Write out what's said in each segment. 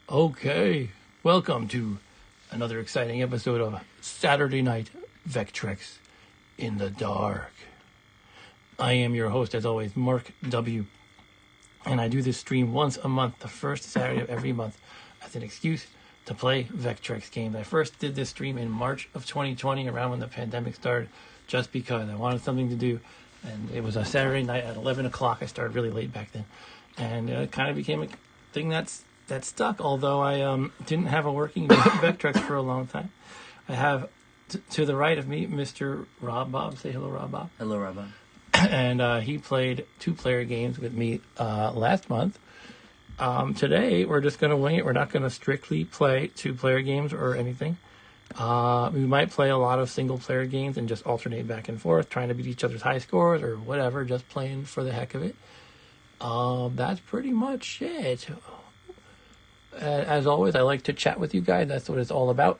Okay, welcome to another exciting episode of Saturday Night Vectrex in the Dark. I am your host, as always, Mark W. And I do this stream once a month, the first Saturday of every month, as an excuse to play Vectrex games. I first did this stream in March of 2020, around when the pandemic started, just because I wanted something to do. And it was a Saturday night at 11 o'clock. I started really late back then. And it kind of became a thing that stuck, although I didn't have a working Vectrex for a long time. I have, to the right of me, Mr. Rob Bob. Say hello, Rob Bob. Hello, Rob Bob. And he played two-player games with me last month. Today, we're just going to wing it. We're not going to strictly play two-player games or anything. We might play a lot of single-player games and just alternate back and forth, trying to beat each other's high scores or whatever, just playing for the heck of it. That's pretty much it. As always, I like to chat with you guys. That's what it's all about.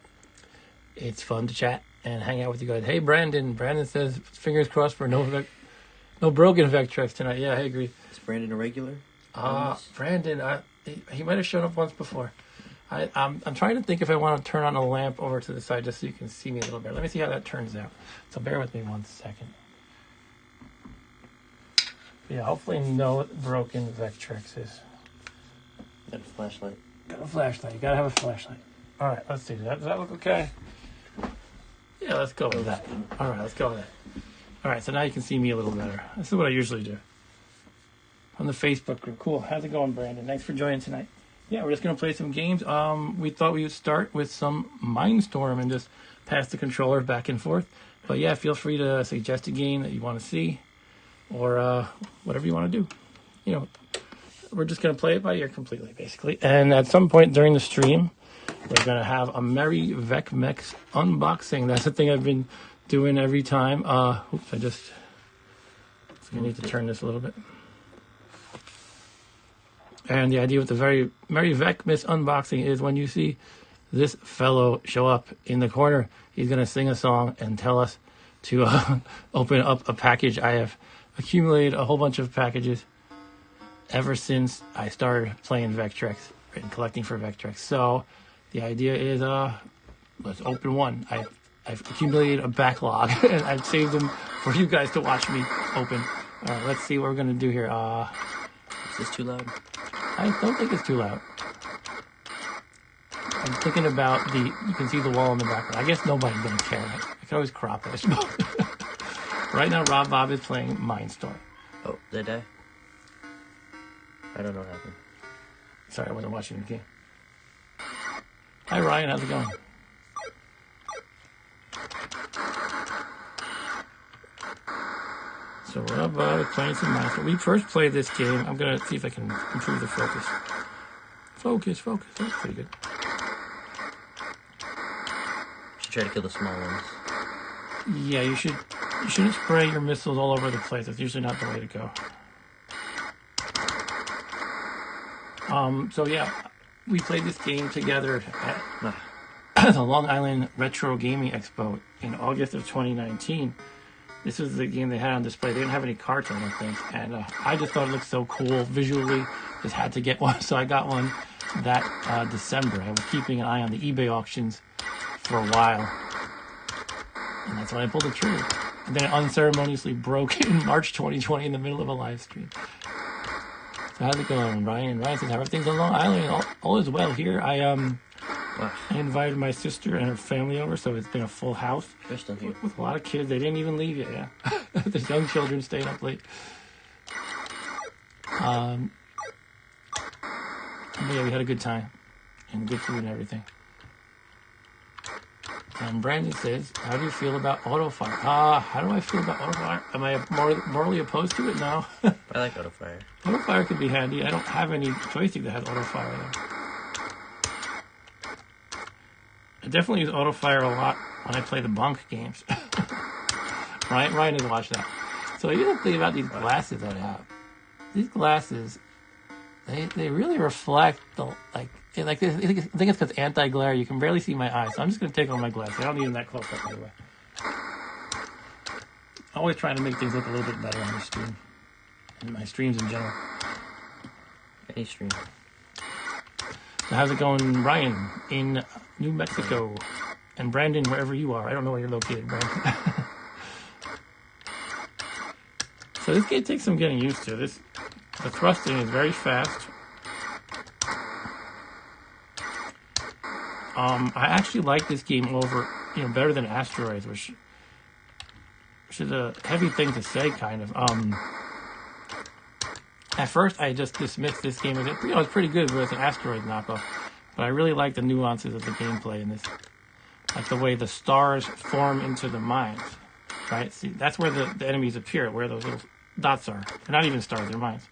It's fun to chat and hang out with you guys. Hey, Brandon. Brandon says, fingers crossed for no broken Vectrex tonight. Yeah, I agree. Is Brandon a regular? Brandon, he might have shown up once before. I'm trying to think if I want to turn on a lamp over to the side just so you can see me a little better. Let me see how that turns out. So bear with me 1 second. Yeah, hopefully no broken Vectrexes. Got a flashlight. Got a flashlight. You gotta have a flashlight. All right, let's see. Does that look okay? Yeah, let's go with that. All right, let's go with that. All right, so now you can see me a little better. This is what I usually do. On the Facebook group. Cool. How's it going, Brandon? Thanks for joining tonight. Yeah, we're just going to play some games. We thought we would start with some Mindstorm and just pass the controller back and forth. But yeah, feel free to suggest a game that you want to see or whatever you want to do. You know, we're just going to play it by ear completely, basically. And at some point during the stream, we're going to have a MERRY VECMAS unboxing. That's the thing I've been doing every time. Oops, I need to turn this a little bit. And the idea with the MERRY VECMAS unboxing is when you see this fellow show up in the corner, he's going to sing a song and tell us to open up a package. I have accumulated a whole bunch of packages ever since I started playing Vectrex and collecting for Vectrex. So the idea is let's open one. I've accumulated a backlog and I've saved them for you guys to watch me open. All right, let's see what we're going to do here. Is this too loud? I don't think it's too loud. I'm thinking about you can see the wall in the background. I guess nobody's going to care. I can always crop it, I suppose. Right now, Rob Bob is playing Mindstorm. Oh, did I? I don't know what happened. Sorry, I wasn't watching the game. Hi, Ryan. How's it going? So Rob Bob is playing some Mindstorm. We first played this game. I'm going to see if I can improve the focus. Focus. That's pretty good. Should try to kill the small ones. Yeah, you shouldn't spray your missiles all over the place. That's usually not the way to go. So yeah, we played this game together at the Long Island Retro Gaming Expo in August of 2019. This was the game they had on display. They didn't have any carts, I don't think. And I just thought it looked so cool visually. Just had to get one. So I got one that December. I was keeping an eye on the eBay auctions for a while. And that's when I pulled the trigger. And then it unceremoniously broke in March 2020 in the middle of a live stream. So how's it going, Ryan? Ryan says, everything's on Long Island. All is well here. I invited my sister and her family over, so it's been a full house. They're still here. With a lot of kids. They didn't even leave yet, yeah. There's young children staying up late. But yeah, we had a good time. And good food and everything. And Brandon says, how do you feel about autofire? How do I feel about autofire? Am I morally opposed to it? No. I like autofire. Autofire could be handy. I don't have any joystick that has autofire though. I definitely use autofire a lot when I play the bunk games. Ryan has watched that. So here's the thing about these glasses that I have. These glasses, they really reflect the I think it's because anti-glare. You can barely see my eyes, so I'm just going to take off my glasses. I don't need them that close up anyway. Always trying to make things look a little bit better on the stream. And my streams in general. Any stream. How's it going, Ryan, in New Mexico? And Brandon, wherever you are. I don't know where you're located, Brandon. So this game takes some getting used to. The thrusting is very fast. I actually like this game over, better than Asteroids, which is a heavy thing to say, kind of. At first, I just dismissed this game as it's pretty good, but it's an Asteroid knockoff. But I really like the nuances of the gameplay in this, like the way the stars form into the mines. Right? See, that's where the enemies appear, where those little dots are. They're not even stars; they're mines.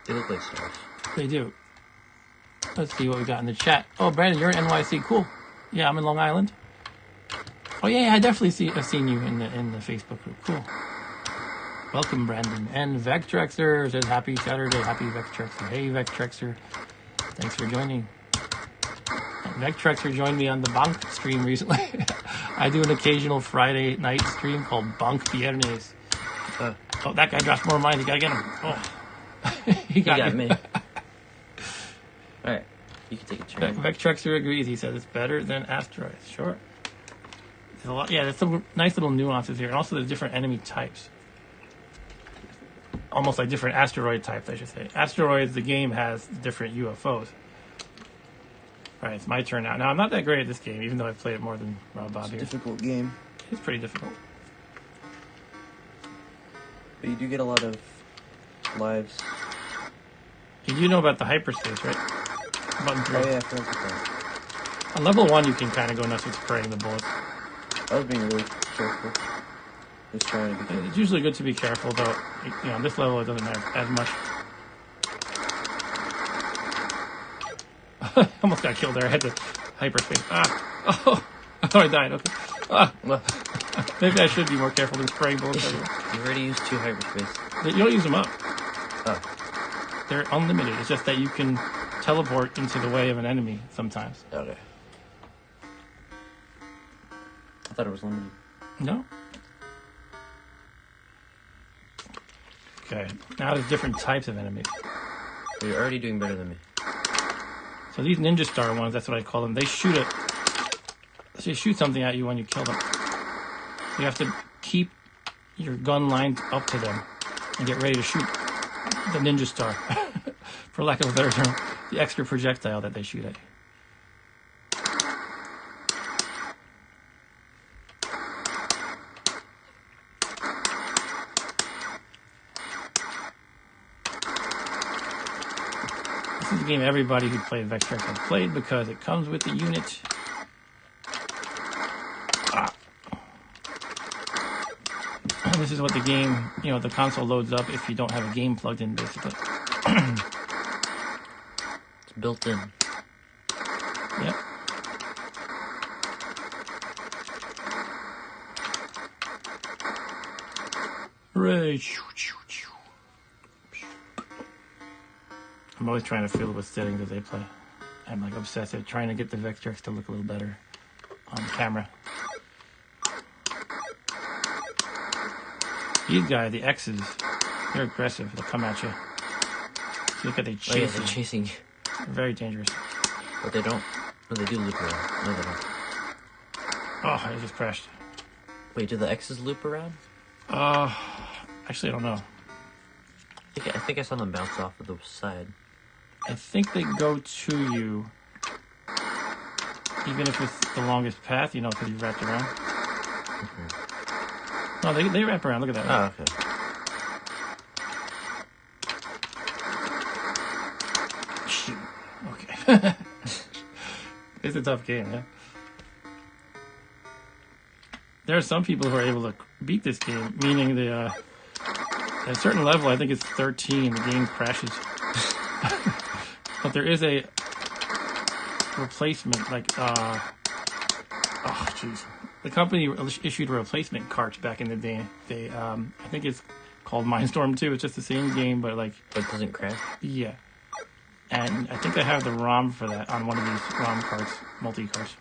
They look like stars. They do. Let's see what we got in the chat. Oh, Brandon, you're in NYC. Cool. Yeah, I'm in Long Island. Oh yeah, I definitely have seen you in the Facebook group. Cool. Welcome, Brandon. And Vectrexer says happy Saturday. Happy Vectrexer. Hey, Vectrexer. Thanks for joining. Vectrexer joined me on the Bank stream recently. I do an occasional Friday night stream called Bank Viernes. Oh, that guy dropped more mines. You gotta get him. Oh, he got me. All right, you can take a turn. Vectrexer agrees. He says it's better than Asteroids. Sure. There's a lot. Yeah, there's some nice little nuances here, and also the different enemy types. Almost like different asteroid types, I should say. Asteroids, the game has different UFOs. All right, it's my turn now. Now, I'm not that great at this game, even though I've played it more than Rob Bob here. It's a difficult game. It's pretty difficult. But you do get a lot of lives. You do know about the hyperspace, right? Button 3. Oh, yeah, I forgot about that. On level 1, you can kind of go nuts with spraying the bullets. I was being really careful. Just trying to be careful. It's usually good to be careful, though. On this level, it doesn't matter as much. I almost got killed there. I had to hyperspace. Oh, I thought I died. Okay. Well, maybe I should be more careful than spraying bullets everywhere. You've already used 2 hyperspace. You don't use them up. Oh. They're unlimited. It's just that you can teleport into the way of an enemy sometimes. Okay. I thought it was limited. No. Okay. Now there's different types of enemies. Well, you're already doing better than me. So these ninja star ones, that's what I call them. They shoot something at you when you kill them. You have to keep your gun lined up to them and get ready to shoot the ninja star, for lack of a better term, the extra projectile that they shoot at you. This is a game everybody who played Vectrex has played because it comes with the unit. This is what the game, the console loads up if you don't have a game plugged in, basically. It's built in. Yep. Hooray. I'm always trying to fiddle with settings as I play. I'm like obsessive, trying to get the Vectrex to look a little better on camera. These guys, the X's, they're aggressive. They'll come at you. Look at they chasing. Oh, yeah, they're chasing you. They're very dangerous. But they don't. No, they do loop around. No, they don't. Oh, I just crashed. Wait, do the X's loop around? Actually, I don't know. I think I saw them bounce off of the side. I think they go to you, even if it's the longest path, because you wrapped around. Mm-hmm. No, they wrap around. Look at that. Oh, okay. Shoot. Okay. It's a tough game, yeah. There are some people who are able to beat this game, meaning at a certain level, I think it's 13, the game crashes. But there is a replacement, the company issued a replacement cart back in the day. I think it's called Mindstorm 2. It's just the same game, but But it doesn't crash? Yeah. And I think I have the ROM for that on one of these ROM carts, multi-carts.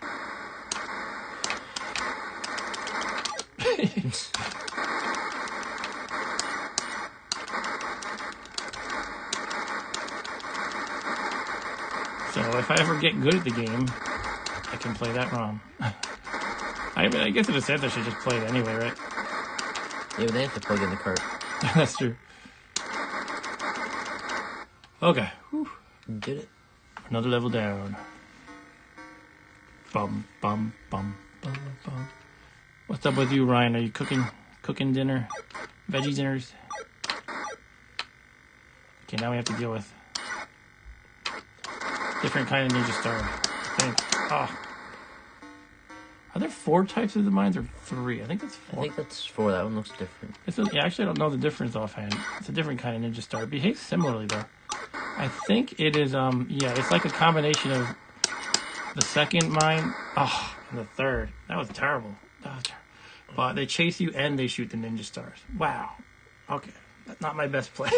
So if I ever get good at the game, I can play that ROM. I mean, I guess in a sense I should just play it anyway, right? Yeah, but they have to plug in the cart. That's true. Okay. Whew. Did it. Another level down. Bum, bum, bum, bum, bum. What's up with you, Ryan? Are you cooking dinner? Veggie dinners? Okay, now we have to deal with different kind of ninja star. I think. Oh. Are there 4 types of the mines or 3? I think that's 4. I think that's 4. That one looks different. Yeah, actually, I don't know the difference offhand. It's a different kind of ninja star. It behaves similarly, though. I think it is, yeah, it's like a combination of the second mine, and the third. That was terrible. But they chase you and they shoot the ninja stars. Wow. Okay. That's not my best play.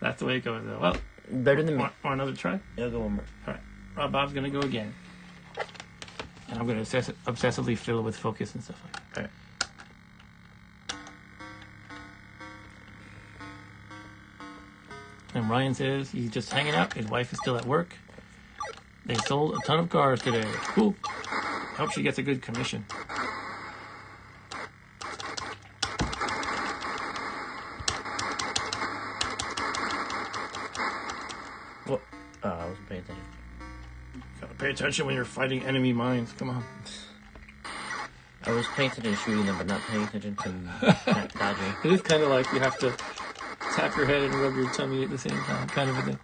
That's the way it goes, though. Well, better than me. Want another try? Yeah, I'll go one more. All right. Rob Bob's going to go again. And I'm going to obsessively fiddle with focus and stuff like that. All right. And Ryan says he's just hanging out. His wife is still at work. They sold a ton of cars today. Cool. Hope she gets a good commission. What? I wasn't paying attention. Gotta pay attention when you're fighting enemy mines. Come on. I was paying attention to shooting them, but not paying attention to dodging. It is kind of like you have to tap your head and rub your tummy at the same time, kind of a thing.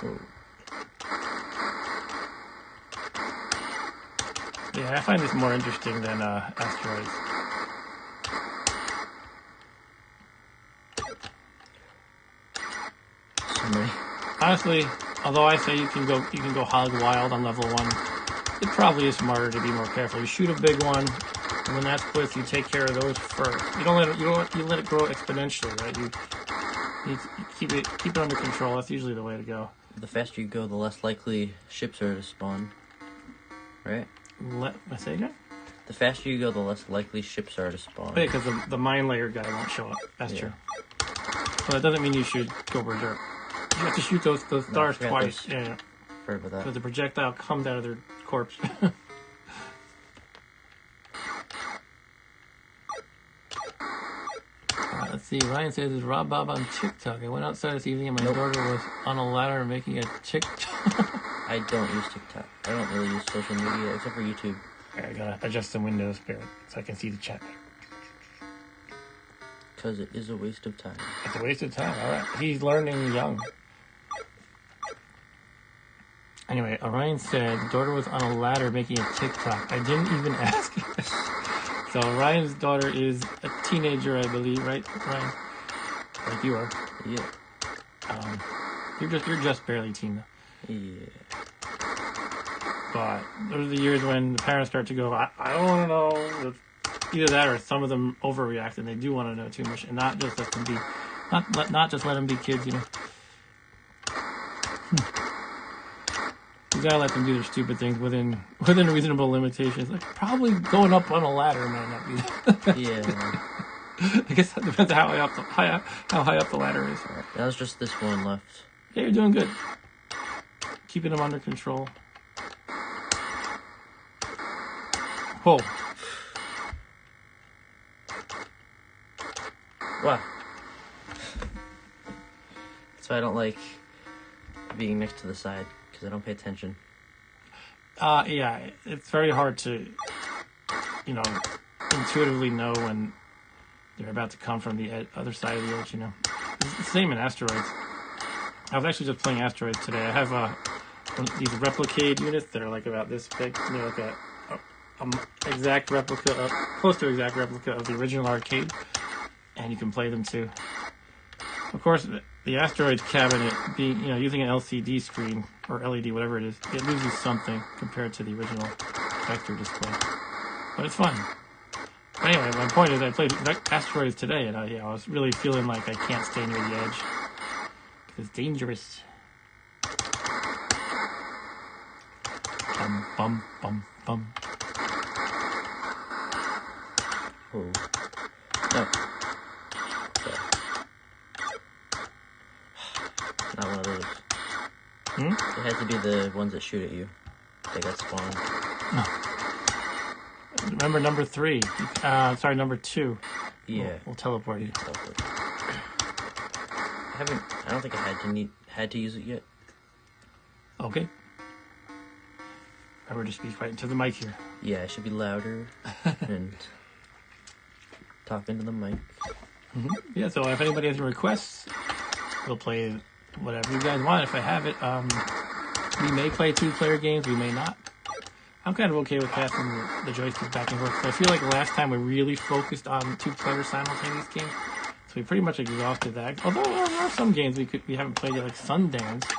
Oh. Yeah, I find this more interesting than asteroids. Honestly, although I say you can go hog wild on level 1, it probably is smarter to be more careful. You shoot a big one, and when that splits, you take care of those first. You let it grow exponentially, right? You keep it under control. That's usually the way to go. The faster you go, the less likely ships are to spawn. Right? I say again? The faster you go, the less likely ships are to spawn. Yeah, because the mine layer guy won't show up. That's true. But that doesn't mean you should go berserk. You have to shoot those stars twice. Yeah. Sorry about that. Because the projectile comes out of their corpse. Let's see. Ryan says, "Is Rob Bob on TikTok? I went outside this evening and my daughter was on a ladder making a TikTok." I don't use TikTok. I don't really use social media except for YouTube. I gotta adjust the Windows Spirit so I can see the chat. Because it is a waste of time. It's a waste of time. All right. He's learning young. Anyway, Orion said the daughter was on a ladder making a TikTok. I didn't even ask. So Ryan's daughter is a teenager, I believe, right, Ryan? Like you are. Yeah. You're just barely teen though. Yeah. But those are the years when the parents start to go, I don't want to know. Either that or some of them overreact and they do want to know too much, and not just let them be, not just let them be kids, you know. You gotta let them do their stupid things within reasonable limitations. Like probably going up on a ladder might not be. Yeah. I guess that depends on how high up the ladder is. Right. That was just this one left. Yeah, you're doing good. Keeping them under control. Whoa. Wow. That's why I don't like being next to the side, because I don't pay attention. Yeah, it's very hard to, intuitively know when they're about to come from the other side of the edge, you know. It's the same in asteroids. I was actually just playing asteroids today. I have these replicate units that are like about this big, like a exact replica, close to exact replica of the original arcade, and you can play them too. Of course, the asteroids cabinet, being using an LCD screen or LED, whatever it is, it loses something compared to the original vector display. But it's fun. But anyway, my point is I played asteroids today, and I was really feeling like I can't stay near the edge. It's dangerous. Bum, bum, bum, bum. Oh. No. Okay. Not one of those. It had to be the ones that shoot at you. They got spawned. Remember number 3. Sorry, number 2. Yeah. We'll teleport you. I don't think I had to use it yet. Okay. Remember to speak right into the mic here. Yeah, I should be louder and talk into the mic. Yeah, so if anybody has any requests, we'll play whatever you guys want. If I have it, we may play 2-player games, we may not. I'm kind of okay with passing the joystick back and forth. So I feel like last time we really focused on 2-player simultaneous games, so we pretty much exhausted that. Although there are some games we haven't played yet, like Sundance.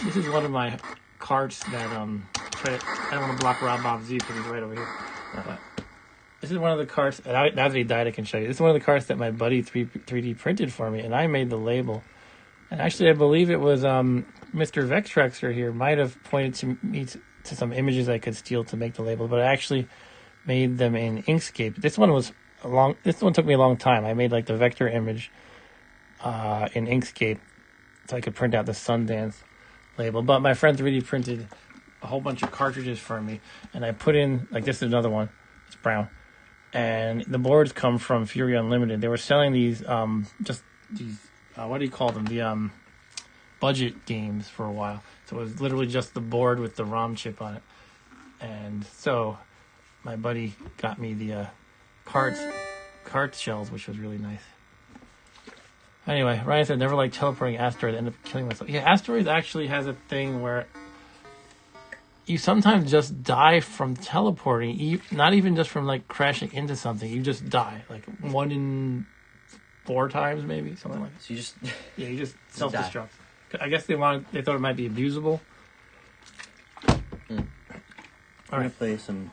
This is one of my carts that I don't want to block Rob Bob Z because he's right over here. But this is one of the carts. Now that he died, I can show you. This is one of the carts that my buddy 3D printed for me, and I made the label. And actually, I believe it was Mr. Vectrexer here might have pointed to me to some images I could steal to make the label, but I actually made them in Inkscape. This one took me a long time. I made like the vector image in Inkscape so I could print out the Sundance label. But my friend 3D printed a whole bunch of cartridges for me, and I put in, like, this is another one. It's brown. And the boards come from Fury Unlimited. They were selling these, just these, what do you call them? The budget games for a while. So it was literally just the board with the ROM chip on it. And so my buddy got me the cart shells, which was really nice. Anyway, Ryan said, never liked teleporting asteroid, ended up killing myself. Yeah, asteroids actually has a thing where you sometimes just die from teleporting, not even just from like crashing into something. You just die, like 1 in 4 times, maybe something like that. So you just self-destruct. I guess they thought it might be abusable. All right, gonna play some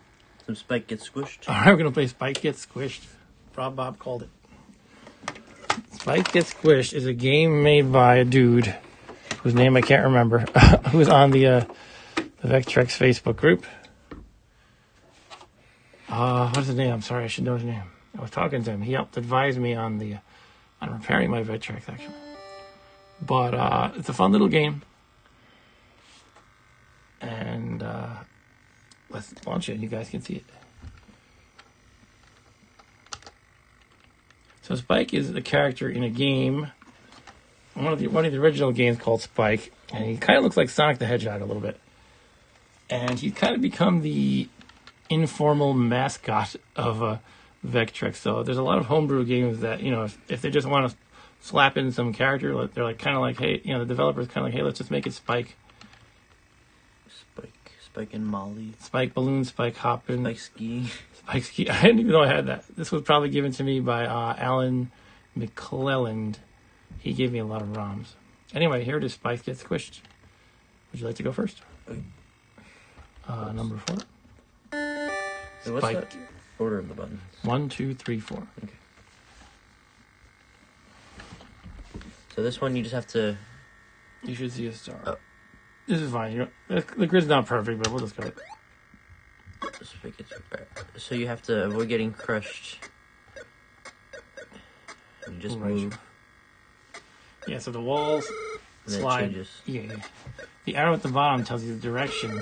Spike Gets Squished. All right, we're gonna play Spike Gets Squished. Rob Bob called it. Spike Gets Squished is a game made by a dude whose name I can't remember, who's on the Vectrex Facebook group. What's his name? I'm sorry, I should know his name. I was talking to him. He helped advise me on repairing my Vectrex, actually. But it's a fun little game. And let's launch it. You guys can see it. So Spike is a character in a game, one of the original games called Spike, and he kind of looks like Sonic the Hedgehog a little bit. And he's kind of become the informal mascot of Vectrex. So there's a lot of homebrew games that, you know, if they just want to slap in some character, they're like kind of like, hey, you know, the developer's kind of like, hey, let's just make it Spike. Spike and Molly. Spike Balloon, Spike Hoppin'. Spike Ski. Spike Ski. I didn't even know I had that. This was probably given to me by Alan McClelland. He gave me a lot of ROMs. Anyway, here it is. Spike Gets Squished. Would you like to go first? Okay. Number 4. So what's that order of the buttons? 1, 2, 3, 4. Okay. So this one you just have to... You should see a star. Oh. This is fine. The grid's not perfect, but we'll just go. So you have to avoid getting crushed. You just move. Yeah, so the walls slide. Changes. Yeah. The arrow at the bottom tells you the direction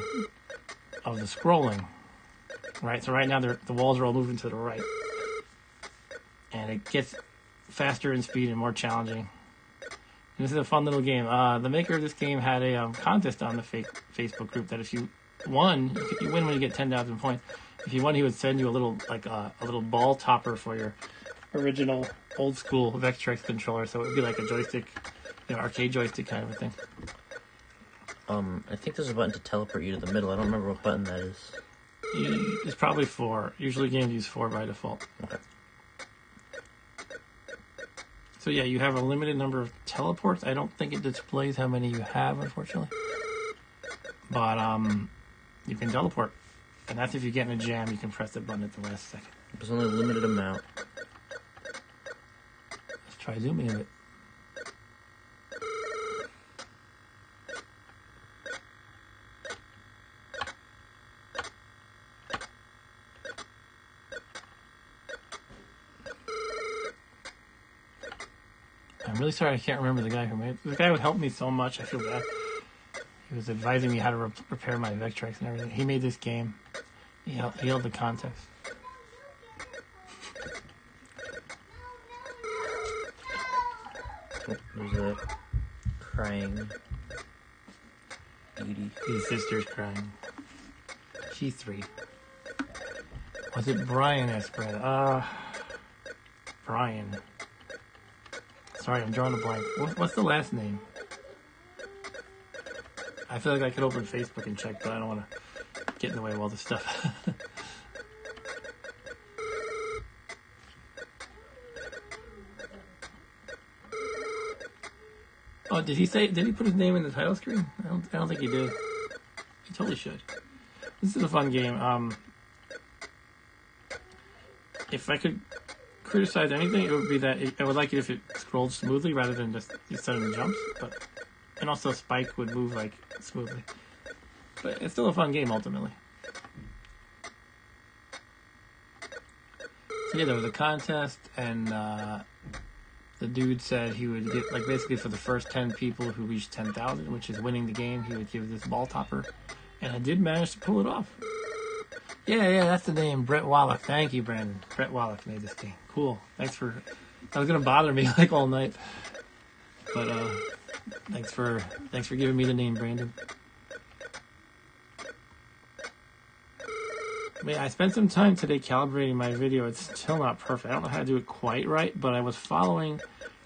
of the scrolling. Right? So right now the walls are all moving to the right. And it gets faster in speed and more challenging. And this is a fun little game. The maker of this game had a contest on the Facebook group that if you won, you win when you get 10,000 points. If you won, he would send you a little ball topper for your original old school Vectrex controller. So it would be like a joystick, arcade joystick kind of a thing. I think there's a button to teleport you to the middle. I don't remember what button that is. It's probably 4. Usually games use 4 by default. Okay. So yeah, you have a limited number of teleports. I don't think it displays how many you have, unfortunately. But you can teleport. And that's if you get in a jam, you can press the button at the last second. There's only a limited amount. Let's try zooming a bit. I'm really sorry I can't remember the guy who made it. The guy who helped me so much, I feel bad. He was advising me how to repair my Vectrex and everything. He made this game. He held the contest. Oh, there's a crying Edie. His sister's crying. She's 3. Was it Brian Espretta? Brian. Sorry, I'm drawing a blank. What's the last name? I feel like I could open Facebook and check, but I don't want to get in the way of all this stuff. Oh, did he put his name in the title screen? I don't think he did. He totally should. This is a fun game. If I could criticize anything, it would be that I would like it if it scrolled smoothly rather than just these sudden jumps. And also Spike would move like smoothly. But it's still a fun game ultimately. So yeah, there was a contest, and the dude said he would get, like, basically for the first 10 people who reached 10,000, which is winning the game, he would give this ball topper. And I did manage to pull it off. Yeah, that's the name, Brett Wallach. Thank you, Brandon. Brett Wallach made this game. Cool. Thanks for... That was going to bother me, like, all night. But, thanks for giving me the name, Brandon. Man, I spent some time today calibrating my video. It's still not perfect. I don't know how to do it quite right, but I was following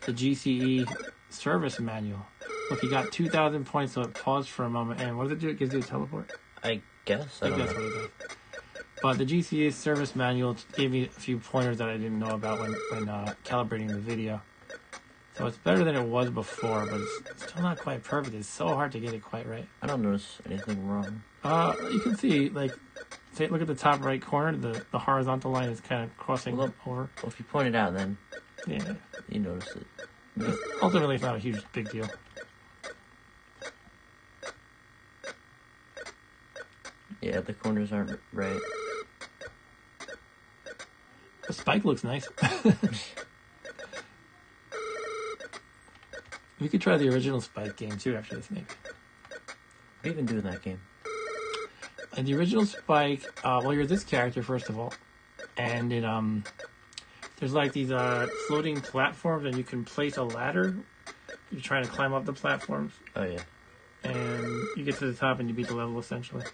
the GCE service manual. Look, you got 2,000 points, so it paused for a moment. And what does it do? It gives you a teleport? I guess. I think that's what it does. But the GCE service manual gave me a few pointers that I didn't know about when calibrating the video. So it's better than it was before, but it's still not quite perfect. It's so hard to get it quite right. I don't notice anything wrong. You can see, like, look at the top right corner. The horizontal line is kind of crossing over. Well, if you point it out, then yeah, you notice it. But ultimately, it's not a huge big deal. Yeah, the corners aren't right. The Spike looks nice. We could try the original Spike game too after this, maybe. What do you even do in that game? In the original Spike, well, you're this character first of all, and it there's like these floating platforms, and you can place a ladder. You're trying to climb up the platforms. Oh yeah. And you get to the top, and you beat the level essentially.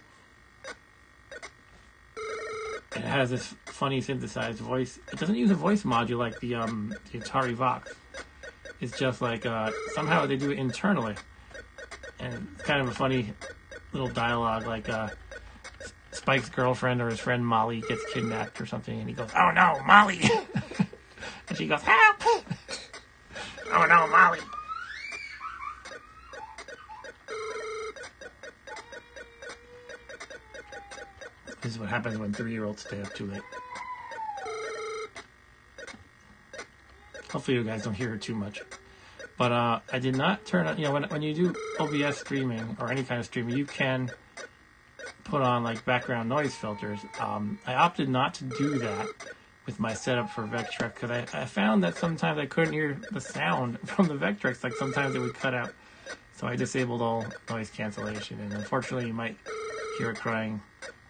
And it has this funny synthesized voice. It doesn't use a voice module like the Atari Vox. It's just like somehow they do it internally, and it's kind of a funny little dialogue, like Spike's girlfriend or his friend Molly gets kidnapped or something, and he goes, "Oh no, Molly!" And she goes, "Help!" "Oh no, Molly!" This is what happens when 3-year-olds stay up too late. Hopefully you guys don't hear it too much. But I did not turn on, when you do OBS streaming or any kind of streaming, you can put on like background noise filters. I opted not to do that with my setup for Vectrex because I found that sometimes I couldn't hear the sound from the Vectrex. Like sometimes it would cut out. So I disabled all noise cancellation, and unfortunately you might hear a crying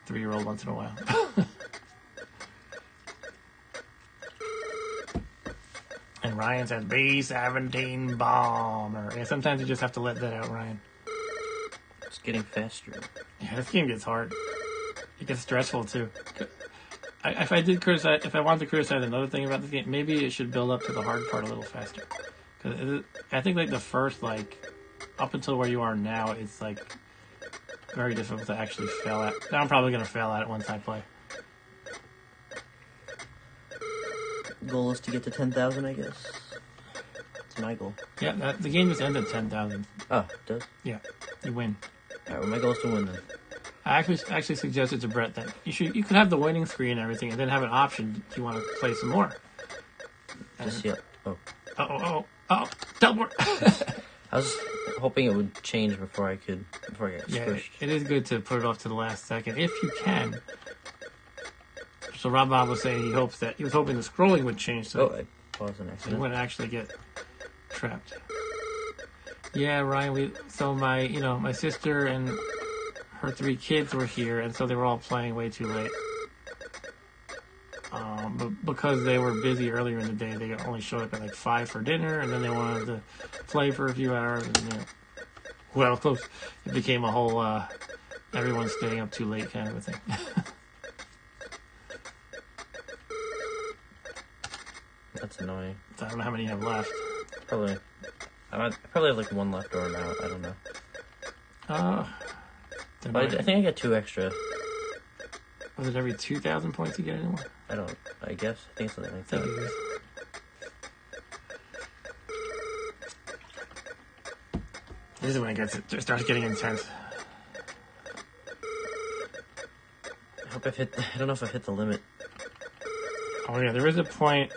3-year-old once in a while. And Ryan says B-17 bomber. Yeah, sometimes you just have to let that out, Ryan. It's getting faster. Yeah, this game gets hard. It gets stressful too. If I wanted to criticize another thing about this game, maybe it should build up to the hard part a little faster. Because I think like the first, like, up until where you are now, it's like very difficult to actually fail at. Now I'm probably going to fail at it once I play. Goal is to get to 10,000, I guess. That's my goal. Yeah, the game just ended 10,000. Oh, it does? Yeah, you win. Alright, well, my goal is to win then. I actually suggested to Brett that you could have the winning screen and everything, and then have an option. Do you want to play some more? Just yeah. Oh. Teleport. I was hoping it would change before I got squished. Yeah, it is good to put it off to the last second if you can. So Rob Bob was saying he was hoping the scrolling would change, so I paused an he accident. wouldn't actually get trapped. Yeah, Ryan. So my sister and her 3 kids were here, and so they were all playing way too late. But because they were busy earlier in the day, they only showed up at like 5 for dinner, and then they wanted to play for a few hours. And well, close. It became a whole everyone's staying up too late kind of a thing. That's annoying. So I don't know how many you have left. I probably have like 1 left or now. I don't know. But I think I get 2 extra. Was it every 2,000 points you get anymore? I guess. I think something like that. I think it is. This is when it starts getting intense. I hope I don't know if I've hit the limit. Oh yeah, there is a point.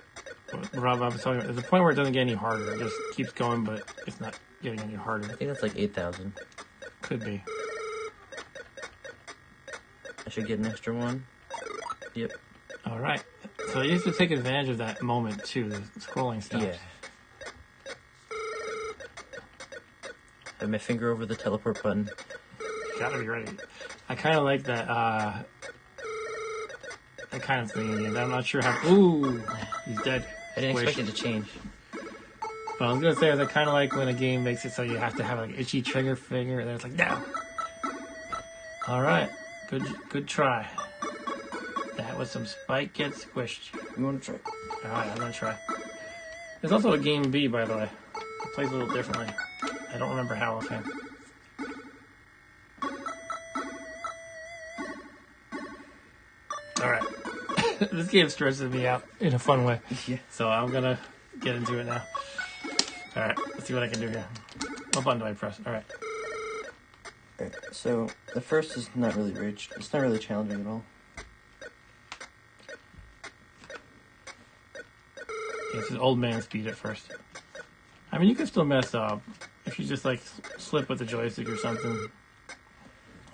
Rob was talking about. There's a point where it doesn't get any harder. It just keeps going, but it's not getting any harder. I think that's like 8,000. Could be. I should get an extra 1. Yep. All right. So you have to take advantage of that moment too. The scrolling stops. Yeah. Have my finger over the teleport button. Gotta be ready. I kind of like that. That kind of thing. And I'm not sure how. Ooh, he's dead. I didn't expect it to change. But I was gonna say, I kind of like when a game makes it so you have to have like itchy trigger finger, and then it's like no. All right, good try. That was some spike get squished. You want to try? All right, I'm gonna try. There's also a game B, by the way. It plays a little differently. I don't remember how offhand. All right. This game stresses me out in a fun way. Yeah. So I'm gonna get into it now. All right, let's see what I can do here. What button do I press? All right. Alright, so the first is not really rich. It's not really challenging at all. Yeah, it's just old man speed at first. I mean, you can still mess up if you just like slip with the joystick or something.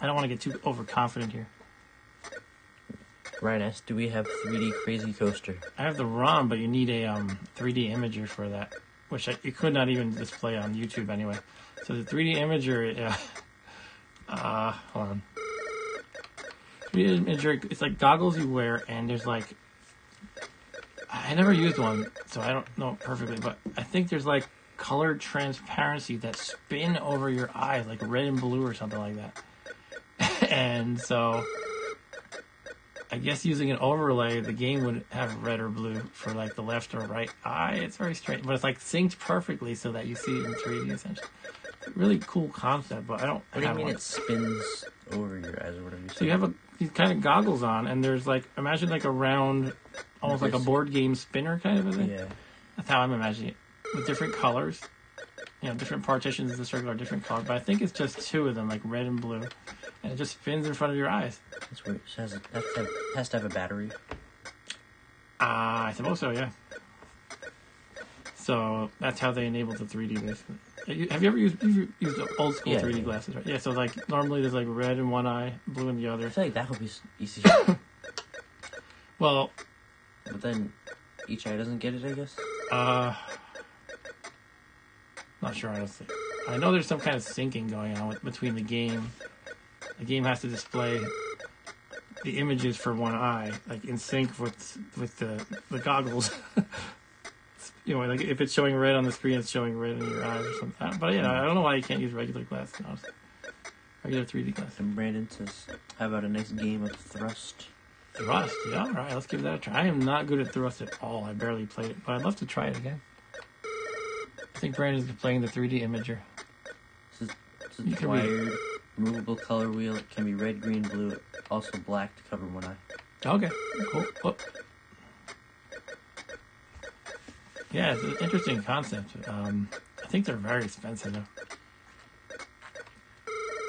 I don't want to get too overconfident here. Ryan asks, do we have 3D Crazy Coaster? I have the ROM, but you need a 3D imager for that, which you could not even display on YouTube anyway. So the 3D imager, hold on. 3D imager, it's like goggles you wear, and there's like, I never used one, so I don't know perfectly, but I think there's like colored transparency that spin over your eyes, like red and blue or something like that. And so I guess using an overlay, the game would have red or blue for like the left or right eye. It's very strange, but it's like synced perfectly so that you see it in 3D essentially. Really cool concept, but I don't. What do you mean it spins over your eyes or whatever you say? So you have these kind of goggles on, and there's like, imagine like a round, almost like a board game spinner kind of a thing. Yeah. That's how I'm imagining it, with different colors. You know, different partitions of the circle are different colors, but I think it's just 2 of them, like red and blue, and it just spins in front of your eyes. That's weird. It has to have a battery. I suppose so, yeah. So that's how they enable the 3D basically. Have you ever used old school 3D glasses, right? Yeah, so like normally there's like red in one eye, blue in the other. I feel like that would be easy. Well, but then each eye doesn't get it, I guess? Not sure honestly. I know there's some kind of syncing going on between the game. The game has to display the images for one eye, like in sync with the goggles. You know, like if it's showing red on the screen, it's showing red in your eyes or something. But yeah, I don't know why you can't use regular glasses, honestly. Regular 3D glasses. And Brandon says, how about a nice game of Thrust? Thrust? Yeah, all right, let's give that a try. I am not good at Thrust at all. I barely played it, but I'd love to try it again. I think Brandon's playing the 3D imager. This is wired, removable color wheel. It can be red, green, blue, also black to cover one eye. Okay, cool. Whoop. Yeah, it's an interesting concept. I think they're very expensive, though.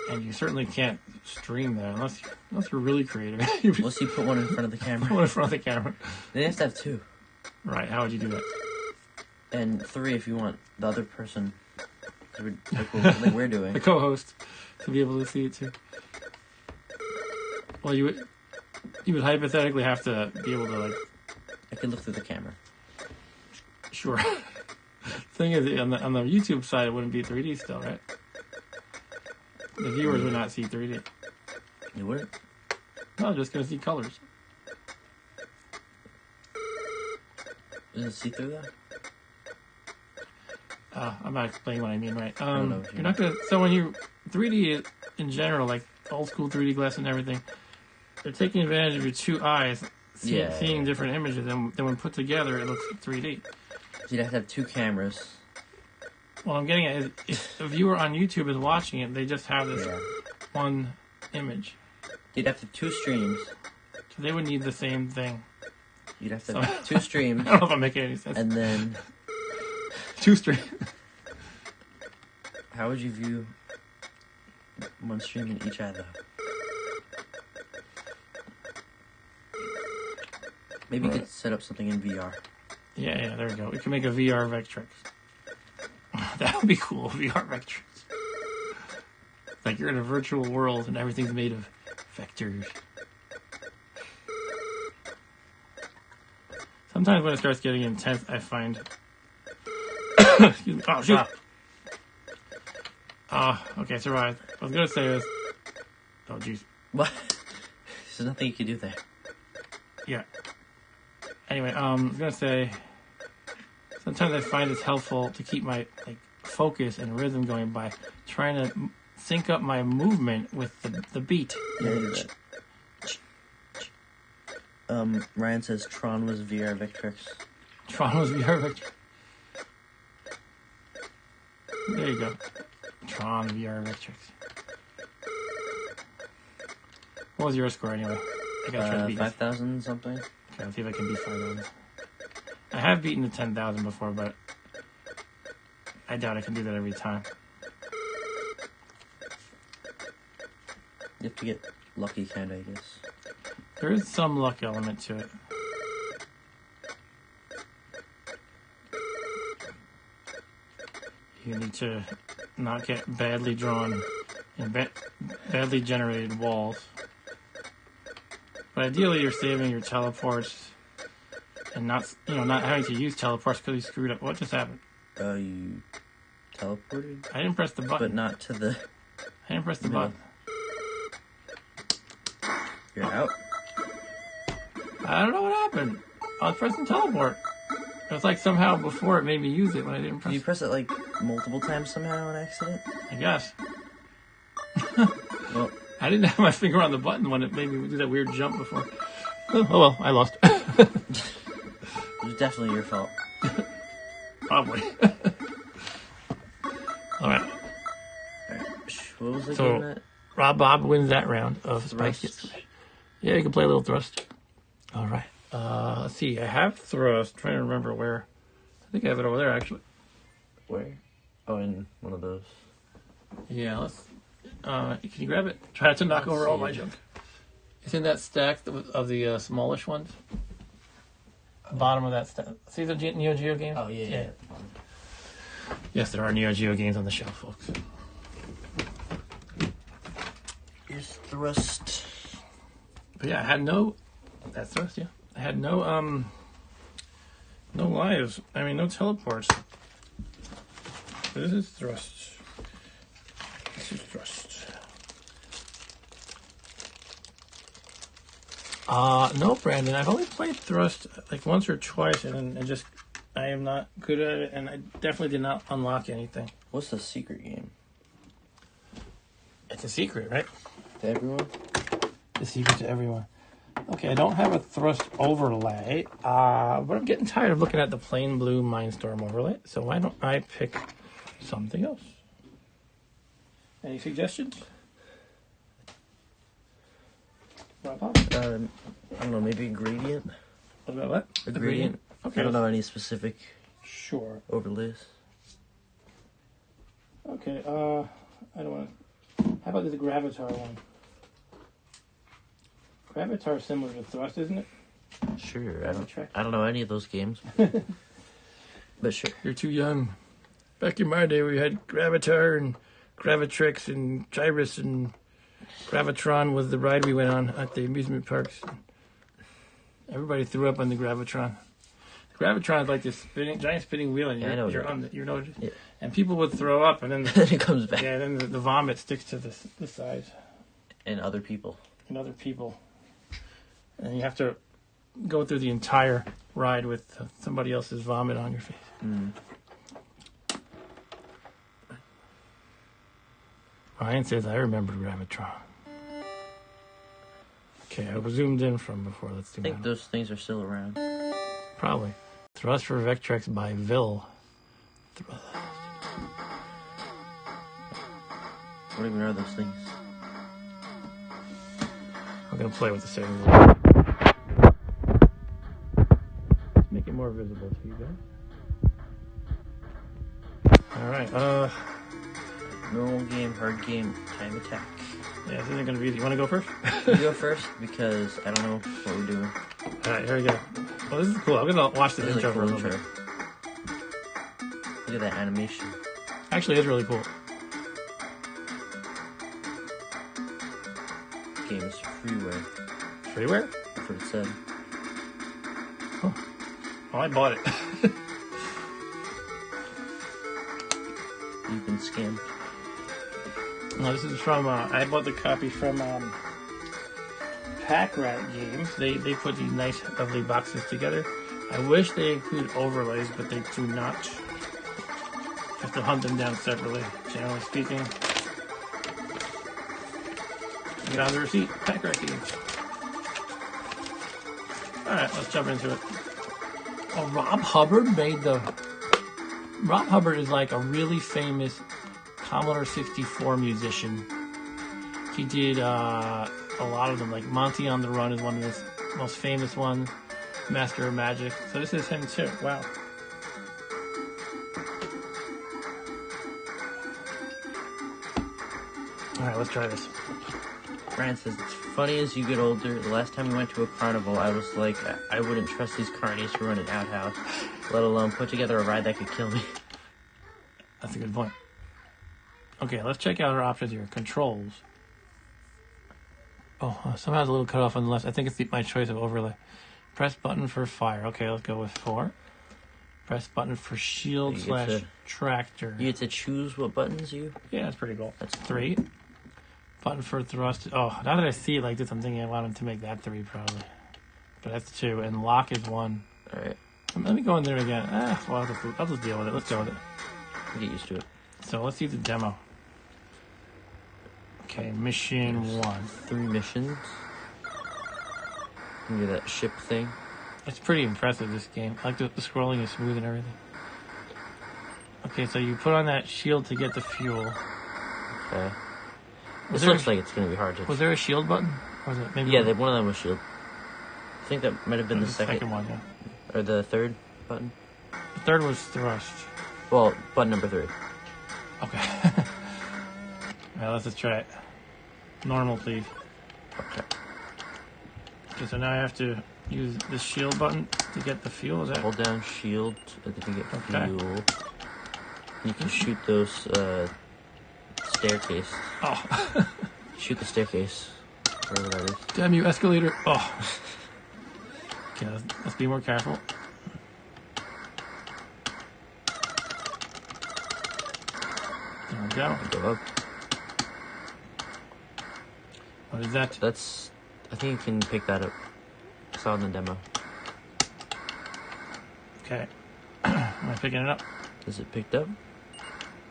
And you certainly can't stream that unless you're really creative. Unless you put one in front of the camera. Put one in front of the camera. They have to have 2. Right, how would you do that? And 3 if you want the other person, like we're doing. The co-host, to be able to see it too. Well, you would hypothetically have to be able to, like... I can look through the camera. Sure. Thing is, on the YouTube side, it wouldn't be 3D still, right? The viewers would not see 3D. You wouldn't? No, just gonna see colors. Is it see-through though? I'm not explaining what I mean, right? don't know what You're not gonna. So when you 3D in general, like old school 3D glass and everything, they're taking advantage of your two eyes, seeing different images, and then when put together, it looks 3D. So you'd have to have two cameras. What I'm getting at is, if a viewer on YouTube is watching it, they just have this one image. You'd have to have two streams. So they would need the same thing. You'd have to have two streams. I don't know if I'm making any sense. And then... two streams. How would you view one stream in each eye, though? Maybe you could set up something in VR. Yeah, there we go. We can make a VR Vectrex. That would be cool, VR Vectrex. Like you're in a virtual world and everything's made of vectors. Sometimes when it starts getting intense, I find... Excuse me. Oh, shoot. Okay, survived. What I was going to say is... Oh, jeez. What? There's nothing you can do there. Yeah. Anyway, I was going to say... Sometimes I find it's helpful to keep my focus and rhythm going by trying to sync up my movement with the beat. Yeah, Ryan says Tron was VR Vectrex. Tron was VR Vectrex. There you go. Tron VR Vectrex. What was your score anyway? I gotta try to beat 5,000 something. Okay, let's see if I can beat 5,000. I have beaten the 10,000 before, but I doubt I can do that every time. You have to get lucky, kind of, I guess. There is some luck element to it. You need to not get badly drawn and badly generated walls. But ideally, you're saving your teleports and not having to use teleports because you screwed up. What just happened? You teleported? I didn't press the button. But not to the... I didn't press the button. You're out? I don't know what happened. I was pressing teleport. It was like somehow before it made me use it when I didn't press it. Did you press it like multiple times somehow on accident? I guess. Well, I didn't have my finger on the button when it made me do that weird jump before. Oh well, I lost. It was definitely your fault. Probably. Alright. What was the So, game that? Rob Bob wins that round of Thrust. Spice. Yeah, you can play a little thrust. Alright. Let's see. I have thrust. I'm trying to remember where. I think I have it over there, actually. Where? Oh, in one of those. Yeah, let's... can you grab it? Try not to knock over all my junk. It's in that stack of the smallish ones. Bottom of that stack. See the Neo Geo games? Oh, yeah. Yes, there are Neo Geo games on the shelf, folks. Here's thrust. But yeah, I had no... That's thrust, yeah. I had no lives. I mean, no teleports. This is thrust. This is thrust. No, Brandon. I've only played thrust like once or twice, and I am not good at it, and I definitely did not unlock anything. What's the secret game? It's a secret, right? To everyone? The secret to everyone. Okay, I don't have a thrust overlay, but I'm getting tired of looking at the plain blue Mindstorm overlay, so why don't I pick something else? Any suggestions? I don't know, maybe a gradient? What about what? A gradient? Okay. I don't know any specific Sure. overlays. Okay, I don't want to... How about this Gravatar one? Gravatar is similar to Thrust, isn't it? Sure, I don't know any of those games. But sure. You're too young. Back in my day, we had Gravatar and Gravitrex and Gyrus and Gravitron was the ride we went on at the amusement parks. Everybody threw up on the Gravitron. Gravitron is like this giant spinning wheel, and Yeah, I know you're what on the, you're no, Yeah. and people would throw up, and then Then it comes back. yeah, then the vomit sticks to the sides, And other people. and other people, and you have to go through the entire ride with somebody else's vomit on your face. Mm. Ryan says, "I remember Gravitron." Okay, I was zoomed in from before. Let's do I think that. those things are still around. Probably. Thrust for Vectrex by Vil. What even are those things? I'm gonna play with the settings. Make it more visible to you guys. All right. Normal game, hard game, time attack. Yeah, this isn't gonna be easy. You want to go first? You go first because I don't know what we're doing. All right, here we go. Well, this is cool. I'm gonna watch this This is intro a for a cool little intro. bit. Look at that animation. Actually, it's really cool. Game is freeware. Freeware? That's what it said. Oh, I bought it. You've been scammed. No, this is from. I bought the copy from Pack Rat Games. They put these nice, lovely boxes together. I wish they include overlays, but they do not. You have to hunt them down separately, generally speaking. Get on the receipt. Pack Rat Games. All right, let's jump into it. Oh, Rob Hubbard made the. Rob Hubbard is like a really famous Commodore 64 musician. He did a lot of them, like Monty on the Run is one of his most famous ones, Master of Magic. So this is him too. Wow. Alright, let's try this. Ryan says, it's funny as you get older. The last time we went to a carnival, I was like, I wouldn't trust these carnies to run an outhouse, let alone put together a ride that could kill me. That's a good point. Okay, let's check out our options here. Controls. Oh, somehow it's a little cut off on the left. I think it's my choice of overlay. Press button for fire. Okay, let's go with 4. Press button for shield / tractor. You get to choose what buttons you... Yeah, that's pretty cool. That's 3. Button for thrust. Oh, now that I see it like this, I'm thinking I want him to make that 3 probably. But that's 2. And lock is 1. Alright. Let me go in there again. Well, I'll just deal with it. Let's go with it. I'll get used to it. So let's see the demo. Okay, mission 1. 3 missions. You do that ship thing. It's pretty impressive, this game. I like the scrolling is smooth and everything. Okay, so you put on that shield to get the fuel. Okay. This looks like it's going to be hard to... Was there a shield button? Or was it maybe? Yeah, one of them was shield. I think that might have been the second one, yeah. Or the third button. The third was thrust. Well, button number 3. Okay. Alright, let's just try it. Normal, please. Okay. Okay, so now I have to use the shield button to get the fuel. Is that? Hold down shield to get Okay. fuel. You can shoot those staircase. Oh. Shoot the staircase. Whatever that is. Damn you, escalator. Oh. Okay, let's be more careful. There we go. Go up. What is that? That's... I think you can pick that up. I saw it in the demo. Okay. Am I picking it up? Is it picked up?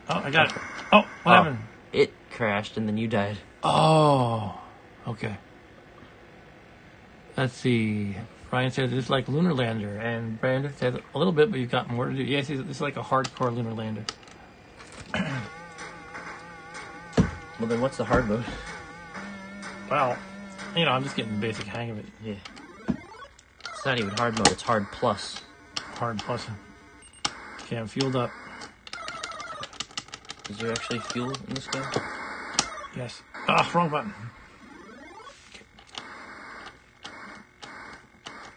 Oh, I got it. Oh, what happened? It crashed and then you died. Oh. Okay. Let's see. Ryan says it's like Lunar Lander, and Brandon says a little bit, but you've got more to do. Yes, this is like a hardcore Lunar Lander. Well, then what's the hard mode? Well, you know, I'm just getting the basic hang of it. Yeah. It's not even hard mode, it's hard plus. Hard plus. Okay, I'm fueled up. Is there actually fuel in this game? Yes. Ah, wrong button.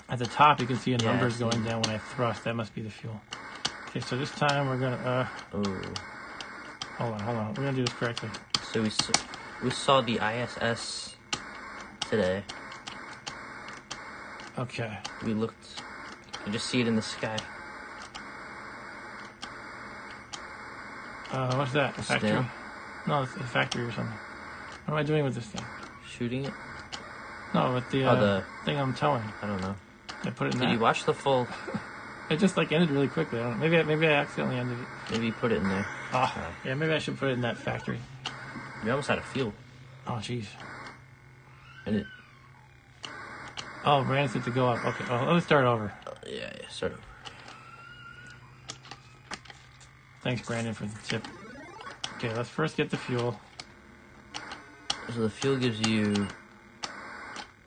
At the top, you can see a numbers going down when I thrust. That must be the fuel. Okay, so this time we're gonna. Oh. Hold on. We're gonna do this correctly. So we saw the ISS today. Okay. We looked I just see it in the sky. What's that? A factory? Snail? No, it's a factory or something. What am I doing with this thing? Shooting it? No, with the, the thing I'm towing. I don't know. I put it in Did that. you watch the full? It just like ended really quickly. I don't know. Maybe I accidentally ended it. Maybe you put it in there. Oh, yeah, maybe I should put it in that factory. You almost had a fuel. Oh, jeez. And it. Oh, Brandon said to go up. Okay, well, let's start over. Yeah, sort of. Thanks, Brandon, for the tip. Okay, let's first get the fuel. So the fuel gives you.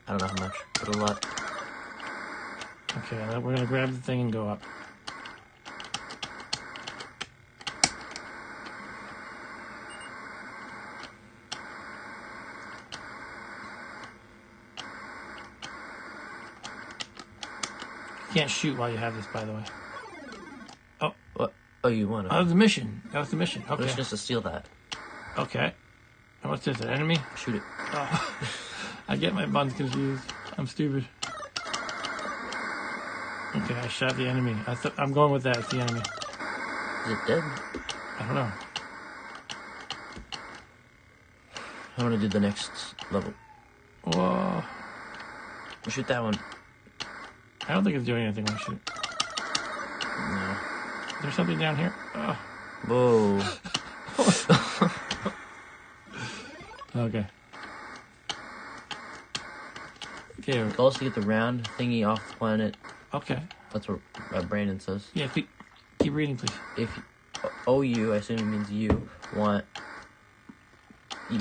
I don't know how much, but a lot. Okay, then we're gonna grab the thing and go up. You can't shoot while you have this, by the way. Oh, What? Oh, you want that it? was the mission. That was the mission. The Okay. mission is to steal that. Okay. And what's this? An enemy? Shoot it. Oh, I get my buttons confused. I'm stupid. Okay, I shot the enemy. I'm going with that. It's the enemy. Is it dead? I don't know. I want to do the next level. Whoa. Shoot that one. I don't think it's doing anything when I shoot. No. Is there something down here? Oh. Whoa. Okay. Okay. Also get the round thingy off the planet. Okay. That's what Brandon says. Yeah, keep reading, please. If OU, I assume it means you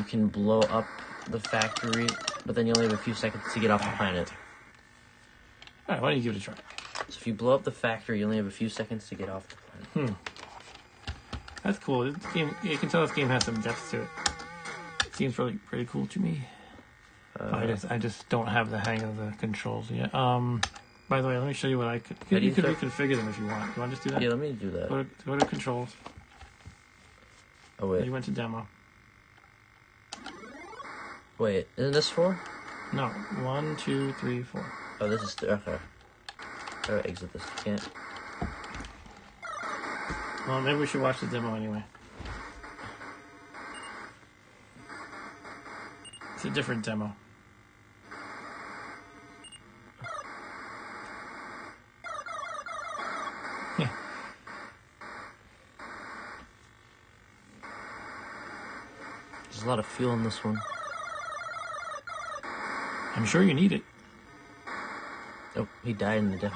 can blow up the factory, but then you only have a few seconds to get off the planet. Alright, why don't you give it a try? So if you blow up the factory, you only have a few seconds to get off the planet. That's cool. This game, you can tell this game has some depth to it. It seems pretty cool to me. I just don't have the hang of the controls yet. By the way, let me show you what I could. You could reconfigure them if you want. You want to just do that? Yeah, let me do that. Go to controls. Oh wait. You went to demo. Wait, isn't this 4? No, 1, 2, 3, 4. Oh, this is okay. How do I exit this? Can't. Well, maybe we should watch the demo anyway. It's a different demo. Yeah. There's a lot of fuel in this one. I'm sure you need it. Oh, he died in the demo.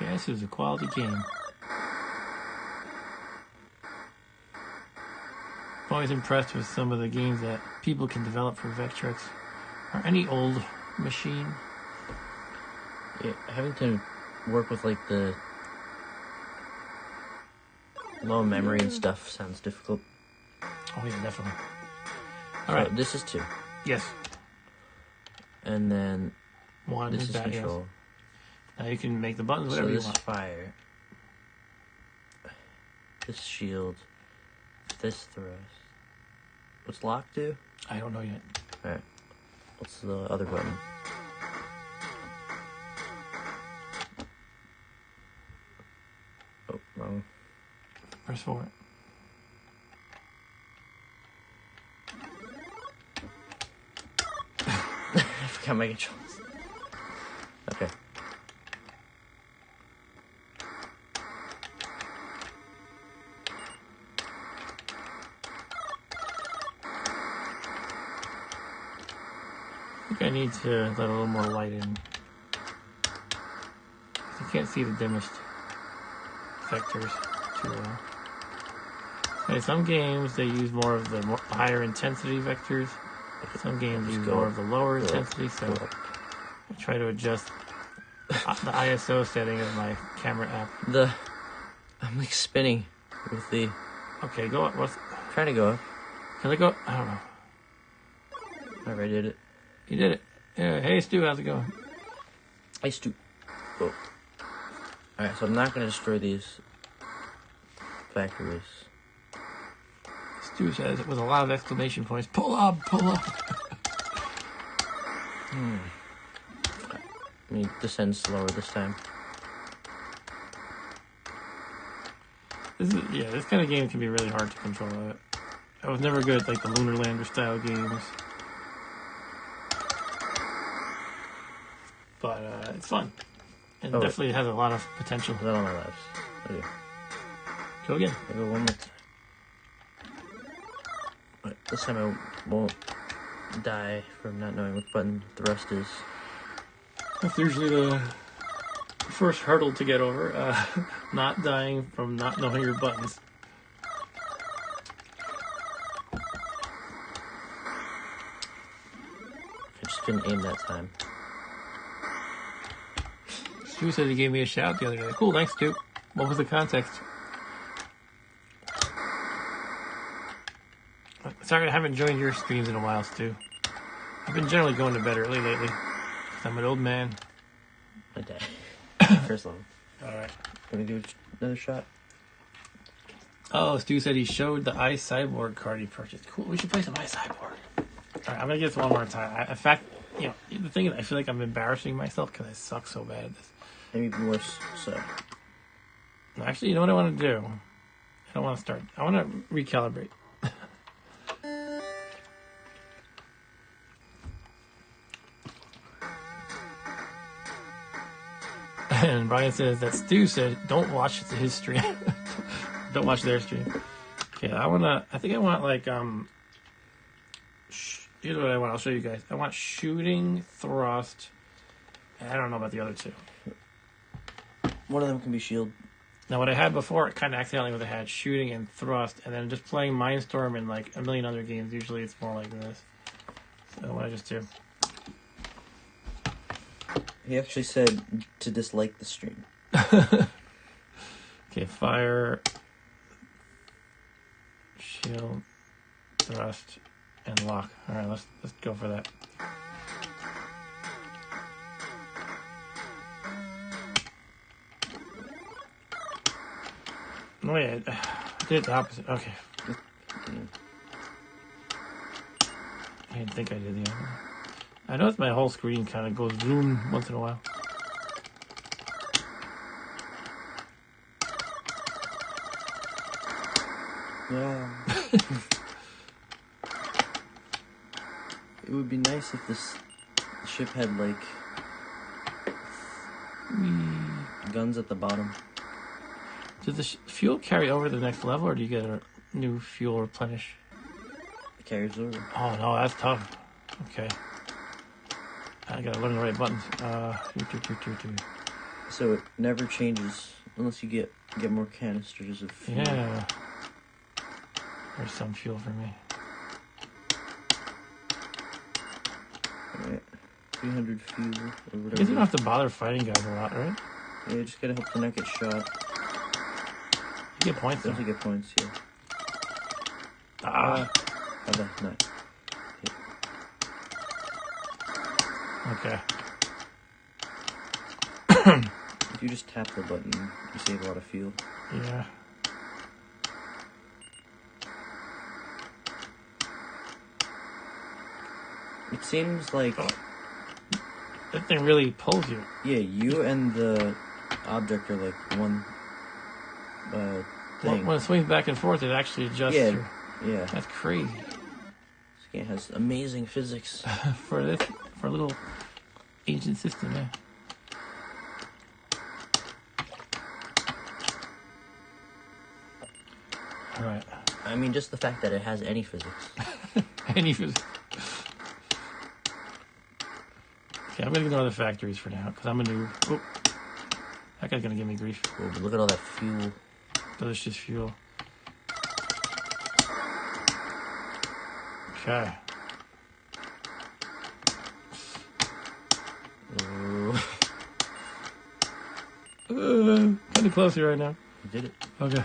Yeah, this is a quality game. I'm always impressed with some of the games that people can develop for Vectrex. Or any old machine. Yeah, having to work with like the low memory and stuff sounds difficult. Oh yeah, definitely. So Alright. this is 2. Yes. And then 1 this is is that, control. yes. Now you can make the buttons So whatever you this want. is fire. This shield. This thrust. What's lock do? I don't know yet. Alright. What's the other button? Oh, wrong. Press forward. I forgot my controls. Okay. I think I need to let a little more light in. I can't see the dimmest vectors too well. Okay, some games they use more of the higher intensity vectors. Some games use more of the lower intensity, so I try to adjust the ISO setting of my camera app. I'm like spinning with the. Okay, go up. Trying to go up. Can I go? I don't know. Alright, I did it. You did it. Yeah. Hey, Stu, how's it going? I stoop. Oh. Alright, so I'm not gonna destroy these factories. Stu says with a lot of exclamation points. Pull up, pull up. Let me descend slower this time. This kind of game can be really hard to control. I was never good at like the Lunar Lander style games. But it's fun. And definitely has a lot of potential. Is that on my lives? Okay. Go again. I go one more time. But this time I won't die from not knowing which button thrust is. That's usually the first hurdle to get over. Not dying from not knowing your buttons. I just couldn't aim that time. Stu said he gave me a shout the other day. Cool, thanks, Stu. What was the context? Sorry I haven't joined your streams in a while, Stu. I've been generally going to bed early lately. Because I'm an old man. My dad. First level. Alright. Can we do another shot? Oh, Stu said he showed the iCyborg card he purchased. Cool, we should play some iCyborg. Alright, I'm going to get this one more time. In fact, you know, the thing is, I feel like I'm embarrassing myself because I suck so bad at this. Maybe even worse, so. Actually, you know what I want to do? I don't want to start. I want to recalibrate. And Brian says that Stu said, don't watch his stream. Don't watch their stream. Okay, I think I want like, here's what I want. I'll show you guys. I want shooting, thrust, and I don't know about the other two. One of them can be shield. Now, what I had before, it kind of accidentally was I had shooting and thrust, and then just playing Mindstorm and like a million other games, usually it's more like this. So what I just do. He actually said to dislike the stream. Okay, fire, shield, thrust, and lock. All right, let's go for that. Oh yeah, I did the opposite. Okay. I didn't think I did the other one. I noticed my whole screen kind of goes zoom once in a while. Yeah. It would be nice if this ship had like guns at the bottom. Does the fuel carry over to the next level, or do you get a new fuel replenish? It carries over. Oh no, that's tough. Okay. I gotta learn the right buttons. So it never changes unless you get more canisters of fuel. Yeah. There's some fuel for me. Alright. 300 fuel or I whatever. guess you don't have to bother fighting guys a lot, right? Yeah, just gotta hope to not get shot. You get points though. Don't you get points, yeah. Ah. Not. Okay. If you just tap the button, you save a lot of fuel. Yeah. It seems like... That thing really pulls you. Yeah, you and the object are like one thing. When it swings back and forth, it actually adjusts. Yeah. That's crazy. This game has amazing physics. for a little ancient system, yeah. Alright. I mean, just the fact that it has any physics. Any physics. Okay, I'm gonna ignore the factories for now, because I'm a noob. Oh, that guy's gonna give me grief. Oh, but look at all that fuel. Delicious fuel. Okay. Kind of close here right now. You did it. Okay.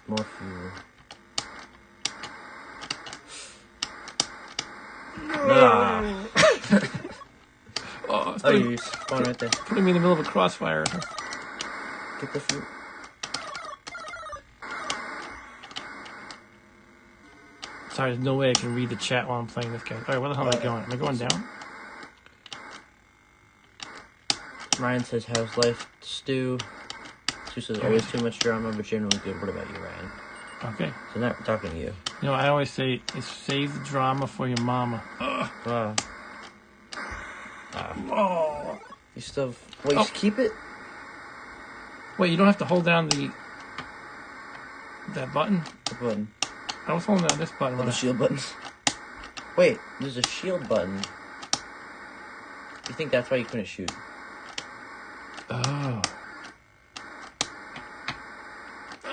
More fuel. Ah. Oh, You spawn right there. putting me in the middle of a crossfire. Get the fuel. Sorry, there's no way I can read the chat while I'm playing this game. All right, where the hell am I going? Am I going down? Ryan says, how's life, Stu? Stu says, always too much drama, but generally good. What about you, Ryan? Okay. So now we're talking to you. You know, I always say, save the drama for your mama. Oh. You still have... Wait, you keep it? Wait, you don't have to hold down that button? What button? I was holding down this button. Oh, the shield buttons? Wait, there's a shield button. You think that's why you couldn't shoot? Oh.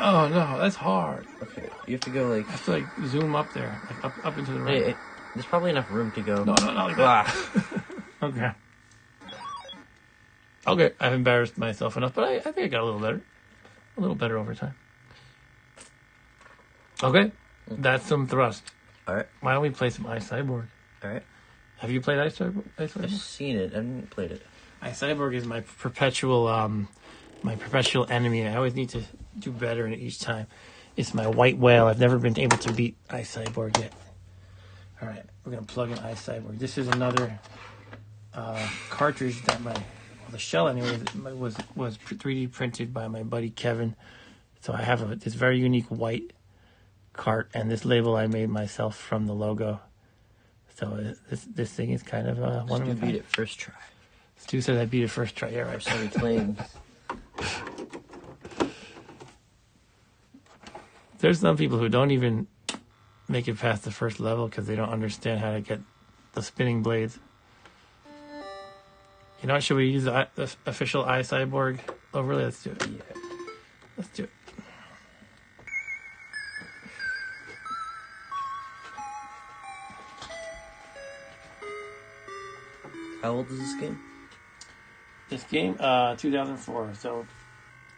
Oh, no, that's hard. Okay, you have to go, like... I have to, like, zoom up there. Like, up into the right. Hey, there's probably enough room to go. No, like that. Okay. Okay, I've embarrassed myself enough, but I think I got a little better. A little better over time. Okay, that's some thrust. Alright. Why don't we play some iCyborg? Alright. Have you played iCyborg? I've seen it. I haven't played it. iCyborg is my perpetual enemy. I always need to do better in it each time. It's my white whale. I've never been able to beat iCyborg yet. All right, we're gonna plug in iCyborg. This is another cartridge that the shell anyway was 3D printed by my buddy Kevin. So I have this very unique white cart, and this label I made myself from the logo. So this thing is kind of one of my. Stu beat it first try. Stu said I beat it first try. Yeah, right. Sorry, playing. There's some people who don't even make it past the first level because they don't understand how to get the spinning blades. You know what? Should we use the official iCyborg overlay? Let's do it. Yeah. Let's do it. How old is this game? This game, 2004. So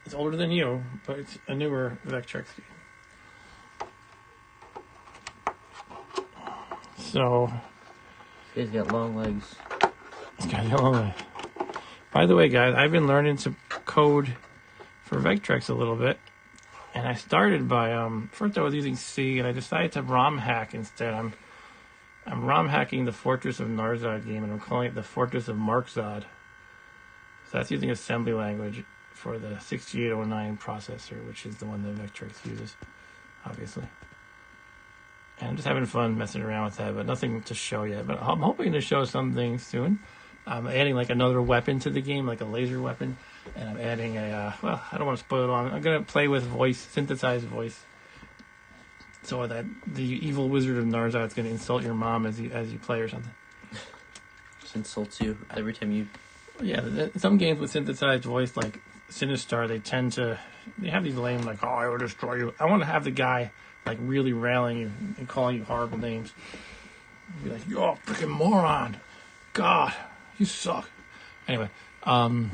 it's older than you, but it's a newer Vectrex game. So He's got long legs. it's got a long way. By the way, guys, I've been learning to code for Vectrex a little bit, and I started by first I was using C, and I decided to ROM hack instead. I'm ROM hacking the Fortress of Narzad game, and I'm calling it the Fortress of Markzad. So that's using assembly language for the 6809 processor, which is the one that Vectrex uses, obviously. And I'm just having fun messing around with that, but nothing to show yet. But I'm hoping to show something soon. I'm adding like another weapon to the game, like a laser weapon. And I'm adding well, I don't want to spoil it all. I'm going to play with voice, synthesized voice. So that the evil wizard of Narzad is going to insult your mom as you play or something. Just insults you every time you... Yeah, some games with synthesized voice, like Sinistar, they have these lame, like, oh, I will destroy you. I want to have the guy, like, really railing you and calling you horrible names. Be like, you're a freaking moron. God, you suck. Anyway, you want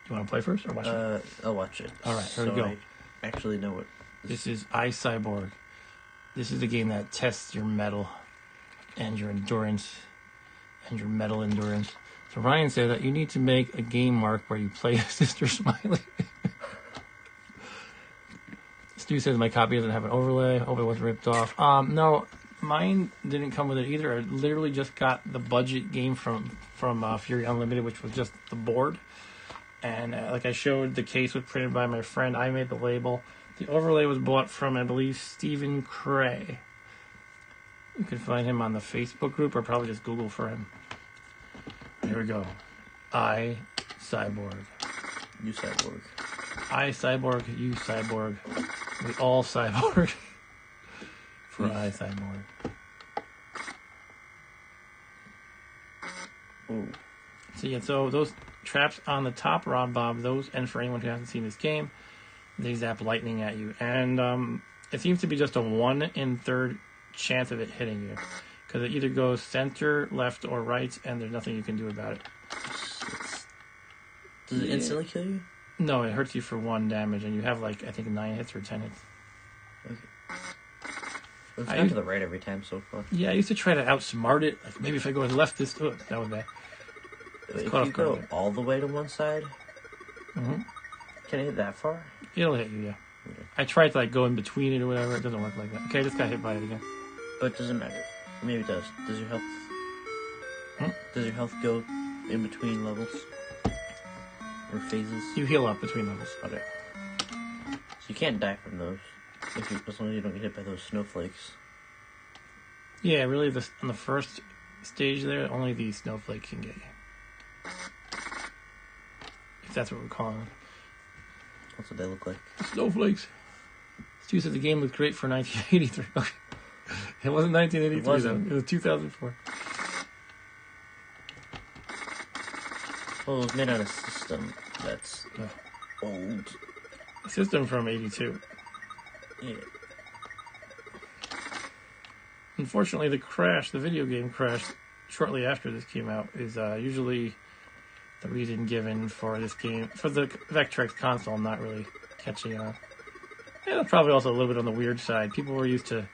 to play first or watch it? I'll watch it. All right, here we go. I actually know what... This is iCyborg. This is the game that tests your metal and your endurance and your metal endurance. So Ryan said that you need to make a game mark where you play Sister Smiley. Stu says my copy doesn't have an overlay. Hope it wasn't ripped off. No, mine didn't come with it either. I literally just got the budget game from Fury Unlimited, which was just the board. And like I showed, the case was printed by my friend. I made the label. The overlay was bought from, I believe, Stephen Cray. You can find him on the Facebook group or probably just Google for him. Here we go. iCyborg. You cyborg. iCyborg, you cyborg. We all cyborg. For iCyborg. Ooh. So those traps on the top, Rob Bob, those, and for anyone who hasn't seen this game, they zap lightning at you. And it seems to be just a 1 in 3 chance of it hitting you. Because it either goes center, left, or right, and there's nothing you can do about it. Does it instantly kill you? No, it hurts you for 1 damage, and you have, like, I think 9 hits or 10 hits. Okay. It's gone to the right every time so far. Yeah, I used to try to outsmart it. Like, maybe if I go to the left, that was bad. If you go all the way to one side, mm-hmm. Can it hit that far? It'll hit you, yeah. Okay. I tried to, like, go in between it or whatever. It doesn't work like that. Okay, I just got hit by it again. But it doesn't matter. Maybe it does. Does your health... Does your health go in between levels? Or phases? You heal up between levels. Okay. So you can't die from those. As long as you don't get hit by those snowflakes. Yeah, really, on the first stage there, only the snowflake can get you. If that's what we're calling them. That's what they look like. Snowflakes. Stu said the game looked great for 1983. Okay. It wasn't 1983, though. It was 2004. Well, it was made on a system that's old. A system from 82. Yeah. Unfortunately, the video game crash shortly after this came out, is usually the reason given for this game, for the Vectrex console not really catching on. And probably also a little bit on the weird side. People were used to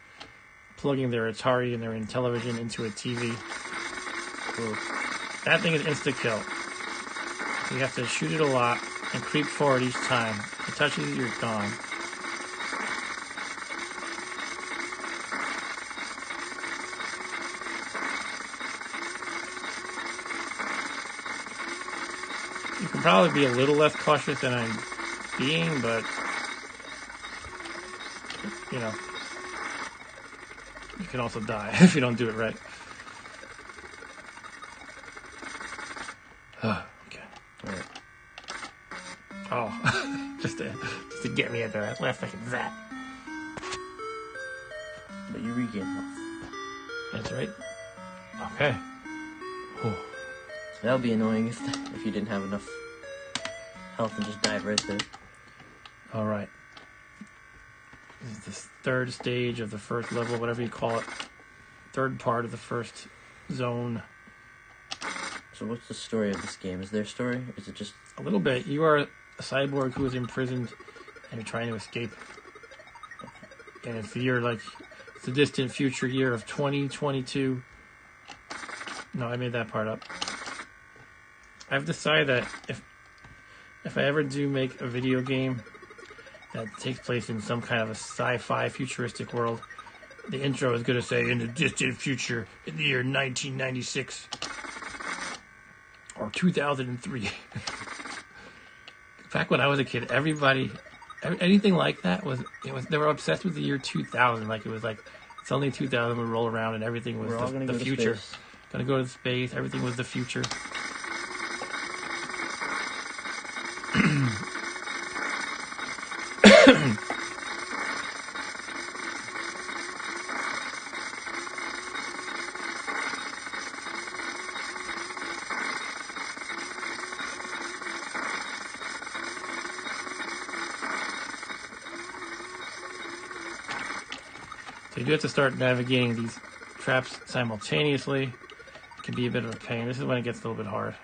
plugging their Atari and their Intellivision into a TV. Cool. That thing is insta-kill. You have to shoot it a lot and creep forward each time. If it touches you, you're gone. You can probably be a little less cautious than I'm being, but, you know, you can also die if you don't do it right. Okay. Alright. Oh, just to get me at the last second. That. But you regain health. That's right. Okay. Oh. That would be annoying if you didn't have enough health and just died right there. All right. This is the third stage of the first level, whatever you call it. Third part of the first zone. So what's the story of this game? Is there a story? Or is it just... A little bit. You are a cyborg who is imprisoned and you're trying to escape. And it's the year, like, it's the distant future year of 2022. No, I made that part up. I've decided that if I ever do make a video game that takes place in some kind of a sci-fi futuristic world, the intro is going to say, in the distant future, in the year 1996 or 2003. Back when I was a kid, anything like that they were obsessed with the year 2000. Like, it was like, suddenly 2000 would roll around and everything was the future. Gonna go to space, everything was the future. So you do have to start navigating these traps simultaneously. It can be a bit of a pain. This is when it gets a little bit hard.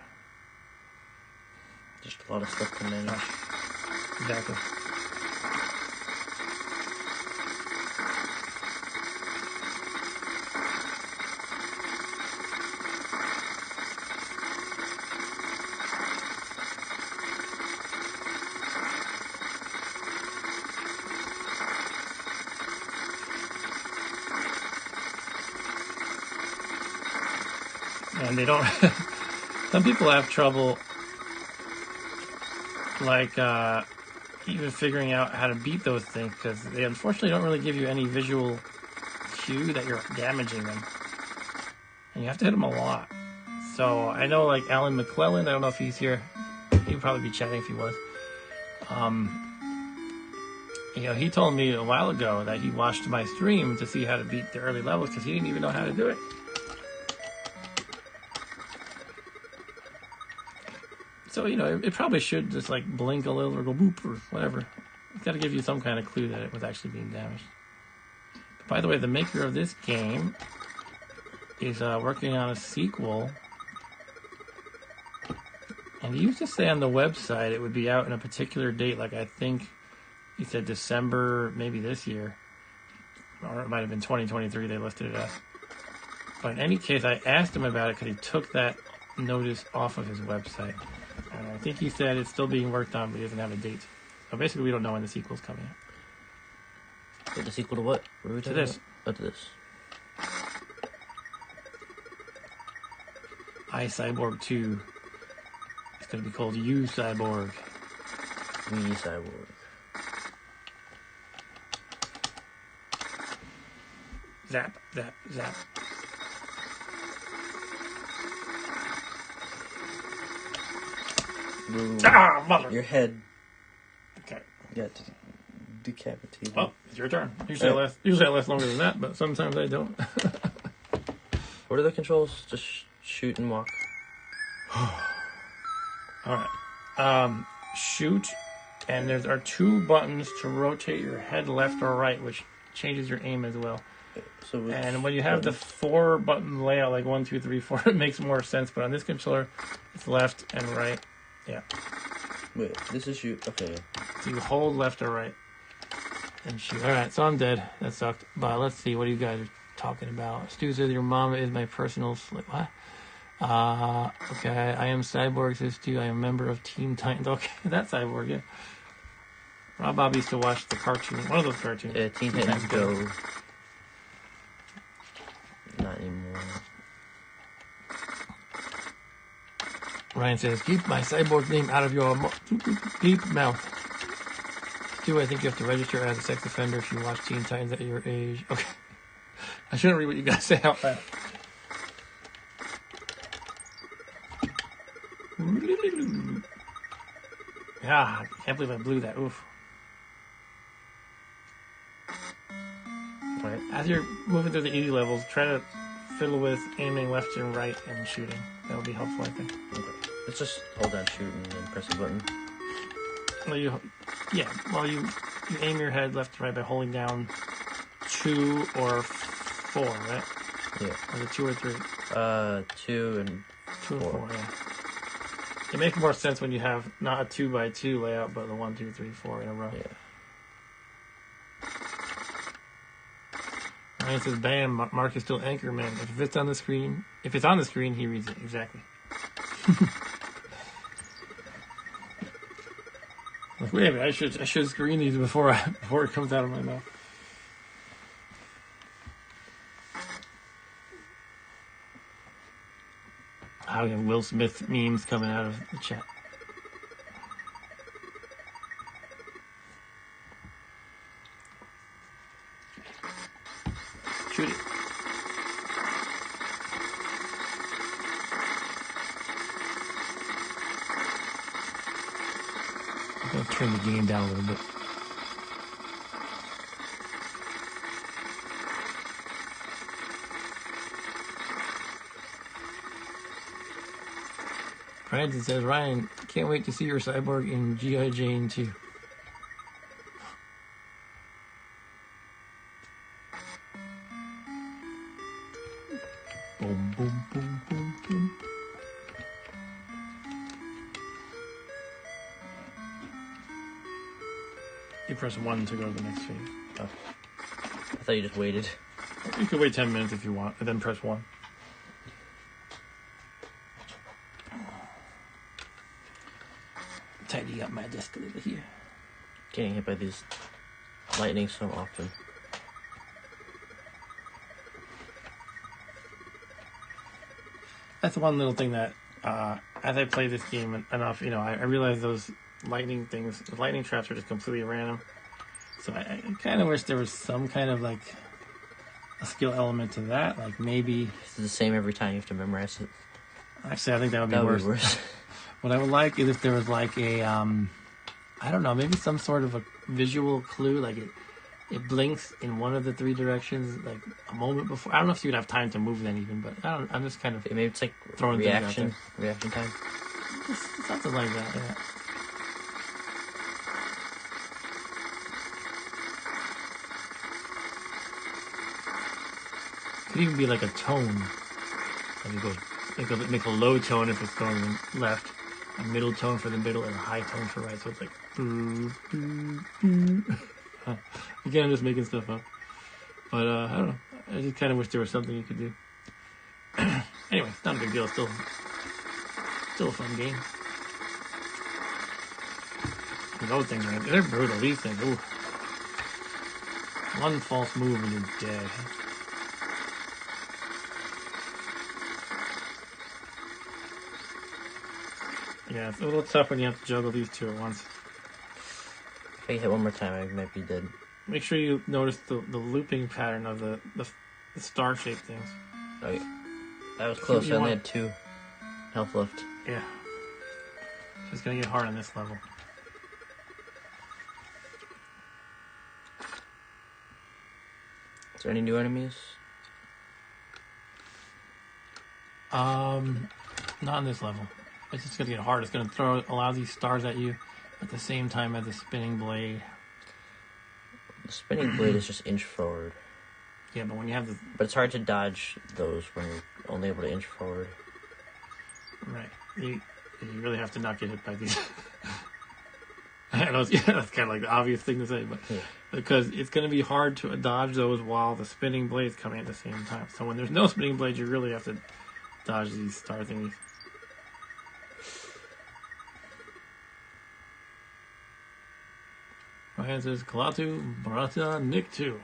Just a lot of stuff to manage. Exactly. And they don't... Some people have trouble, like, even figuring out how to beat those things, because they unfortunately don't really give you any visual cue that you're damaging them. And you have to hit them a lot. So, I know, like, Alan McClellan, I don't know if he's here. He'd probably be chatting if he was. You know, he told me a while ago that he watched my stream to see how to beat the early levels, because he didn't even know how to do it. So, you know, it probably should just, like, blink a little or go boop or whatever. It's got to give you some kind of clue that it was actually being damaged. But by the way, the maker of this game is working on a sequel. And he used to say on the website it would be out in a particular date, like I think he said December, maybe this year. Or it might have been 2023 they listed it as. But in any case, I asked him about it because he took that notice off of his website. And I think he said it's still being worked on, but he doesn't have a date. So basically, we don't know when the sequel's coming out. Wait, the sequel to what? To this. Oh, to this. iCyborg 2. It's going to be called U-Cyborg. Me Cyborg. Zap, zap, zap. Ooh, Ah, mother! your head Okay. got decapitated. Well, it's your turn. Usually I last longer than that, but sometimes I don't. What are the controls? Just shoot and walk. Alright. Shoot, and there are 2 buttons to rotate your head left or right, which changes your aim as well. So And when you have the 4-button layout, like 1, 2, 3, 4, it makes more sense. But on this controller, it's left and right. Yeah. Wait, this is shoot. Okay. So you hold left or right and shoot. Alright, so I'm dead. That sucked. But let's see, what are you guys talking about? Stu says your mom is my personal what? Okay, I am Cyborg, says Stu. I am a member of Teen Titans. Okay, that's Cyborg, yeah. Rob Bob used to watch the cartoon, one of those cartoons. Yeah, Teen Titans Go. Not anymore. Ryan says, keep my Cyborg name out of your deep mouth. Stu, I think you have to register as a sex offender if you watch Teen Titans at your age. Okay. I shouldn't read what you guys say out loud. Yeah, I can't believe I blew that. Oof. Right. As you're moving through the easy levels, try to fiddle with aiming left and right and shooting. That would be helpful, I think. Okay. Let's just hold down shoot and then press a button. Well, you aim your head left and right by holding down 2 or 4, right? Yeah. Or the 2 or 3? 2 and 2 or 4, yeah. It makes more sense when you have not a 2x2 layout, but the 1, 2, 3, 4 in a row. Yeah. Ryan says, bam, Mark is still Anchorman. If it's on the screen, he reads it. Exactly. Like, wait a minute, I should screen these before it comes out of my mouth. How we have Will Smith memes coming out of the chat. Shoot it. I'm going to turn the game down a little bit. Brandon says, Ryan, can't wait to see your Cyborg in G.I. Jane 2. Boom, boom, boom, boom, boom. You press 1 to go to the next phase. Oh. I thought you just waited. You could wait 10 minutes if you want, and then press 1. Tidy up my desk a little here. Getting hit by these lightning so often. That's one little thing that, as I play this game enough, I realize those lightning traps are just completely random. So I kind of wish there was some kind of, like, a skill element to that. Like, maybe... It's the same every time. You have to memorize it. Actually, I think that would be worse. What I would like is if there was, like, a, I don't know, maybe some sort of a visual clue, like it blinks in one of the 3 directions, like a moment before. I don't know if you'd have time to move then even, but I'm just kind of maybe it's like throwing reaction time. Something like that, yeah. Could even be like a tone. Like it goes, make a low tone if it's going left, a middle tone for the middle, and a high tone for right. So it's like boo, boo, boo. Again, I'm just making stuff up. But I don't know. I just kind of wish there was something you could do. Anyway, not a big deal. Still a fun game. Those things they're brutal. These things, ooh. One false move and you're dead. Yeah, it's a little tough when you have to juggle these two at once. If I hit one more time, I might be dead. Make sure you notice the looping pattern of the star-shaped things. Oh, yeah. That was close. I only had 2 health left. Yeah. So it's going to get hard on this level. Is there any new enemies? Not on this level. It's just going to get hard. It's going to throw a lot of these stars at you at the same time as the spinning blade. The spinning blade is just inch forward. Yeah, but when you have the... But it's hard to dodge those when you're only able to inch forward. Right. You really have to not get hit by these. I know, yeah, that's kind of like the obvious thing to say, but yeah. Because it's going to be hard to dodge those while the spinning blade's coming at the same time. So when there's no spinning blade, you really have to dodge these star thingies. My hand says Kalatu, Barata, Nick 2.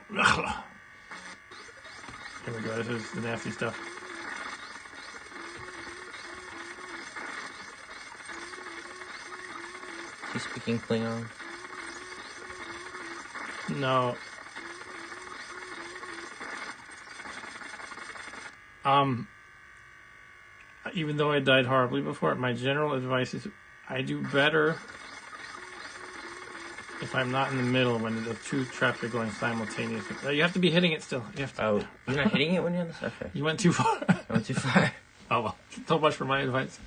Here we go, this is the nasty stuff. He's speaking Klingon. No. Even though I died horribly before, my general advice is I do better if I'm not in the middle when the 2 traps are going simultaneously. You have to be hitting it still. You have to. Oh, you're not hitting it when you're on this? Okay. You went too far. I went too far. Oh, well. So much for my advice.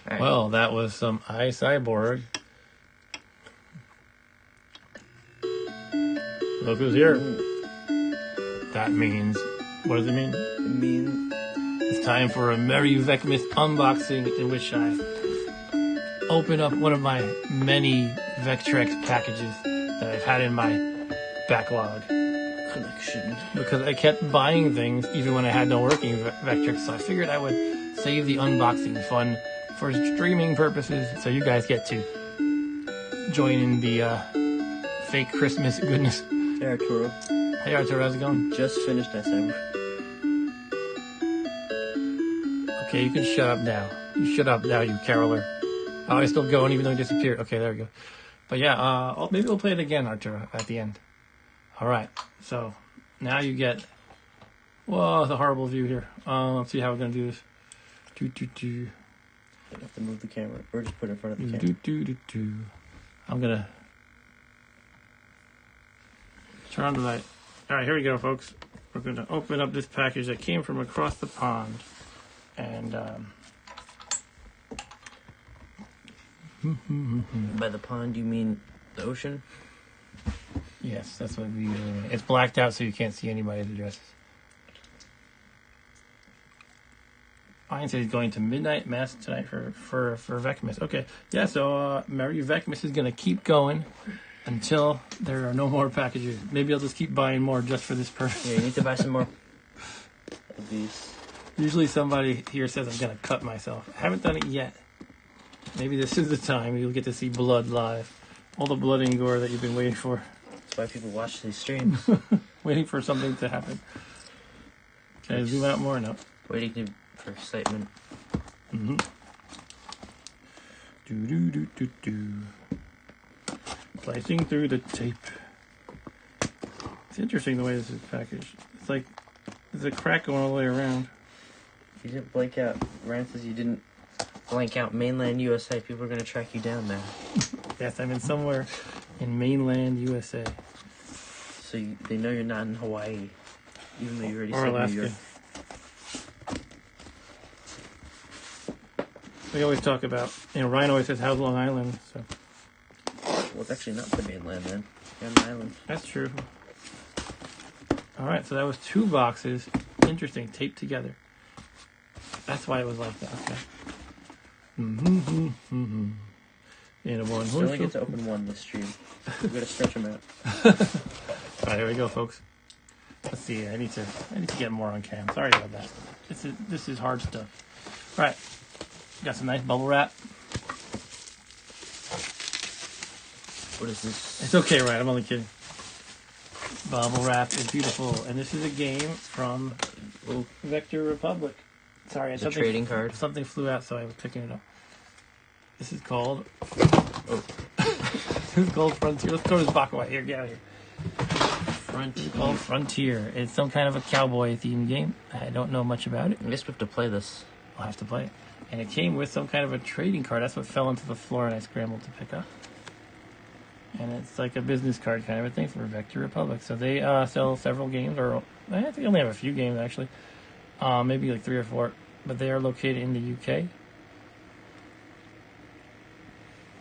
Right. Well, that was some iCyborg. Look who's here. That means... What does it mean? It means... It's time for a Merry VECMAS unboxing in which I open up one of my many Vectrex packages that I've had in my backlog. Collection. Because I kept buying things even when I had no working Vectrex, so I figured I would save the unboxing fun for streaming purposes so you guys get to join in the fake Christmas goodness. Hey Arturo. Hey Arturo, how's it going? Just finished iCyborg. Okay, you can shut up now. You shut up now, you caroler. Oh, I still going even though he disappeared. Okay, there we go. But yeah, maybe we'll play it again, Arturo, at the end. Alright, so now you get... Whoa, it's a horrible view here. Let's see how we're going to do this. You have to move the camera, or just put it in front of the camera. I'm going to... Turn on the light. Alright, here we go, folks. We're going to open up this package that came from across the pond. And, By the pond, you mean the ocean? yes, that's what we usually mean. It's blacked out so you can't see anybody's addresses. Ryan says he's going to midnight mass tonight for VECMAS. Okay, yeah, so Merry VECMAS is going to keep going until there are no more packages. Maybe I'll just keep buying more just for this purpose. Yeah, you need to buy some more of these. Usually somebody here says I'm going to cut myself. I haven't done it yet. Maybe this is the time you'll get to see blood live. All the blood and gore that you've been waiting for. That's why people watch these streams. Waiting for something to happen. Can I zoom out more? No. Waiting for excitement. Mm-hmm. Do. Slicing through the tape. It's interesting the way this is packaged. It's like there's a crack going all the way around. You didn't blank out. Ryan says you didn't blank out mainland USA. People are going to track you down now. Yes, I'm in somewhere in mainland USA. So they know you're not in Hawaii, even though you already Or said Alaska. New York. We always talk about, Ryan always says, how's Long Island? So Well, it's actually not the mainland, man. You're on the island. that's true. All right, so that was 2 boxes. Interesting, taped together. That's why it was like that. Okay. And a one You horse. only get to open one this stream. We're going to stretch them out. All right, here we go, folks. Let's see. I need to get more on cam. Sorry about that. This is hard stuff. All right, got some nice bubble wrap. What is this? It's okay, right? I'm only kidding. Bubble wrap is beautiful, and this is a game from Vector Republic. Sorry, It's a trading card. Something flew out, so I was picking it up. This is called. Oh. This is called Frontier. Let's throw this box away. Here, get out of here. Frontier. It's called Frontier. It's some kind of a cowboy themed game. I don't know much about it. I guess we have to play this. I'll have to play it. And it came with some kind of a trading card. That's what fell into the floor and I scrambled to pick up. And it's like a business card kind of a thing for Vector Republic. So they sell several games, or I think they only have a few games actually. Maybe like 3 or 4. But they are located in the UK.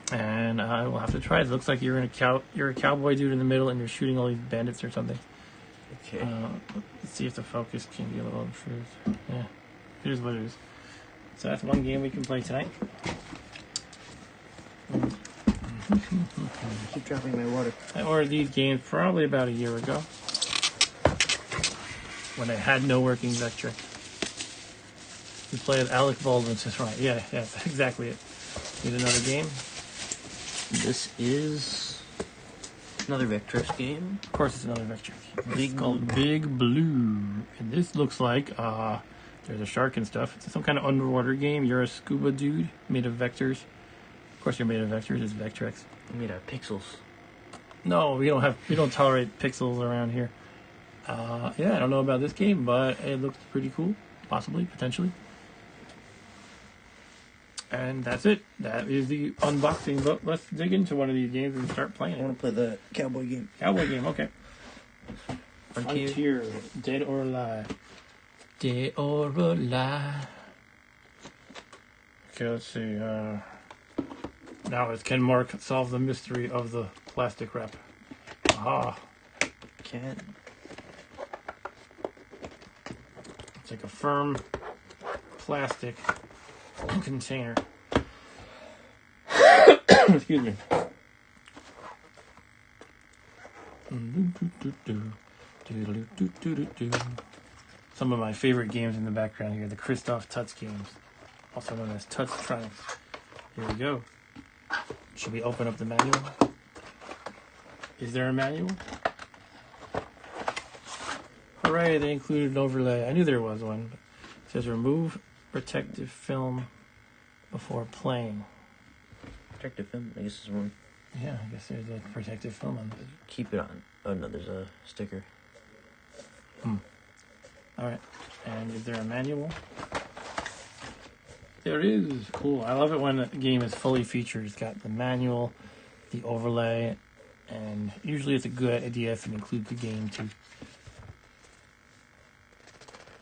And I will have to try it. It looks like you're a cowboy dude in the middle and you're shooting all these bandits or something. Okay. Let's see if the focus can be a little improved. Yeah. Here's what it is. So that's one game we can play tonight. Keep dropping my water. I ordered these games probably about a year ago when I had no working Vectrex. We play with Alec Baldwin's just right. Yeah, that's exactly it. Here's another game. This is another Vectrex game. Of course, it's another Vectrex. It's called Big Blue. And this looks like there's a shark and stuff. It's some kind of underwater game. You're a scuba dude made of vectors. Of course, you're made of vectors. It's Vectrex. Made of pixels. No, we don't tolerate pixels around here. Yeah, I don't know about this game, but it looks pretty cool. Possibly, potentially. And that's it. That is the unboxing. But let's dig into one of these games and start playing I it. want to play the cowboy game. Cowboy game, okay. Frontier. Dead or Alive. Dead or Alive. Okay, let's see. Now it's can Mark solve the mystery of the plastic wrap? Aha. Can't. It's like a firm plastic container. Excuse me. Some of my favorite games in the background here, the Christoph Tutz games, also known as Tutz Triumph. Here we go. Should we open up the manual? Is there a manual? Hooray, they included an overlay. I knew there was one. But it says remove protective film before playing. Protective film? I guess there's one. Yeah, I guess there's a protective film on this. Keep it on. Oh no, there's a sticker. Alright, and is there a manual? There is. Cool. I love it when a game is fully featured. It's got the manual, the overlay, and usually it's a good idea if it includes the game too.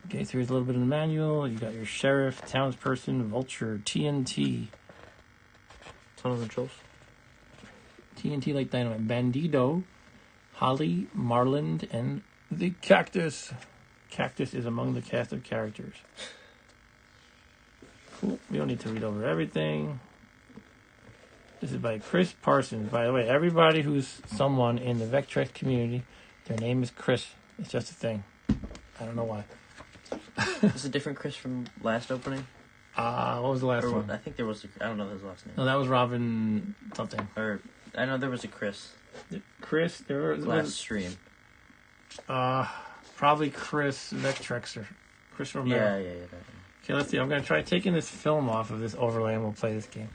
Okay, so here's a little bit of the manual. You got your sheriff, townsperson, vulture, TNT. Ton of controls. TNT like dynamite. Bandido, Holly, Marland, and the Cactus. Cactus is among the cast of characters. Cool. We don't need to read over everything. This is by Chris Parsons. By the way, everybody who's someone in the Vectrex community, their name is Chris. It's just a thing. I don't know why. Is this a different Chris from last opening? What was the last one? I think there was I don't know his last name. No, that was Robin something. Or I know there was a Chris. Chris, there was Last stream. Probably Chris Vectrex or Chris Romero. Yeah. Okay, let's see. I'm going to try taking this film off of this overlay and we'll play this game.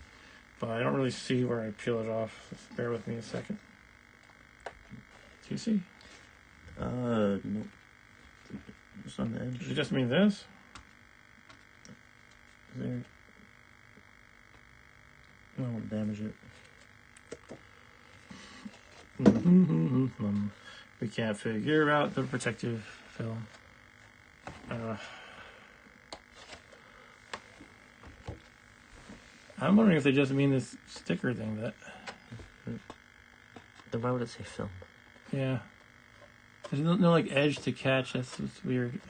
But I don't really see where I peel it off. Just bear with me a second. Do you see? Nope. It's on the edge. Does it just mean this? Is there? I don't want to damage it. We can't figure out the protective film. I'm wondering if they just mean this sticker thing. That. Then why would it say film? Yeah. There's no like edge to catch. That's what's weird.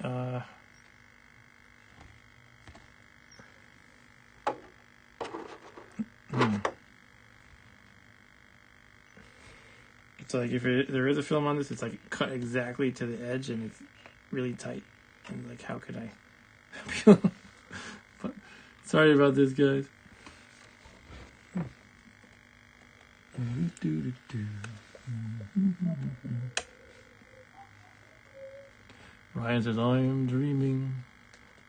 It's like if there is a film on this, it's like cut exactly to the edge and it's really tight. And like, how could I? But, sorry about this, guys. Ryan says, I am dreaming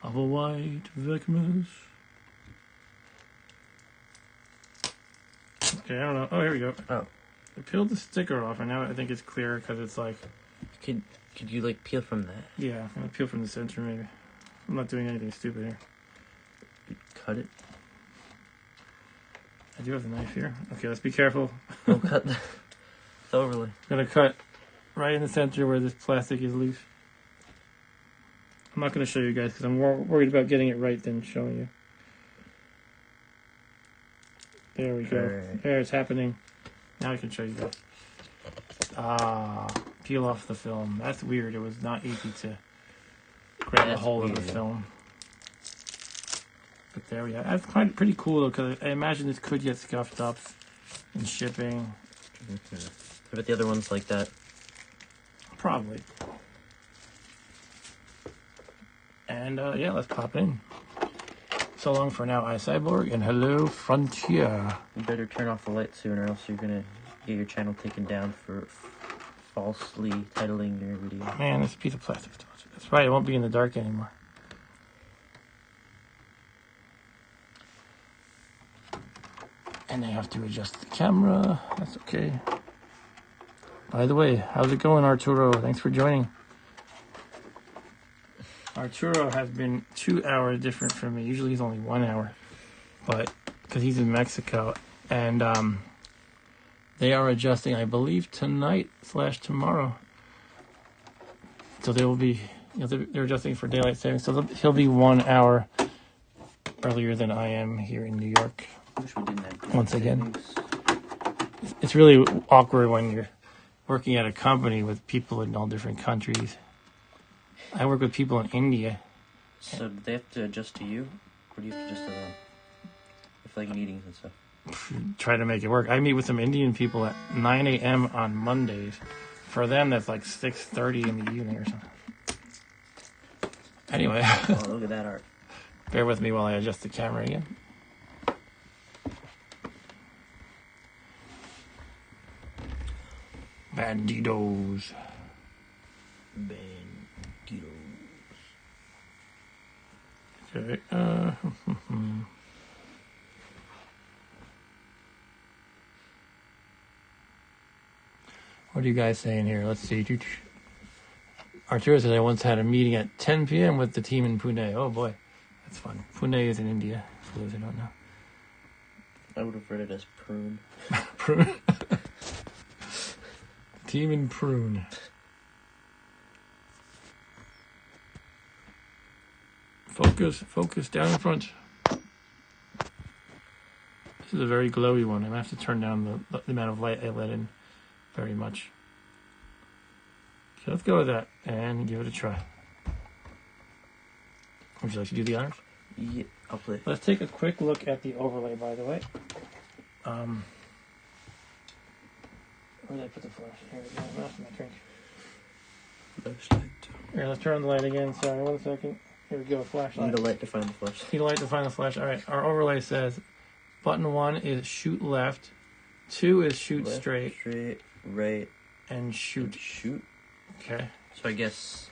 of a white Vecmas. Okay, I don't know. Oh, here we go. Oh. I peeled the sticker off, and now I think it's clear because it's like... Could you, like, peel from that? Yeah, I'm going to peel from the center, maybe. I'm not doing anything stupid here. Cut it. I do have the knife here. Okay, let's be careful. Don't cut the overlay. I'm going to cut right in the center where this plastic is loose. I'm not going to show you guys because I'm more worried about getting it right than showing you. There we go. Right. There, it's happening. Now I can show you guys. Peel off the film. That's weird. It was not easy to grab a hold of the film. But there we go. That's pretty cool though, because I imagine this could get scuffed up in shipping. I bet the other one's like that. Probably. And yeah, let's pop in. So long for now, iCyborg, and hello, Frontier. You better turn off the light soon, or else you're gonna get your channel taken down for falsely titling your video. Man, this piece of plastic. That's right, it won't be in the dark anymore. And I have to adjust the camera. That's okay. By the way, how's it going, Arturo? Thanks for joining. Arturo has been 2 hours different from me. Usually he's only 1 hour, but because he's in Mexico, and they are adjusting, I believe, tonight/tomorrow. So they will be, they're adjusting for daylight savings. So he'll be 1 hour earlier than I am here in New York. Wish we didn't have Once again, it's really awkward when you're working at a company with people in all different countries. I work with people in India. So do they have to adjust to you? Or do you have to adjust to them? If like meetings and stuff. Try to make it work. I meet with some Indian people at 9 a.m. on Mondays. For them, that's like 6:30 in the evening or something. Anyway. Oh, look at that art. Bear with me while I adjust the camera again. Bandidos. Okay. What are you guys saying here? Let's see. Arturo said I once had a meeting at 10 p.m. with the team in Pune. Oh boy, that's fun. Pune is in India, for those who don't know. I would have read it as prune. Prune. Team in Prune. Focus down in front. This is a very glowy one. I'm gonna have to turn down the amount of light I let in very much. Okay, let's go with that and give it a try. Would you like to do the honors? Yeah, I'll play. Let's take a quick look at the overlay, by the way. Where did I put the flash? Here we go. I lost my drink. Flashlight. Here, let's turn on the light again. Sorry, 1 second. Here we go, flashlight. Need a light to find the flash. Need a light to find the flash. All right, our overlay says button 1 is shoot left, 2 is shoot Left, straight, right, and shoot. shoot. Okay. So I guess...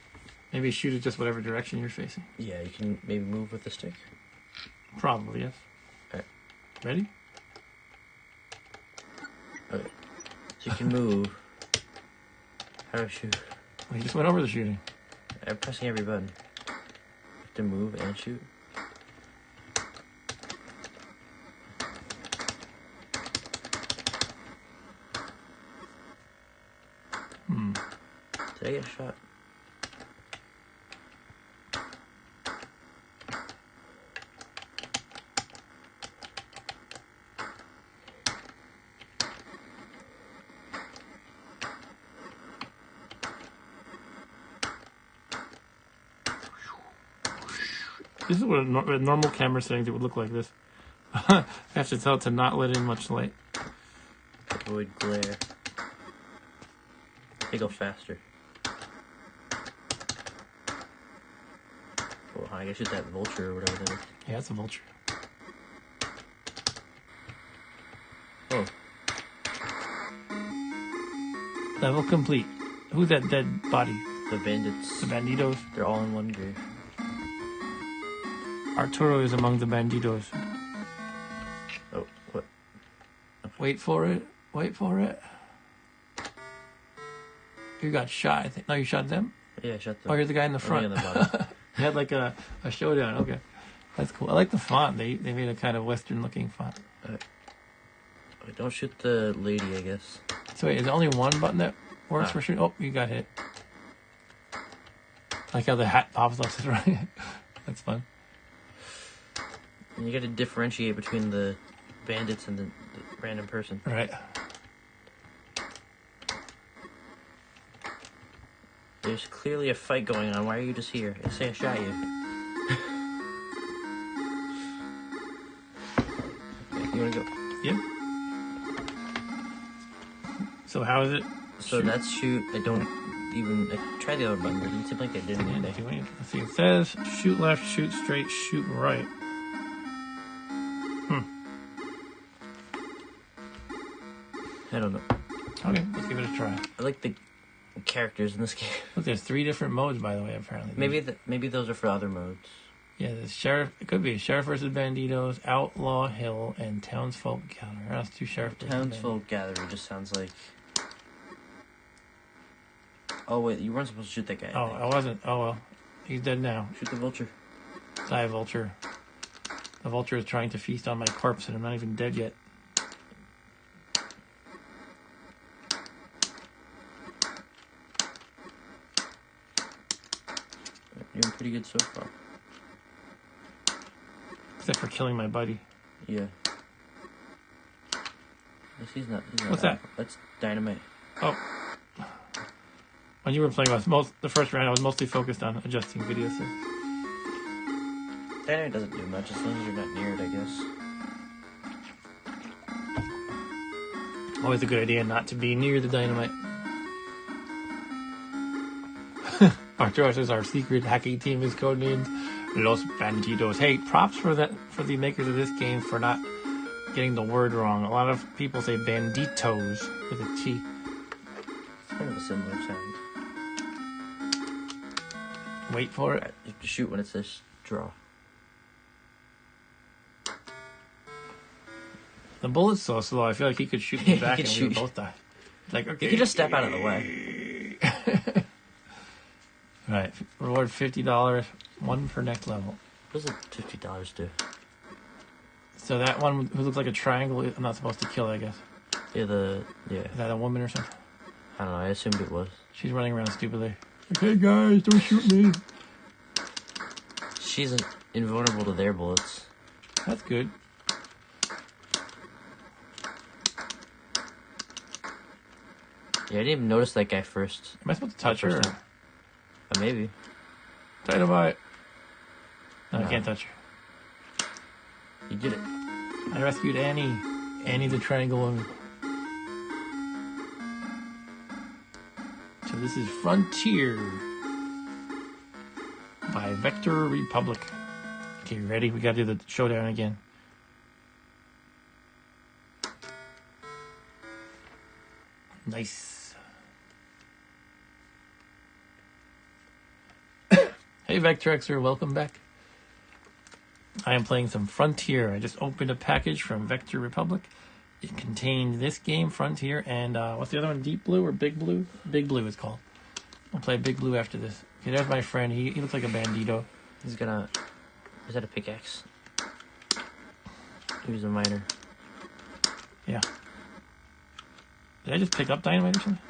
Maybe shoot it just whatever direction you're facing. Yeah, you can maybe move with the stick. Probably, yes. Alright. Ready? Okay. So you can move. How do I shoot? Well, you just went over the shooting. I'm pressing every button. You have to move and shoot. Did I get a shot? This is what a normal camera settings it would look like this. I have to tell it to not let in much light. Avoid glare. They go faster. Well, I guess it's that vulture or whatever that is. Yeah, it's a vulture. Oh. Level complete. Who's that dead body? The bandits. The banditos? They're all in one grave. Arturo is among the banditos. Oh, what? Okay. Wait for it. Wait for it. You got shot, I think. No, you shot them? Yeah, shut the. Oh, you're the guy in the front. On the bottom. You had like a showdown. Okay. That's cool. I like the font. They made a kind of Western looking font. Don't shoot the lady, I guess. So wait, is there only one button that works for shooting? Oh, you got hit. I like how the hat pops up. Right. That's fun. And you got to differentiate between the bandits and the random person. Right. There's clearly a fight going on. Why are you just here? I say I shot you. Okay, you wanna go? Yeah. So how is it? So that's shoot. I don't even try the other button. It didn't seem like I did anything. Let's see. It says shoot left, shoot straight, shoot right. I don't know. Okay, let's give it a try. I like the characters in this game. Look, there's 3 different modes, by the way. Apparently. Maybe those are for other modes. Yeah, the sheriff. It could be sheriff versus banditos, outlaw hill, and townsfolk gathering. That's 2 sheriff. Townsfolk gathering just sounds like. Oh wait, you weren't supposed to shoot that guy. Oh, I wasn't. Oh well, he's dead now. Shoot the vulture. Die, vulture. The vulture is trying to feast on my corpse, and I'm not even dead yet. You're doing pretty good so far. Except for killing my buddy. Yeah. He's not What's that? That's dynamite. Oh. When you were playing, the first round, I was mostly focused on adjusting video settings. Dynamite doesn't do much as long as you're not near it, I guess. Always a good idea not to be near the dynamite. Arturo says our secret hacking team is codenamed Los Bandidos. Hey, props for the makers of this game for not getting the word wrong. A lot of people say banditos with a T. It's kind of a similar sound. Wait for it. You have to shoot when it says draw. The bullet's so slow, I feel like he could shoot me back and we would both die. Like, okay. You could just step out of the way. Alright, reward $50, 1 per next level. What does $50 do? So that one who looks like a triangle, I'm not supposed to kill, I guess. Yeah, Is that a woman or something? I don't know, I assumed it was. She's running around stupidly. Like, hey guys, don't shoot me. She's invulnerable to their bullets. That's good. Yeah, I didn't even notice that guy first. Am I supposed to touch her? Maybe. Dynamite. No, I can't touch her. You did it. I rescued Annie. Annie the triangle woman. So this is Frontier by Vector Republic. Okay, ready? We gotta do the showdown again. Nice. Hey Vectrexer, welcome back. I am playing some Frontier. I just opened a package from Vector Republic. It contained this game, Frontier, and what's the other one? Deep Blue or Big Blue? Big Blue it's called. I'll play Big Blue after this. Okay, there's my friend. He looks like a bandito. He's gonna... Is that a pickaxe? He was a miner. Yeah. Did I just pick up dynamite or something?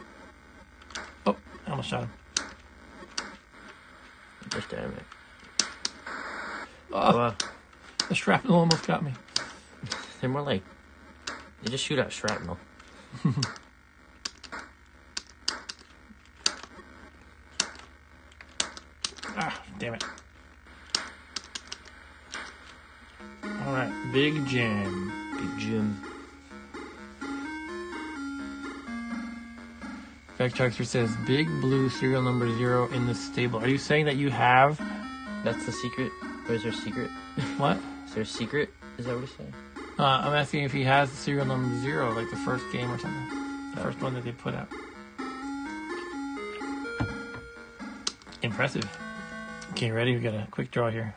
Oh, I almost shot him. Just dynamite. Oh, Wow. the shrapnel almost got me. They're more like... They just shoot out shrapnel. Ah, damn it. Alright, Big Jam. Big Jim. Vectrexer says, Big Blue serial number 0 in the stable. Are you saying that you have... That's the secret? Or is there a secret? What? Is there a secret? Is that what he's saying? I'm asking if he has the serial number 0, like the first game or something. The first one that they put out. Impressive. Okay, ready? We got a quick draw here.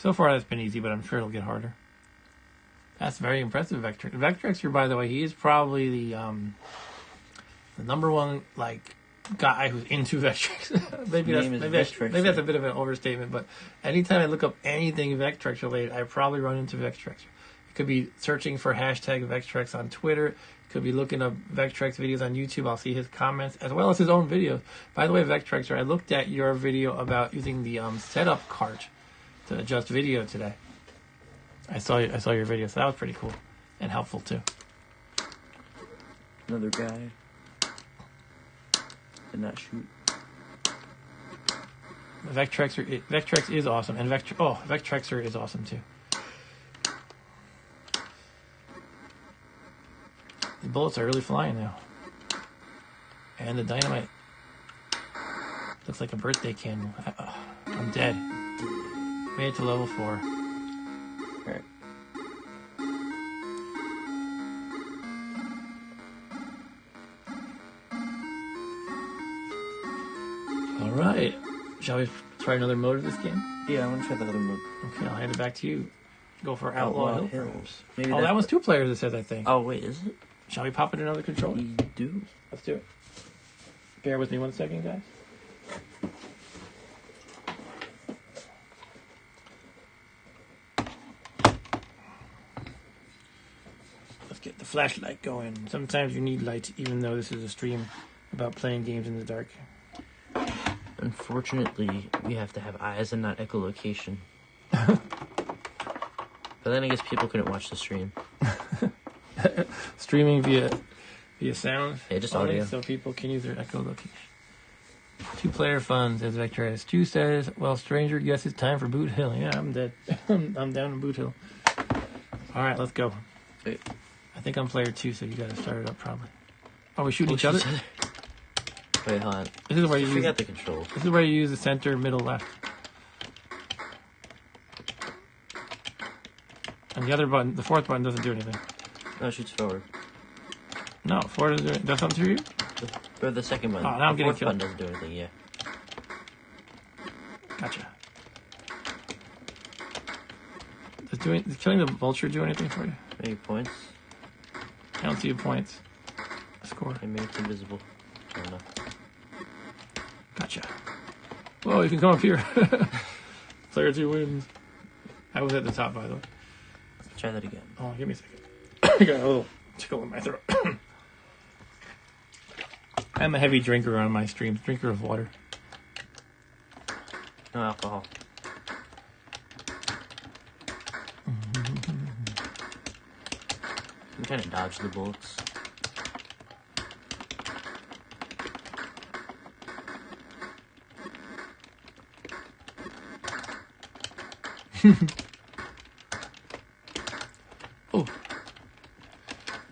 So far, that's been easy, but I'm sure it'll get harder. That's very impressive, Vectrex. Vectrexer, by the way, he is probably the number one guy who's into Vectrex. maybe that's a bit of an overstatement, but anytime I look up anything Vectrex related, I probably run into Vectrex. It could be searching for hashtag Vectrex on Twitter. It could be looking up Vectrex videos on YouTube. I'll see his comments as well as his own videos. By the way, Vectrexer, I looked at your video about using the setup cart to adjust video today. I saw your video, so that was pretty cool and helpful too. Another guy. Did not shoot. Vectrex is awesome, and Vectrexer is awesome too. The bullets are really flying now, and the dynamite looks like a birthday candle. I'm dead. Made it to level 4. Alright. Alright. Shall we try another mode of this game? Yeah, I want to try the other mode. Okay, I'll hand it back to you. Go for Outlaw Hills. Maybe that was 2 players, it says, I think. Oh, wait, is it? Shall we pop in another controller? We do. Let's do it. Bear with me 1 second, guys. Let's get the flashlight going. Sometimes you need light, even though this is a stream about playing games in the dark. Unfortunately, we have to have eyes and not echolocation. But then I guess people couldn't watch the stream. Streaming via sound? Yeah, just audio. So people can use their echolocation. 2-player fun, says Vector. Stu says, well, stranger guesses time for Boot Hill. Yeah, I'm dead. I'm down in Boot Hill. Alright, let's go. Wait. I think I'm player 2, so you gotta start it up probably. Are we shooting each other? Wait, hold on. This is where you forgot the control. This is where you use the center, middle, left. And the other button, the 4th button, doesn't do anything. No, it shoots forward. No, 4 doesn't do it. Does something to you? Or the second button. Oh, now I'm getting killed. The 4th button doesn't do anything, yeah. Gotcha. Does killing the vulture do anything for you? Any points? I don't see your points. Score. Maybe it's invisible. I don't know. Gotcha. Whoa, you can come up here. Player 2 wins. I was at the top, by the way. Let's try that again. Oh, give me a second. I got a little tickle in my throat. I'm a heavy drinker on my streams. Drinker of water. No alcohol. I'm trying to dodge the bullets. Oh.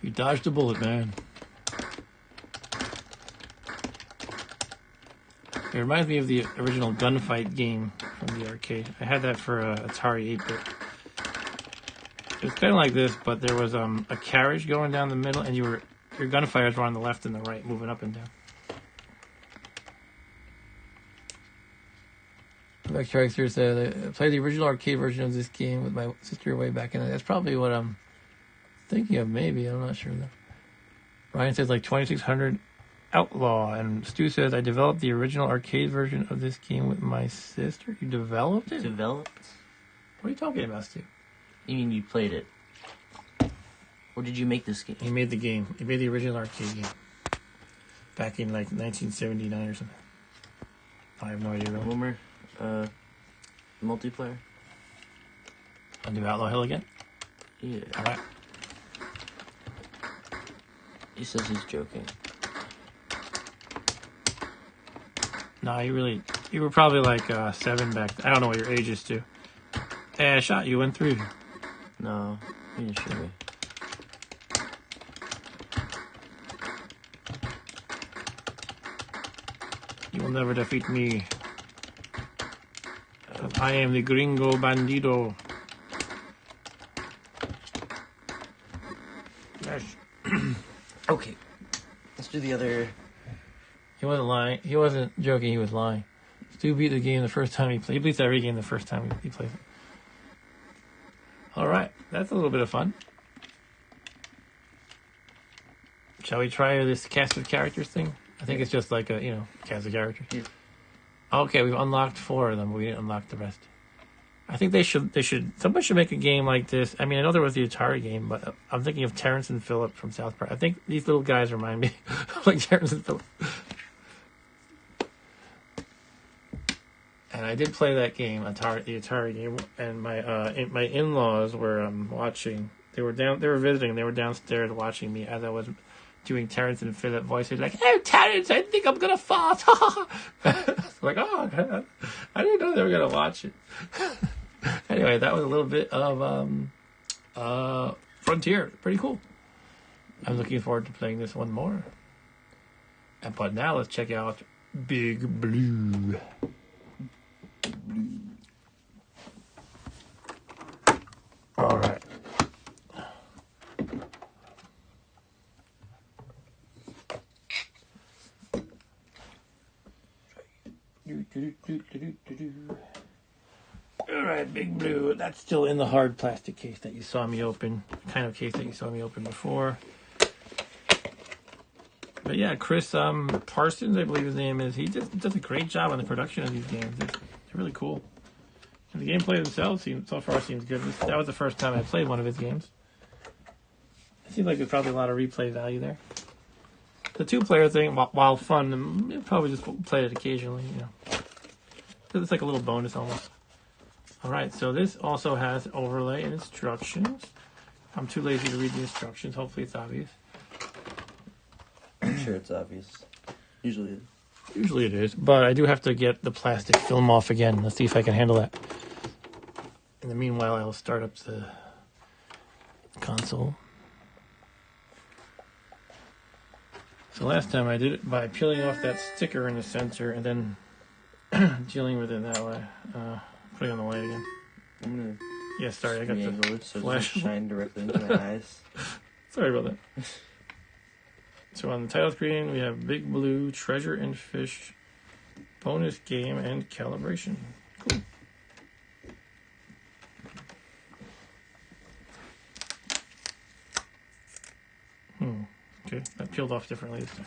You dodged a bullet, man. It reminds me of the original gunfight game from the arcade. I had that for Atari 8-bit. It was kind of like this, but there was a carriage going down the middle, and your gunfighters were on the left and the right, moving up and down. Vectrex here said, I played the original arcade version of this game with my sister way back in. That's probably what I'm thinking of, maybe. I'm not sure, though. Ryan says, like, 2600 Outlaw. And Stu says, I developed the original arcade version of this game with my sister. You developed it? Developed? What are you talking about, Stu? You mean you played it? Or did you make this game? He made the game. He made the original arcade game. Back in, like, 1979 or something. I have no idea, really. One more. Multiplayer? I'll do Outlaw Hill again? Yeah. Alright. He says he's joking. No, you were probably like 7 back then. I don't know what your age is, too. Hey, I shot you, went through you. No, he didn't shoot me. You will never defeat me. I am the Gringo Bandido. Yes. Okay. Let's do the other. He wasn't lying. He wasn't joking. He was lying. Stu beat the game the first time he played. He beats every game the first time he plays it. All right, that's a little bit of fun. Shall we try this cast of characters thing? I think it's just like a, cast of characters. Yeah. Okay, we've unlocked 4 of them, but we didn't unlock the rest. I think somebody should make a game like this. I mean, I know there was the Atari game, but I'm thinking of Terrence and Phillip from South Park. I think these little guys remind me of like Terrence and Phillip. And I did play that game, the Atari game, and my in-laws were watching. They were visiting. They were downstairs watching me as I was doing Terrence and Phillip voices, like, "Oh, Terrence, I think I'm gonna fart." Like, oh, I didn't know they were gonna watch it. Anyway, that was a little bit of Frontier. Pretty cool. I'm looking forward to playing this one more. But now let's check out Big Blue. All right. All right, Big Blue. That's still in the hard plastic case that you saw me open. Kind of case that you saw me open before. But yeah, Chris Parsons, I believe his name is. He just does a great job on the production of these games. They're really cool. And the gameplay themselves so far seems good. That was the first time I played one of his games. It seems like there's probably a lot of replay value there. The 2-player thing, while fun, you'll probably just play it occasionally, It's like a little bonus almost. All right, so this also has overlay and instructions. I'm too lazy to read the instructions. Hopefully it's obvious. I'm sure it's obvious. Usually it is, but I do have to get the plastic film off again. Let's see if I can handle that. In the meanwhile, I'll start up the console. So last time I did it by peeling off that sticker in the sensor and then dealing with it that way. Putting on the light again. I'm gonna. Yeah, sorry, I got the so flash. It shine directly into my eyes. Sorry about that. So on the title screen, we have Big Blue, Treasure and Fish, bonus game, and calibration. Cool. Okay, that peeled off differently this time.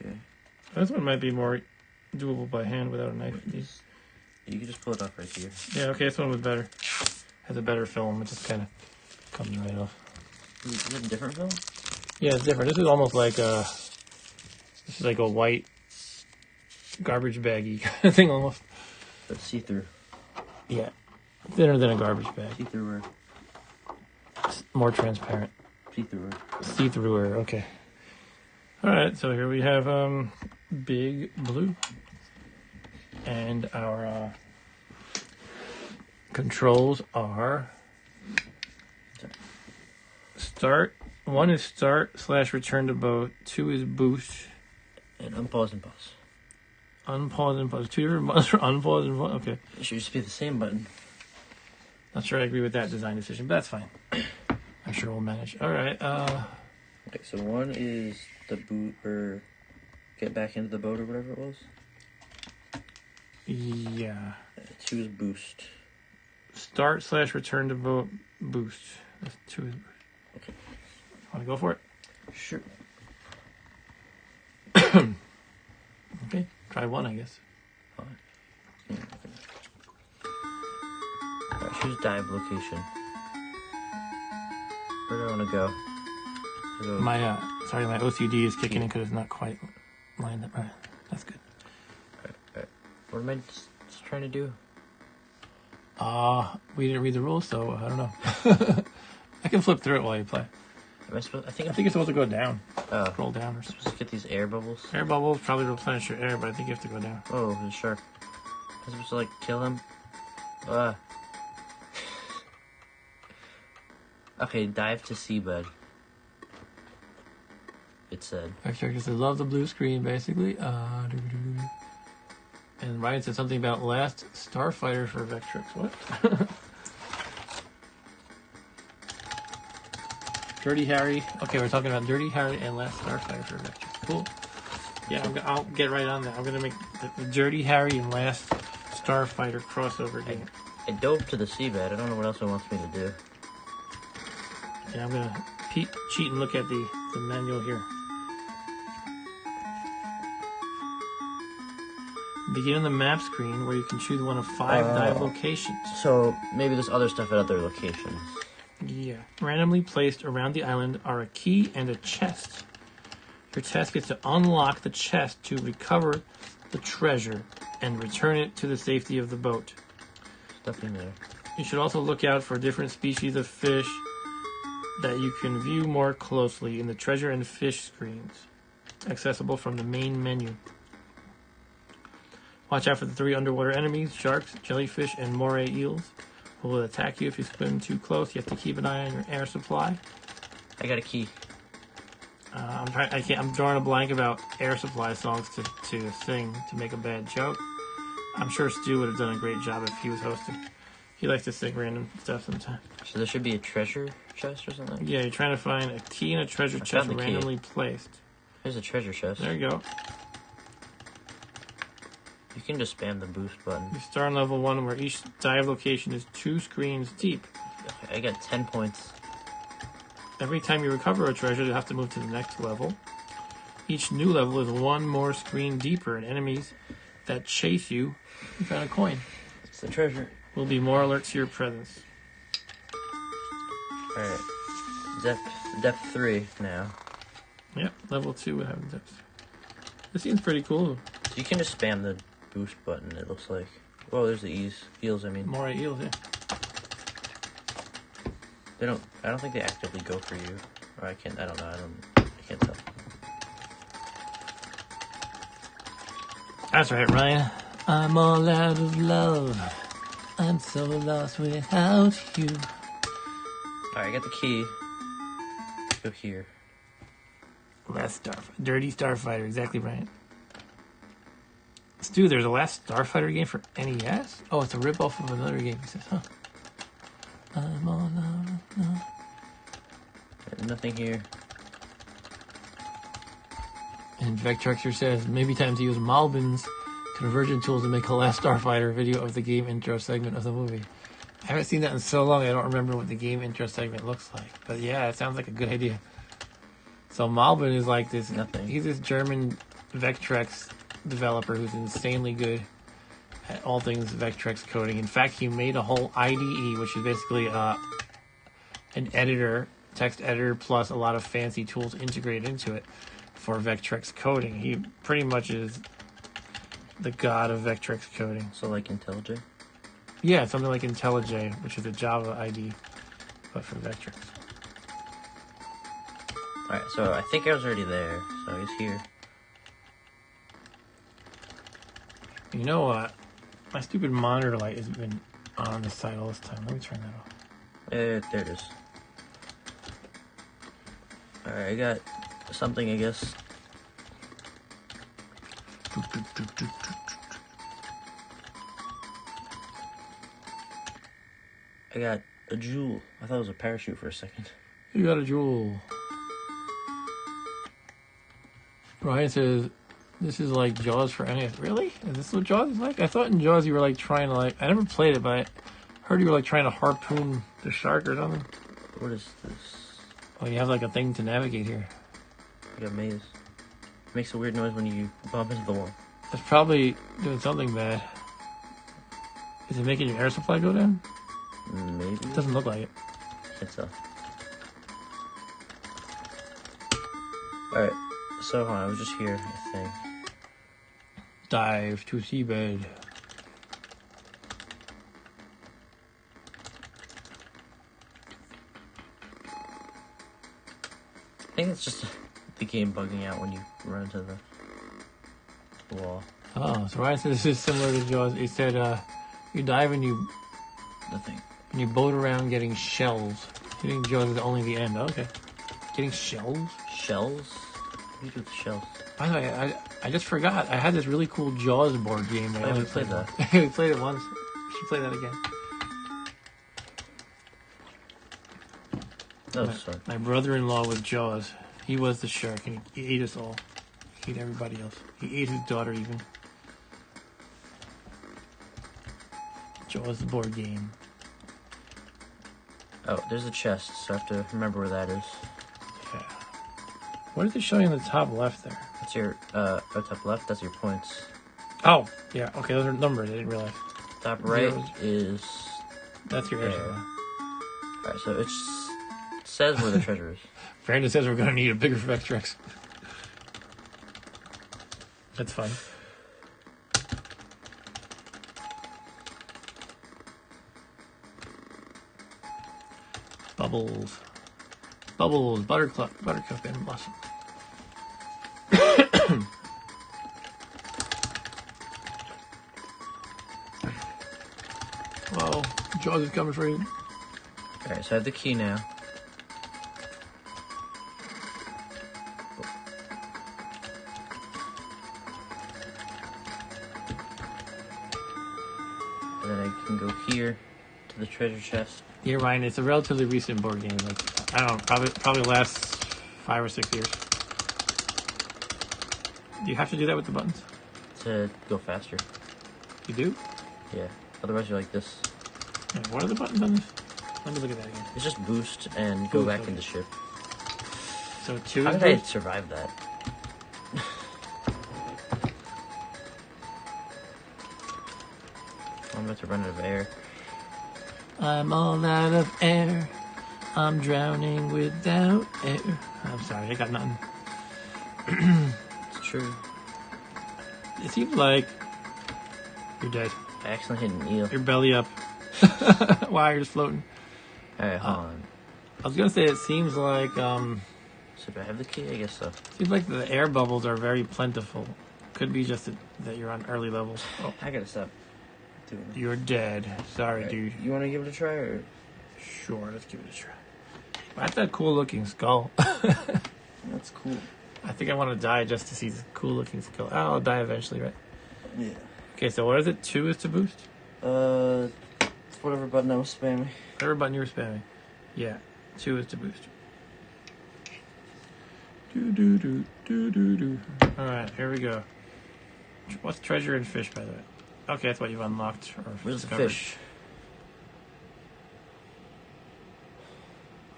Okay. This one might be more doable by hand without a knife. You can just pull it off right here. Yeah, okay, this one was better. Has a better film. It just kind of comes right off. Is it a different film? Yeah, it's different. This is almost like a white garbage baggy kind of thing almost. But see-through. Yeah, thinner than a garbage bag. See-through. More transparent. See-through. See-througher. Okay. All right. So here we have Big Blue, and our controls are start. 1 is start / return to boat. 2 is boost. And unpause and pause. Unpause and pause. 2 different buttons for unpause and pause. Okay. It should just be the same button. Not sure I agree with that design decision, but that's fine. I'm sure we'll manage. All right. Okay, so 1 is the boot or get back into the boat or whatever it was. Yeah. 2 is boost. Start / return to boat boost. That's 2 is boost. Okay. Want to go for it? Sure. Okay. Try 1, I guess. Fine. Yeah, okay. Alright, choose dive location. Where do I want to go? My OCD is kicking in because it's not quite lined up. All right, that's good. Alright. What am I just trying to do? We didn't read the rules, so I don't know. I can flip through it while you play. Am I supposed? I think you're supposed to go down. Oh. Scroll down or I'm something. supposed to get these air bubbles. Air bubbles probably replenish your air, but I think you have to go down. Oh, there's a shark. I'm supposed to like kill him. Okay, dive to seabed. It said. Vectrex says, love the blue screen, basically. And Ryan said something about last Starfighter for Vectrex. What? Dirty Harry. Okay, we're talking about Dirty Harry and last Starfighter for Vectrex. Cool. Yeah, I'll get right on that. I'm going to make the Dirty Harry and last Starfighter crossover game. I dove to the seabed. I don't know what else it wants me to do. Yeah, I'm gonna cheat and look at the manual here. Begin on the map screen where you can choose one of 5 dive locations. So maybe there's other stuff at other locations. Yeah. Randomly placed around the island are a key and a chest. Your task is to unlock the chest to recover the treasure and return it to the safety of the boat. Stuff in there. You should also look out for different species of fish that you can view more closely in the treasure and fish screens, accessible from the main menu. Watch out for the 3 underwater enemies, sharks, jellyfish, and moray eels, who will attack you if you swim too close. You have to keep an eye on your air supply. I got a key. I'm drawing a blank about air supply songs to sing to make a bad joke. I'm sure Stu would have done a great job if he was hosting. He likes to sing random stuff sometimes. So there should be a treasure chest or something? Yeah, you're trying to find a key and a treasure chest randomly placed. There's a treasure chest. There you go. You can just spam the boost button. You start on level 1 where each dive location is 2 screens deep. Okay, I got 10 points. Every time you recover a treasure, you have to move to the next level. Each new level is 1 more screen deeper, and enemies that chase you found a coin. It's the treasure. Will be more alert to your presence. Alright. Depth 3 now. Yep, level 2 would have depth. This seems pretty cool. So you can just spam the boost button, it looks like. Oh, there's the eels, I mean. More eels, yeah. I don't think they actively go for you. Or I can't tell. That's right, Ryan. I'm all out of love. I'm so lost without you. Alright, I got the key. Let's go here. Last Dirty Starfighter, exactly right. Stu, there's a last Starfighter game for NES? Oh, it's a ripoff of another game, he says, huh? I'm all out of love. Nothing here. And Vectrexer says, maybe time to use Malbin's conversion tools to make a last Starfighter video of the game intro segment of the movie. I haven't seen that in so long, I don't remember what the game intro segment looks like. But yeah, it sounds like a good idea. So Malbin is like this... Nothing. He's this German Vectrex developer who's insanely good at all things Vectrex coding. In fact, he made a whole IDE, which is basically an editor, text editor, plus a lot of fancy tools integrated into it for Vectrex coding. He pretty much is the god of Vectrex coding. So like IntelliJ? Yeah, something like IntelliJ, which is a Java IDE, but for Vectrex. Alright, so I think I was already there, so he's here. You know what? My stupid monitor light has been on this side all this time. Let me turn that off. There it is. Alright, I got something, I guess. I got a jewel. I thought it was a parachute for a second. You got a jewel. Ryan says, this is like Jaws for NES. Really? Is this what Jaws is like? I thought in Jaws you were like trying to like... I never played it, but I heard you were like trying to harpoon the shark or something. What is this? Oh, you have like a thing to navigate here. Like a maze. It makes a weird noise when you bump into the wall. It's probably doing something bad. Is it making your air supply go down? Maybe. It doesn't look like it. Can't tell. Alright, so I was just here, I think. Dive to seabed. I think it's just the game bugging out when you run into the wall. Oh, so Ryan said this is similar to Jaws. He said you dive and you Nothing. and you boat around getting shells. You think Jaws is only the end? Okay. Getting shells? Shells? What do you do with shells? By the way, I just forgot. I had this really cool Jaws board game. Oh, we played that. We played it once. We should play that again. That was fun. My brother-in-law was Jaws. He was the shark, and he ate us all. He ate everybody else. He ate his daughter, even. Jaws the board game. Oh, there's a chest, so I have to remember where that is. Yeah. What is it showing in the top left there? That's your, top left, that's your points. Oh, yeah. Okay, those are numbers. I didn't realize. Top right Zeros. is... That's your air supply. Alright, so it says where the treasure is. Brandon says we're going to need a bigger Vectrex. That's fun. Bubbles. Bubbles. Buttercup and blossom. Whoa. Jaws is coming for you. Alright, so I have the key now. And then I can go here to the treasure chest. Yeah, Ryan, it's a relatively recent board game. Like, I don't know, probably lasts 5 or 6 years. Do you have to do that with the buttons? To go faster. You do? Yeah. Otherwise you're like this. Wait, what are the buttons on this? Let me look at that again. It's just boost and go Boost, back okay. into ship. So 2 How is did I boost? survive that? I'm about to run out of air. I'm all out of air. I'm drowning without air. I'm sorry, I got nothing. It's true. It seems like you're dead. I accidentally hit an eel. Your belly up. Wow, you're just floating. Alright, hold on. I was gonna say it seems like So do I have the key? I guess so. seems like the air bubbles are very plentiful. Could be just that you're on early levels. Oh, I gotta stop doing this. you're dead. Sorry, dude. You wanna give it a try or? Sure, let's give it a try. That's that cool looking skull. That's cool. I think I want to die just to see this cool looking skull. Oh, I'll die eventually, right? Yeah. Okay, so what is it? 2 is to boost? It's whatever button I was spamming. Whatever button you were spamming. Yeah, 2 is to boost. Alright, here we go. What's treasure and fish, by the way? Okay, that's what you've unlocked. Or Where's the discovered. fish?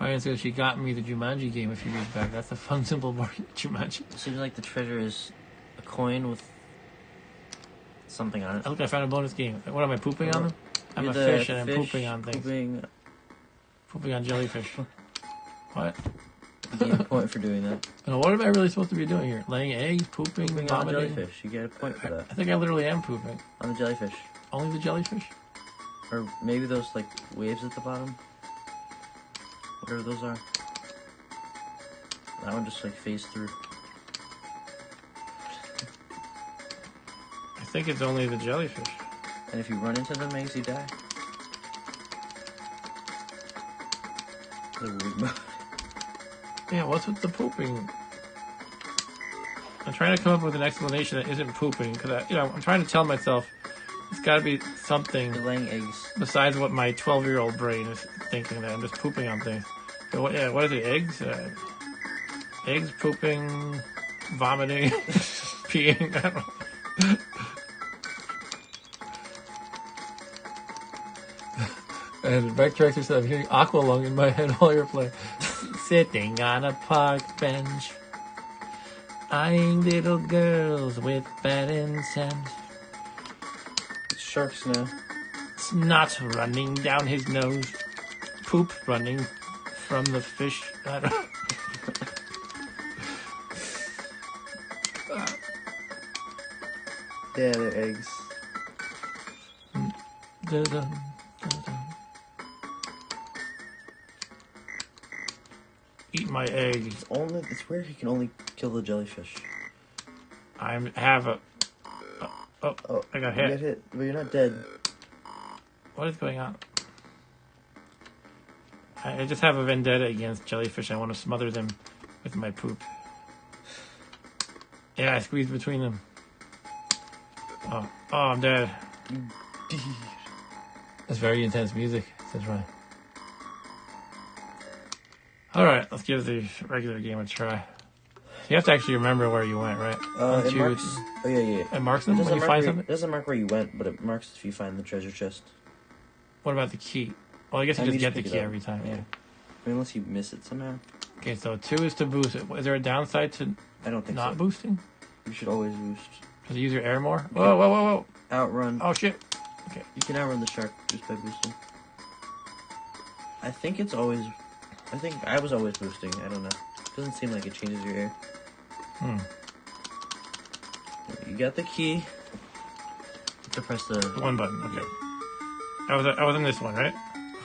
Ryan says she got me the Jumanji game a few years back. That's a fun, simple board Jumanji. It seems like the treasure is a coin with something on it. Look, I found a bonus game. What am I pooping on them? I'm You're a the fish and I'm pooping on things. Pooping on jellyfish. What? You get a point for doing that. No, what am I really supposed to be doing here? Laying eggs, pooping, Pooping on the vomiting? jellyfish. You get a point for that. I think I literally am pooping. On the jellyfish. Only the jellyfish? Or maybe those, like, waves at the bottom. Whatever those are. That one just, like, phased through. I think it's only the jellyfish. And if you run into them, makes you die. The weird mode. Yeah, what's with the pooping? I'm trying to come up with an explanation that isn't pooping, because I'm trying to tell myself it's got to be something You're laying eggs. besides what my 12-year-old brain is thinking, that I'm just pooping on things. So what is it? Eggs? Eggs, pooping, vomiting, peeing. I don't know. And Vectrex said, I'm hearing Aqualung in my head while you're playing. Sitting on a park bench, eyeing little girls with bad intent. It's sharks now. Snot running down his nose, poop running from the fish. I don't know. Yeah, they're eggs. Dun-dun, dun-dun. Eat my egg. It's weird he can only kill the jellyfish. I have a. Oh, I got You hit. get hit, but you're not dead. What is going on? I just have a vendetta against jellyfish. I want to smother them with my poop. Yeah, I squeezed between them. Oh, I'm dead. That's very intense music, says Ryan. Alright, let's give the regular game a try. You have to actually remember where you went, right? It marks. Oh yeah. It marks them when you find something? It doesn't mark where you went, but it marks if you find the treasure chest. What about the key? Well, I guess you just get the key every time. Yeah. I mean, unless you miss it somehow. Okay, so 2 is to boost it. Is there a downside to I don't think not boosting? You should always boost. Does it use your air more? Whoa, whoa, whoa, whoa! Outrun. Oh shit! Okay. You can outrun the shark just by boosting. I think it's always. I think I was always boosting. I don't know. It doesn't seem like it changes your air. You got the key. You have to press the one button. Okay. I was in this one, right?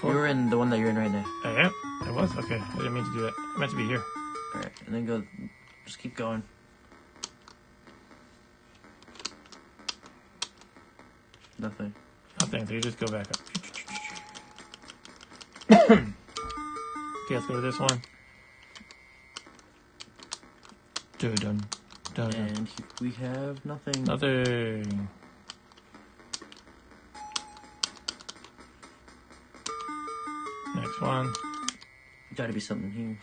You were in the one that you're in right now. I am? I was? Okay. I didn't mean to do that. I meant to be here. Alright, and then go. Just keep going. Nothing. Nothing, so you just go back up. Okay, let's go to this one. Dun. And we have nothing. Nothing. Next one. Gotta be something here.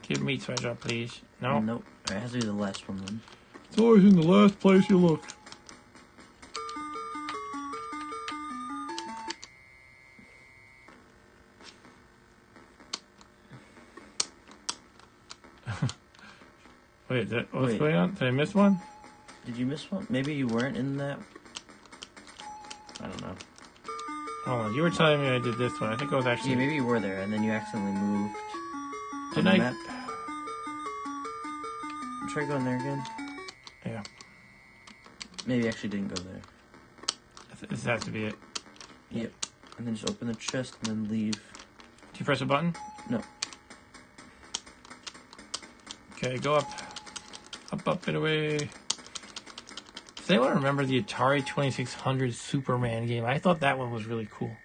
Give meat so I drop, please. No? Nope. Alright, it has to be the last one then. It's always in the last place you look. Wait, what's going on? Did I miss one? Did you miss one? Maybe you weren't in that. I don't know. Hold on, you were telling me I did this one. I think I was actually. Yeah, maybe you were there and then you accidentally moved. Did I? Map. Try going there again. Yeah. Maybe you actually didn't go there. This has to be it. Yep. And then just open the chest and then leave. Do you press a button? No. Okay, go up. Up, and away. Does anyone remember the Atari 2600 Superman game? I thought that one was really cool.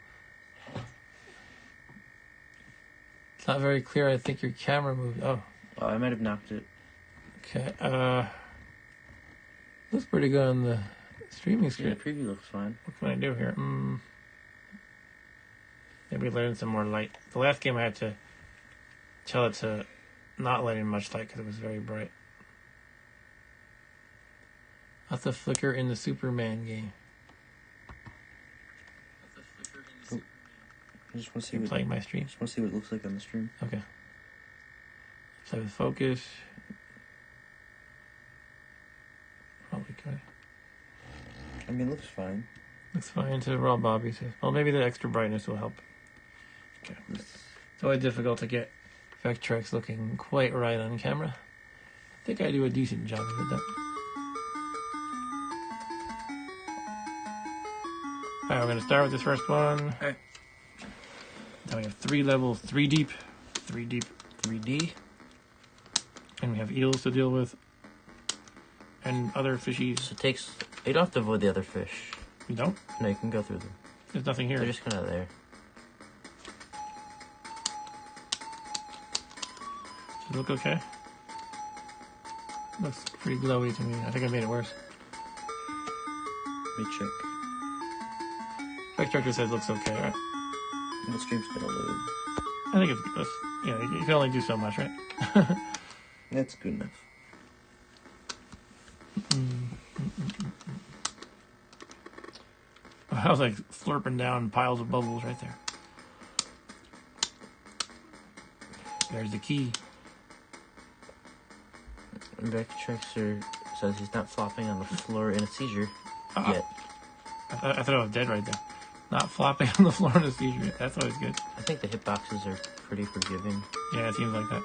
It's not very clear. I think your camera moved. Oh, I might have knocked it. okay. Looks pretty good on the streaming Yeah, screen. the preview looks fine. What can I do here? Maybe let in some more light. The last game I had to tell it to not let in much light because it was very bright. That's the flicker in the Superman game. I just want to see You're playing my stream? Just want to see what it looks like on the stream. Okay. Play with focus. Probably good. I mean, it looks fine. Looks fine to Rob Bobby says. Well, maybe the extra brightness will help. Okay. It's always difficult to get Vectrex looking quite right on camera. I think I do a decent job of it though. Alright, we're going to start with this first one. Alright. Now we have 3 levels, 3 deep, 3 deep, 3D. and we have eels to deal with, and other fishies. So it takes. You don't have to avoid the other fish. You don't? No, you can go through them. There's nothing here. They're just kind of there. Does it look okay? Looks pretty glowy to me. I think I made it worse. Let me check. Vectrex says looks okay, right? The stream's gonna load. I think it's good. Yeah, you can only do so much, right? That's good enough. I was like slurping down piles of bubbles right there. There's the key. Vectrexer says he's not flopping on the floor in a seizure yet. I thought I was dead right there. Not flopping on the floor in a seizure. That's always good. I think the hitboxes are pretty forgiving. Yeah, it seems like that.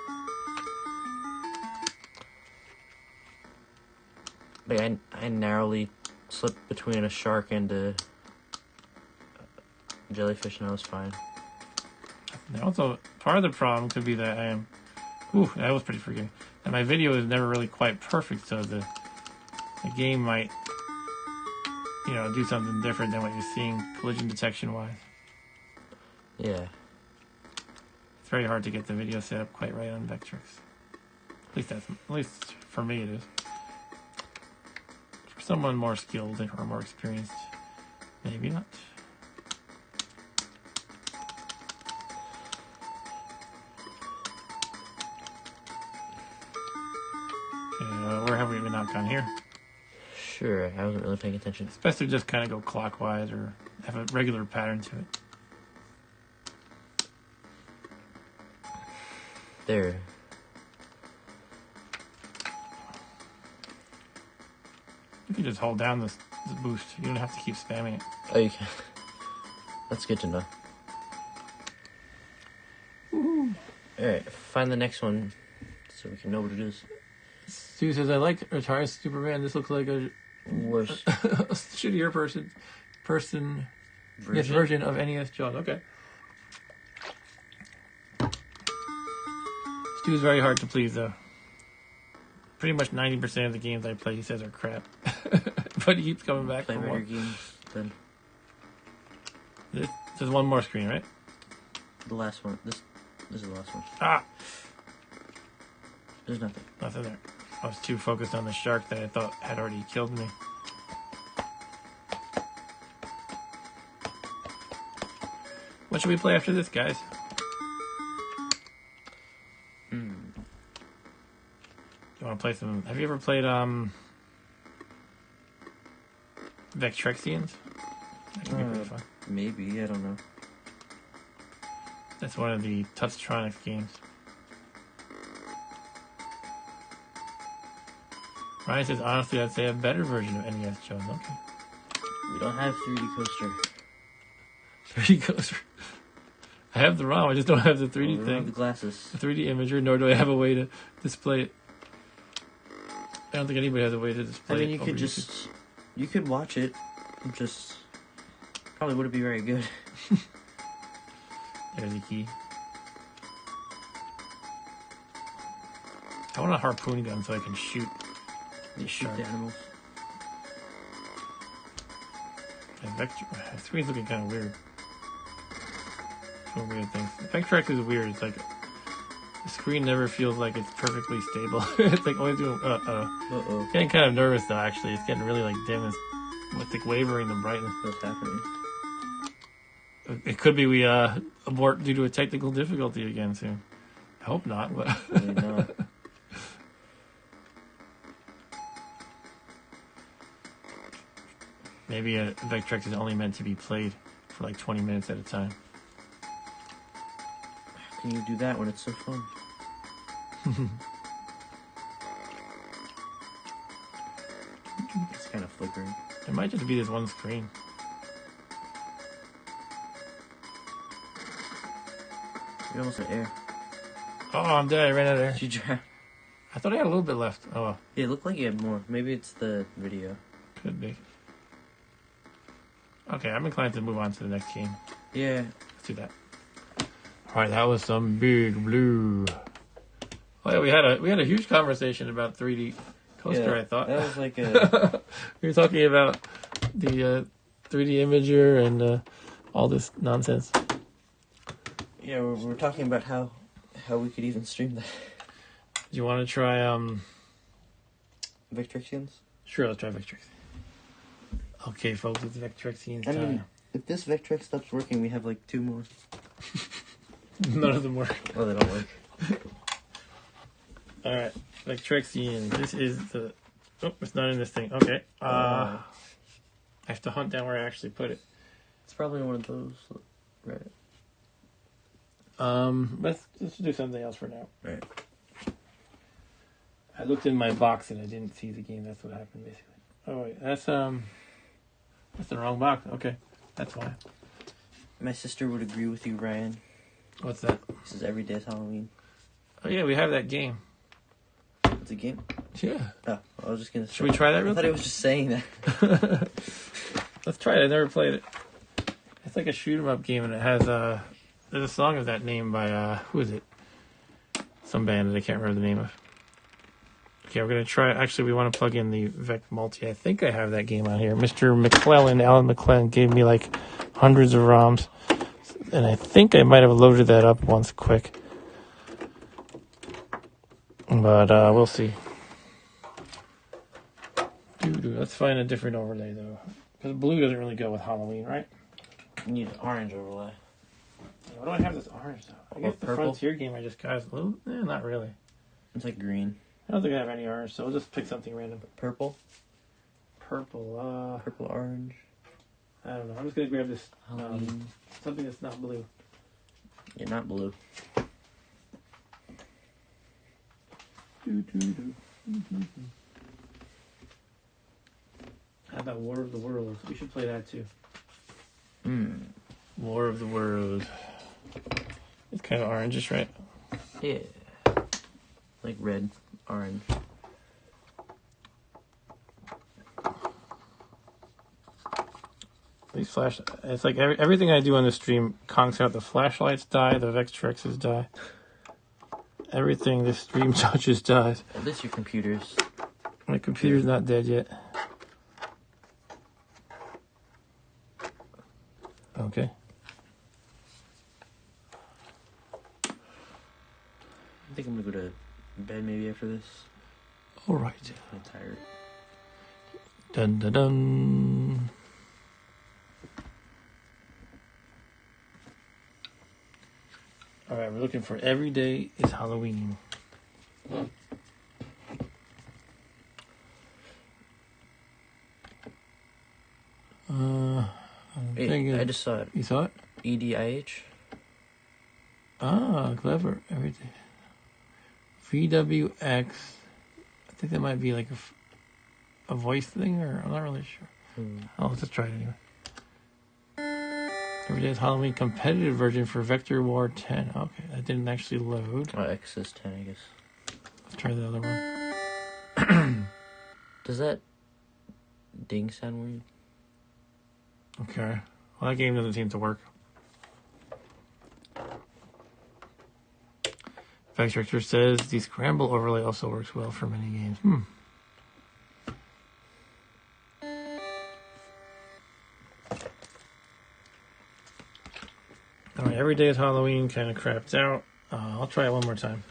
Like I narrowly slipped between a shark and a jellyfish and I was fine. And also, part of the problem could be that I am... Ooh, that was pretty forgiving. And my video is never really quite perfect, so the game might, you know, do something different than what you're seeing collision detection-wise. Yeah. It's very hard to get the video set up quite right on Vectrex. At least for me it is. For someone more skilled or more experienced, maybe not. Okay, where have we not gone here? Sure, I wasn't really paying attention. It's best to just kind of go clockwise or have a regular pattern to it. There. You can just hold down this boost. You don't have to keep spamming it. Oh, you can. That's good to know. Alright, find the next one so we can know what it is. Stu says, I like Atari Superman. This looks like a Worse. a shittier version of NES Jaws. Okay. Stu's very hard to please, though. Pretty much 90% of the games I play, he says, are crap. But he keeps coming back Play for better more. games than There's one more screen, right? the last one. This is the last one. Ah! There's nothing. Nothing there. I was too focused on the shark that I thought had already killed me. What should we play after this, guys? You want to play some... Have you ever played, Vectrexians? That could be pretty fun. Maybe, I don't know. That's one of the Touchtronics games. Ryan says, honestly, I'd say a better version of NES Jones. Okay. We don't have 3D coaster. 3D coaster. I have the ROM, I just don't have the 3D We don't have thing. the glasses. The 3D imager, nor do I have a way to display it. I don't think anybody has a way to display it. I mean, you could just... You could watch it. Just... Probably wouldn't be very good. There's the key. I want a harpoon gun so I can shoot You shoot shark. the animals. The screen's looking kind of weird. Some weird things. Vectrex is weird. It's like the screen never feels like it's perfectly stable. It's like always doing. Uh-oh. Getting kind of nervous though. Actually, it's getting really like dim. It's like wavering the brightness. What's happening? It could be we abort due to a technical difficulty again soon. I hope not, but Maybe not. maybe Vectrex is only meant to be played for like 20 minutes at a time. How can you do that when it's so fun? It's kind of flickering. It might just be this one screen. You almost had air. Oh, I'm dead. I ran out of air. Did you drown? I thought I had a little bit left. Oh, well. Yeah, it looked like you had more. Maybe it's the video. Could be. Okay, I'm inclined to move on to the next game. Yeah. Let's do that. All right, that was some big blue. Oh yeah, we had a huge conversation about 3D coaster. Yeah, I thought that was like a... we were talking about the 3D imager and all this nonsense. Yeah, we're talking about how we could even stream that. Do you want to try? Vectrexians? Sure, let's try Vectrex. Okay, folks, it's Vectrexians I time. mean, if this Vectrex stops working, we have like 2 more. None of them work. Oh, they don't work. All right, Vectrexians. This is the. Oh, it's not in this thing. Okay. I have to hunt down where I actually put it. It's probably one of those. Right. Let's do something else for now. Right. I looked in my box and I didn't see the game. That's what happened, basically. Oh wait, that's the wrong box. Okay, that's why. My sister would agree with you, Ryan. What's that? This is every day is Halloween. Oh yeah, we have that game. It's a game? Yeah. Oh, I was just gonna say. Should we try that real I thought quick? it was just saying that. Let's try it. I never played it. It's like a shoot 'em up game, and it has there's a song of that name by who is it? Some band that I can't remember the name of. Okay, we're gonna try. Actually, we want to plug in the Vec Multi. I think I have that game on here. Mr. McClellan, Alan McClellan, gave me like hundreds of ROMs, and I think I might have loaded that up once quick. But we'll see. Let's find a different overlay though, because blue doesn't really go with Halloween, right? You need an orange overlay. Why do I have this orange though? I guess the purple? Frontier game I just got is a little. Not really. It's like green. I don't think I have any orange, so we'll just pick something random. Purple? purple. Purple, orange. I don't know. I'm just gonna grab this Halloween. something that's not blue. Yeah, not blue. How about War of the Worlds? We should play that too. War of the World. It's kind of orangish, right? Yeah. Like red, orange. These it's like everything I do on the stream conks out. The flashlights die, the Vectrexes die. Everything this stream touches dies. At least your computers. My computer's not dead yet. Okay. I think I'm gonna go to bed maybe after this. Alright. I'm tired. Dun dun dun. Alright, we're looking for Every Day is Halloween. I just saw it. You saw it? EDIH. Ah, clever. Every day. VWX. I think that might be like a voice thing, or I'm not really sure. I'll just try it anyway. Every Day is Halloween competitive version for Vector War 10. Okay, that didn't actually load. Oh, X is 10, I guess. Let's try the other one. Does that ding sound weird? Okay. Well, that game doesn't seem to work. Vectrex says the scramble overlay also works well for many games. Alright, Every Day is Halloween kind of crapped out. I'll try it one more time.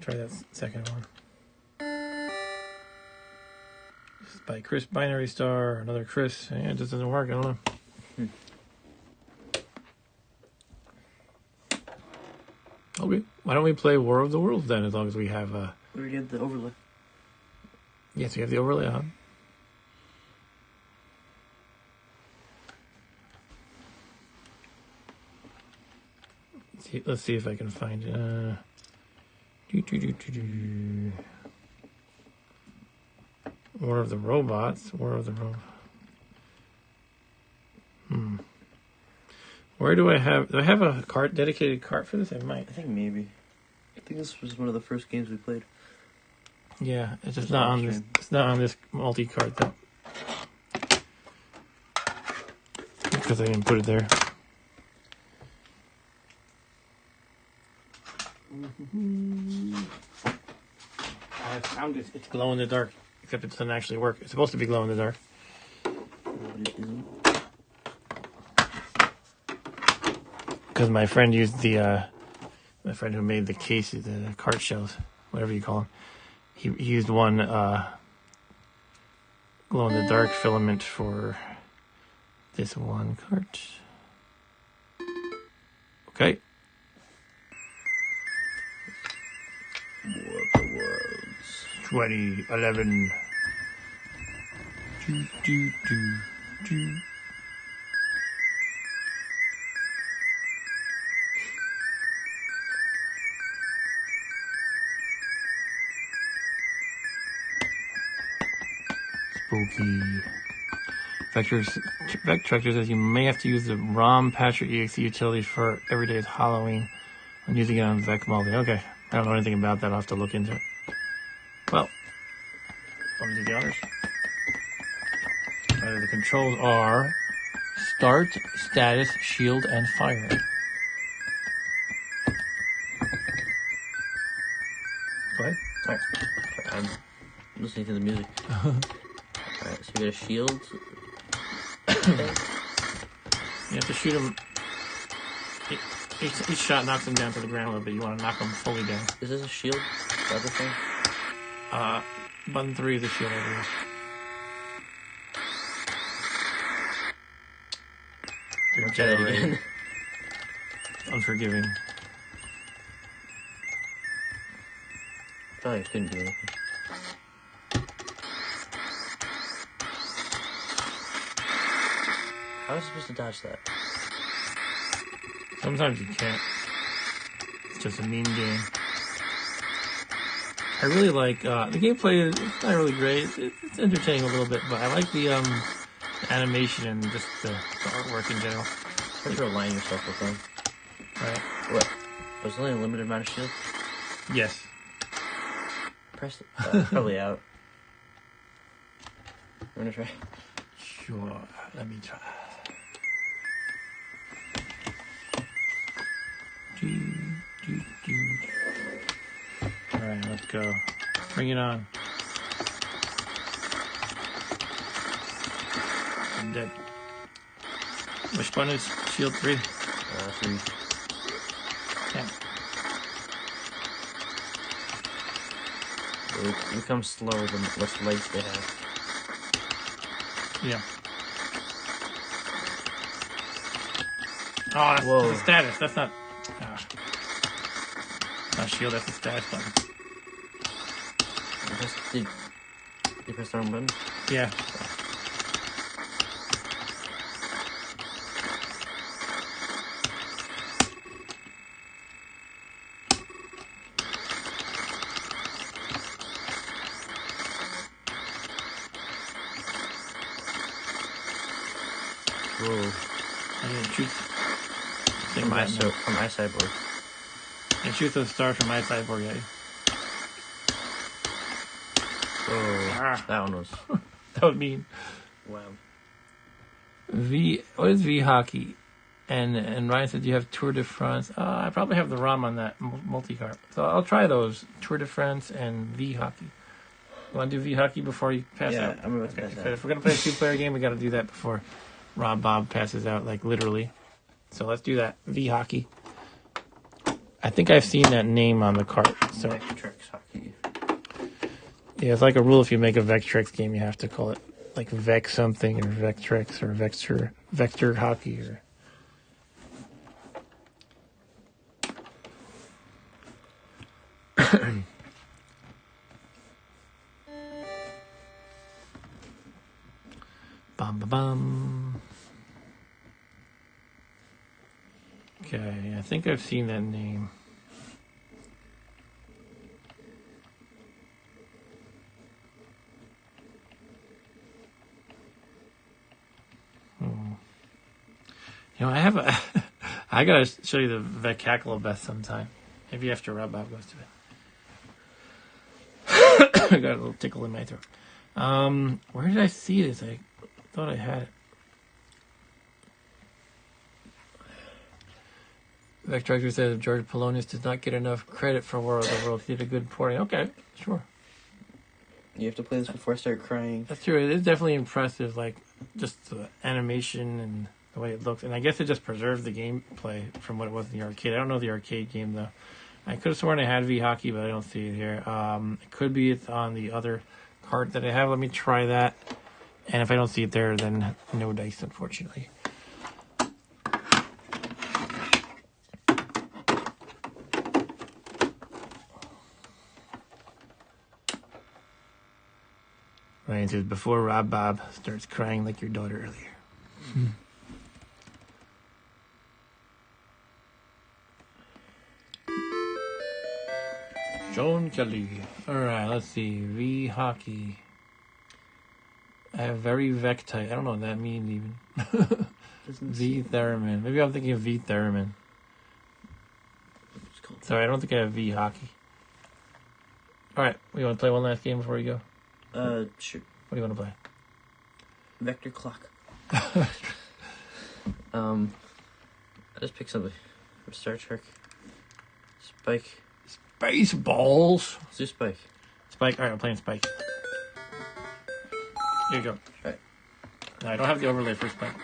Try that second one. This is by Chris Binary Star, another Chris. Yeah, it just doesn't work. I don't know. Okay, why don't we play War of the Worlds then, as long as we have... We already have the overlay. Yes, we have the overlay on. Let's see if I can find it. War of the Robots. War of the Robots. Where do I have a cart, dedicated cart for this? I might. I think maybe. I think this was one of the first games we played. Yeah, it's just not on this. It's not on this multi-cart though, because I didn't put it there. I found it. It's glow in the dark, except it doesn't actually work. It's supposed to be glow in the dark. Because my friend used my friend who made the cases, the cart shells, whatever you call them. He used one glow in the dark filament for this one cart. Okay. War of the Worlds. 2011. Spooky. Vectrex says you may have to use the ROM patcher exe utility for Every Day is Halloween when using it on VecMulti. Okay, I don't know anything about that. I'll have to look into it. Well, let me do the honors. The controls are start, status, shield, and fire. Go ahead. Sorry. I'm listening to the music. Alright, so we got a shield. You have to shoot him. Each shot knocks him down to the ground a little bit. You want to knock him fully down. Is this a shield? The other thing? Button 3 is the shield, I believe. Try that again. Unforgiving. Probably couldn't do anything. How was I supposed to dodge that? Sometimes you can't. It's just a mean game. I really like, the gameplay, it's not really great. It's entertaining a little bit, but I like the animation and just the artwork in general. Try to align yourself with them. Right. What? Was there only a limited amount of shields? Yes. Press it. Probably out. You wanna try? Sure. Let me try. Alright, let's go. Bring it on. I'm dead. Which button is shield 3? 3. Yeah. It becomes slower the less legs they have. Yeah. Oh, that's a status. That's not... not shield, that's the status button. Did you press the wrong button? Yeah. Whoa. I didn't shoot From my cyborg. And shoot those stars from my cyborg at you. Oh, that one was... That would mean... Wow. What is V hockey? And Ryan said you have Tour de France. I probably have the ROM on that multi-cart. So I'll try those. Tour de France and V hockey. You want to do V hockey before you pass out? Yeah, I'm about to pass out. If we're going to play a 2-player game, we got to do that before Rob Bob passes out, like literally. So let's do that. V hockey. I think I've seen that name on the cart. So Vectrex hockey. yeah, it's like a rule if you make a Vectrex game, you have to call it like Vec something or Vectrex or Vector hockey or... Bum ba bum. Okay, I think I've seen that name. You know, I have a... I gotta show you the Vecacalobeth sometime. Maybe after Rob Bob goes to bed. I got a little tickle in my throat. Where did I see this? I thought I had it. Vectrex says George Polonius does not get enough credit for War of the Worlds. He did a good porting. Okay, sure. You have to play this before I start crying. That's true. It is definitely impressive, like, just the animation and the way it looks. And I guess it just preserved the gameplay from what it was in the arcade. I don't know the arcade game, though. I could have sworn I had V-Hockey, but I don't see it here. It could be it's on the other cart that I have. Let me try that. And if I don't see it there, then no dice, unfortunately. Ryan says, before Rob Bob starts crying like your daughter earlier. John Kelly. Alright, let's see. V-Hockey. I have very Vectite. I don't know what that means even. V-Theremin. Maybe I'm thinking of V-Theremin. Sorry, I don't think I have V-Hockey. Alright, we want to play one last game before we go? Sure. What do you want to play? Vector Clock. I just picked something from Star Trek. Spike. Spaceballs. Let's do Spike. Spike. Alright, I'm playing Spike. Here you go. Alright. No, I don't have the overlay for Spike.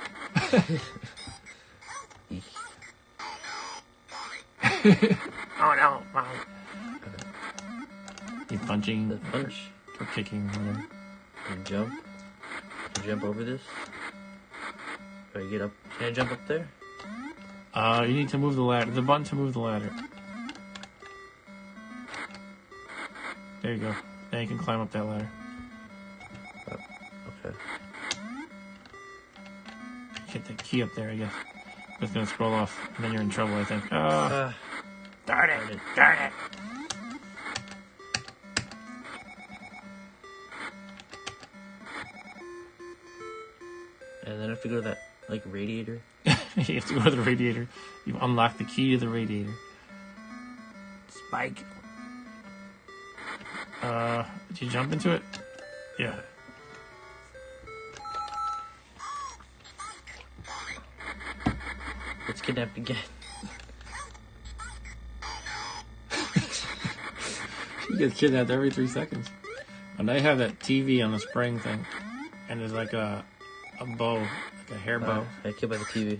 Oh no. Wow. You punching? The punch. Or kicking? Whatever. And jump. You jump over this. Or you get up. Can I jump up there? You need to move the ladder. The button to move the ladder. There you go. Now you can climb up that ladder. Okay. Hit the key up there, I guess. It's gonna scroll off, and then you're in trouble, I think. Darn it! Darn it! And then I have to go to that, like, radiator. You have to go to the radiator. You've unlocked the key to the radiator. Spike. Did you jump into it? Yeah. It's kidnapped again. She gets kidnapped every 3 seconds. And they have that TV on the spring thing. And there's like a bow, like a hair bow. I killed by the TV.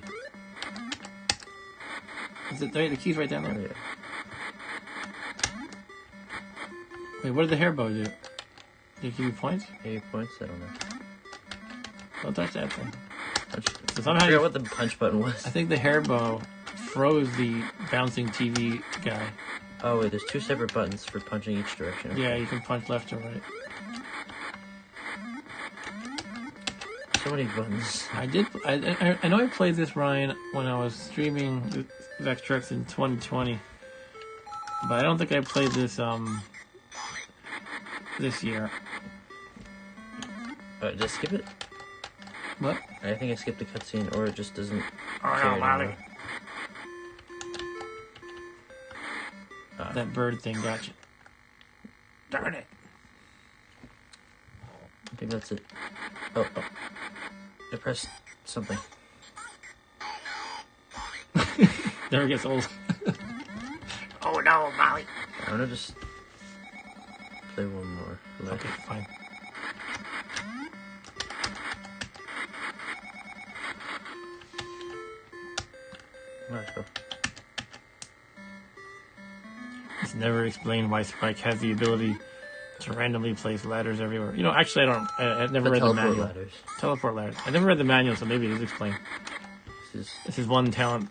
Is it there? The key's right down there? Oh, yeah. Wait, what did the hair bow do? Did it give you points? 8 points? I don't know. Don't touch that thing. So I somehow forgot what the punch button was. I think the hair bow froze the bouncing TV guy. Oh, wait, there's 2 separate buttons for punching each direction. Yeah, you can punch left or right. So many buttons. I know I played this, Ryan, when I was streaming Vectrex in 2020. But I don't think I played this, this year. Did I skip it? What? I think I skipped the cutscene, or it just doesn't. Oh care no, Molly. anymore. That bird thing got you. Darn it. I think that's it. Oh. I pressed something. Never gets old. Oh no, Molly. I'm gonna just play one more. Okay, fine. Alright, go. It's never explained why Spike has the ability to randomly place ladders everywhere. You know, actually, I never read the manual. Ladders. Teleport ladders. I never read the manual, so maybe it is explained. This is one talent.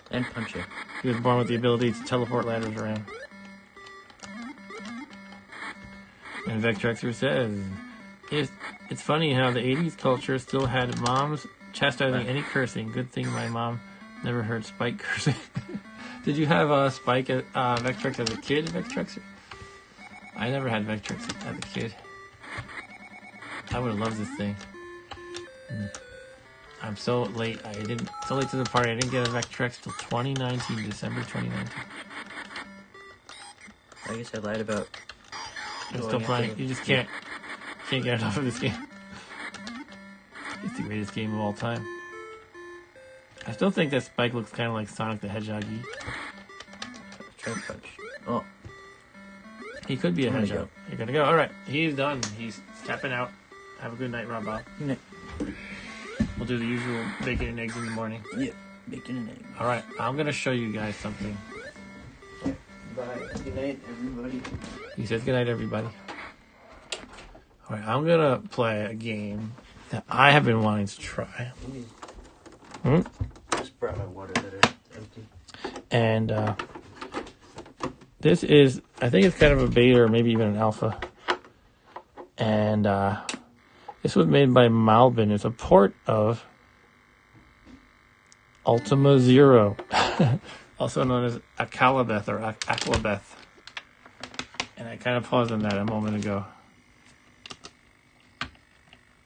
And punching. He was born with the ability to teleport ladders around. And Vectrexer says, it's funny how the 80s culture still had moms chastising any cursing. Good thing my mom never heard Spike cursing. Did you have Spike at Vectrex as a kid, Vectrexer? I never had Vectrex as a kid. I would have loved this thing. I'm so late. So late to the party. I didn't get a Vectrex till 2019, December 2019. I guess I lied about. I'm still playing. You just can't get enough of this game. It's the greatest game of all time. I still think that Spike looks kind of like Sonic the Hedgehog-y. Try punch. Oh. He could be a hedgehog. Go. You're gonna go. All right. He's done. He's tapping out. Have a good night, Rob Bob. Good night. We'll do the usual bacon and eggs in the morning. Yeah, bacon and eggs. All right. I'm gonna show you guys something. Bye. Good night, everybody. He says good night, everybody. All right. I'm gonna play a game that I have been wanting to try. Just brought my water that is empty. And this is, I think it's kind of a beta or maybe even an alpha. And this was made by Malbin. It's a port of Ultima Zero, also known as Akalabeth or Aklabeth. And I kind of paused on that a moment ago.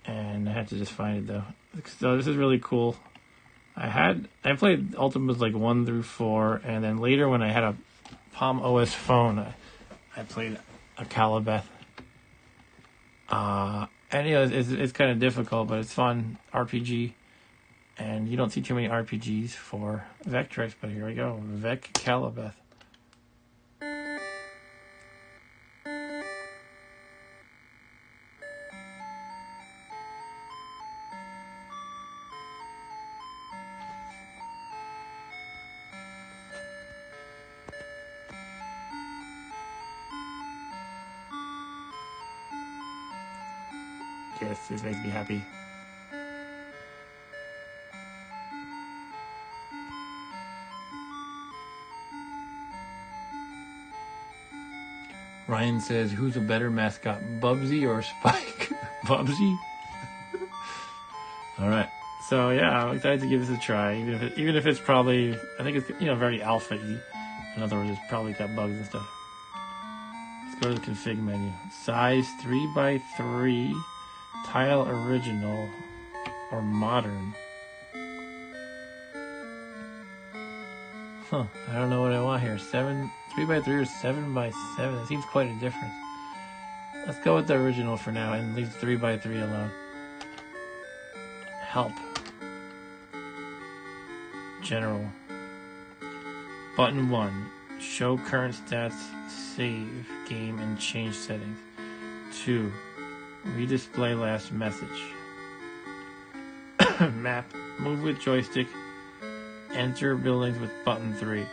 And I had to just find it though. So this is really cool. I played Ultimas like 1 through 4, and then later when I had a Palm OS phone, I played Akalabeth. And you know, it's kind of difficult, but it's fun RPG. And you don't see too many RPGs for Vectrex, but here we go, Veckalabeth. Yes, this makes me happy. Ryan says, who's a better mascot, Bubsy or Spike? Bubsy? All right. So yeah, I'm excited to give this a try. Even if it's probably, I think it's, you know, very alpha-y. In other words, it's probably got bugs and stuff. Let's go to the config menu. Size 3x3, tile original or modern. Huh, I don't know what I want here. 3x3 or 7x7. That seems quite a difference. Let's go with the original for now and leave 3x3 alone. Help. General. Button 1. Show current stats, save, game, and change settings. 2. Redisplay last message. Map. Move with joystick. Enter buildings with button 3.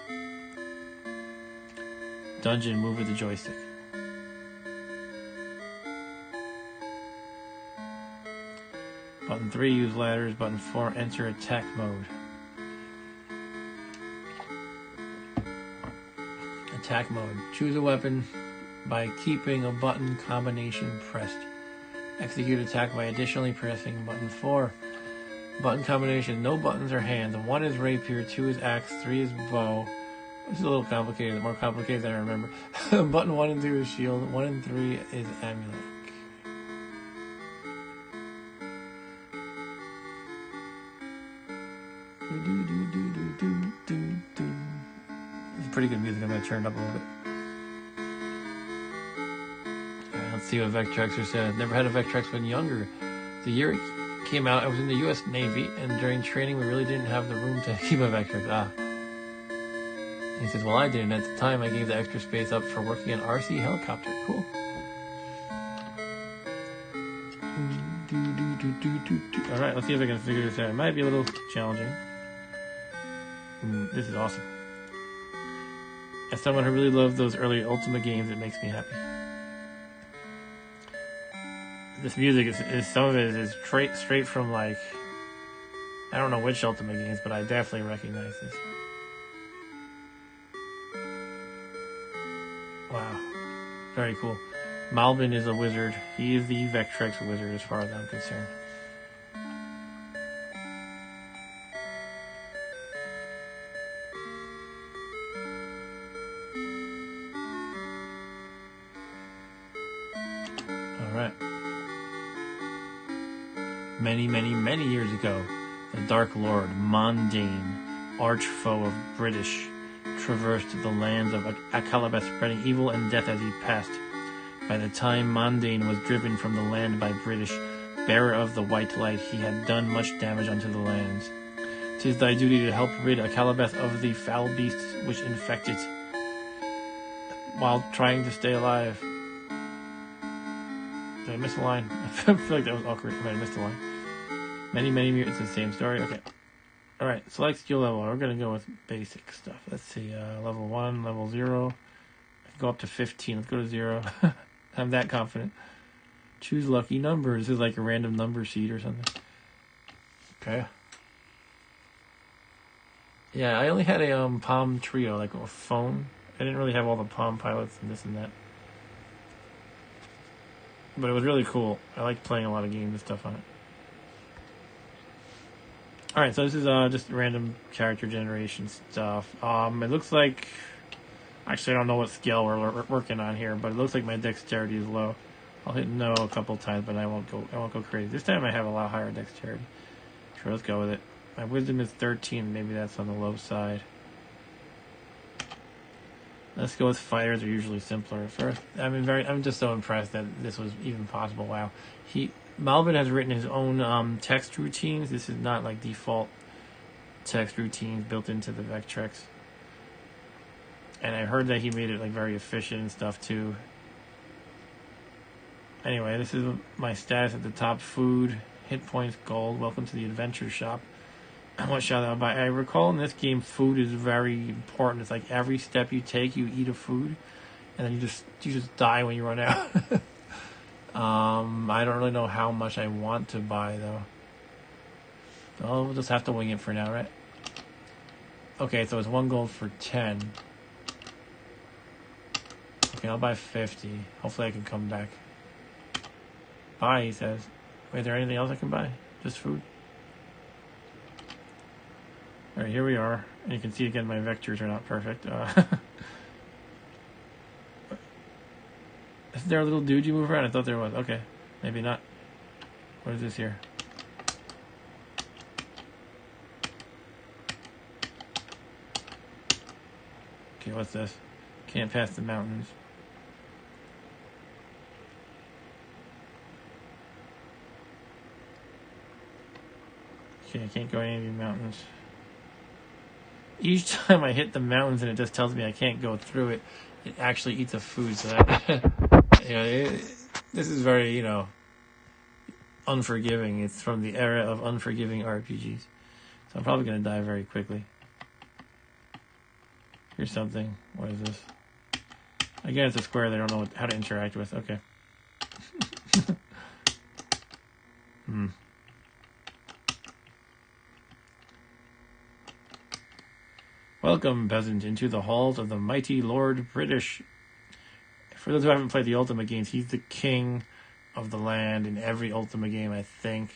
Dungeon, move with the joystick. Button 3, use ladders. Button 4, enter attack mode. Attack mode. Choose a weapon by keeping a button combination pressed. Execute attack by additionally pressing button 4. Button combination, no buttons or hands. 1 is rapier, 2 is axe, 3 is bow. This is a little complicated, more complicated than I remember. Button 1 and 2 is shield, 1 and 3 is amulet. It's pretty good music, I'm going to turn it up a little bit. Let's see what Vectrex said. Never had a Vectrex when younger. The year it came out, I was in the U.S. Navy, and during training, we really didn't have the room to keep a Vectrex. And he says, well, I didn't. At the time, I gave the extra space up for working an RC helicopter. Cool. All right, let's see if I can figure this out. It might be a little challenging. This is awesome. As someone who really loved those early Ultima games, it makes me happy. This music is some of it is straight from, like, I don't know which Ultima games, but I definitely recognize this. Wow. Very cool. Malvin is a wizard. He is the Vectrex wizard as far as I'm concerned. Alright. Many, many, many years ago, the Dark Lord, Mondane, arch foe of British, traversed the lands of Akalabeth, spreading evil and death as he passed. By the time Mondane was driven from the land by British, bearer of the white light, he had done much damage unto the lands. 'Tis thy duty to help rid Akalabeth of the foul beasts which infect it, while trying to stay alive. Did I miss a line? I feel like that was awkward. I might have missed a line. Many, many years. It's the same story. Okay. Alright, select skill level. We're going to go with basic stuff. Let's see. Level 1, level 0. I can go up to 15. Let's go to 0. I'm that confident. Choose lucky number. This is like a random number seed or something. Okay. Yeah, I only had a Palm Trio, like a phone. I didn't really have all the Palm Pilots and this and that. But it was really cool. I liked playing a lot of games and stuff on it. Alright, so this is just random character generation stuff. It looks like... Actually, I don't know what scale we're working on here, but it looks like my dexterity is low. I'll hit no a couple times, but I won't go crazy. This time I have a lot higher dexterity. Sure, let's go with it. My wisdom is 13. Maybe that's on the low side. Let's go with fighters. They're usually simpler. First, I'm just so impressed that this was even possible. Wow. Malvin has written his own text routines. This is not like default text routines built into the Vectrex. And I heard that he made it like very efficient and stuff too. Anyway, this is my status at the top. Food, hit points, gold. Welcome to the adventure shop. What shall I buy? I recall in this game, food is very important. It's like every step you take, you eat a food, and then you just die when you run out. I don't really know how much I want to buy though. So we'll just have to wing it for now, right? Okay, so it's 1 gold for 10. Okay, I'll buy 50. Hopefully I can come back. Buy, he says. Wait, is there anything else I can buy? Just food? Alright, here we are. And you can see again my vectors are not perfect. Is there a little dude you move around? I thought there was. Okay, maybe not. What is this here? Okay, what's this? Can't pass the mountains. Okay, I can't go any of these mountains. Each time I hit the mountains and it just tells me I can't go through it, it actually eats a food. So that, this is very, unforgiving. It's from the era of unforgiving RPGs. So I'm probably going to die very quickly. Here's something. What is this? Again, it's a square they don't know how to interact with. Okay. Welcome, peasant, into the halls of the mighty Lord British. For those who haven't played the Ultima games, he's the king of the land in every Ultima game, I think.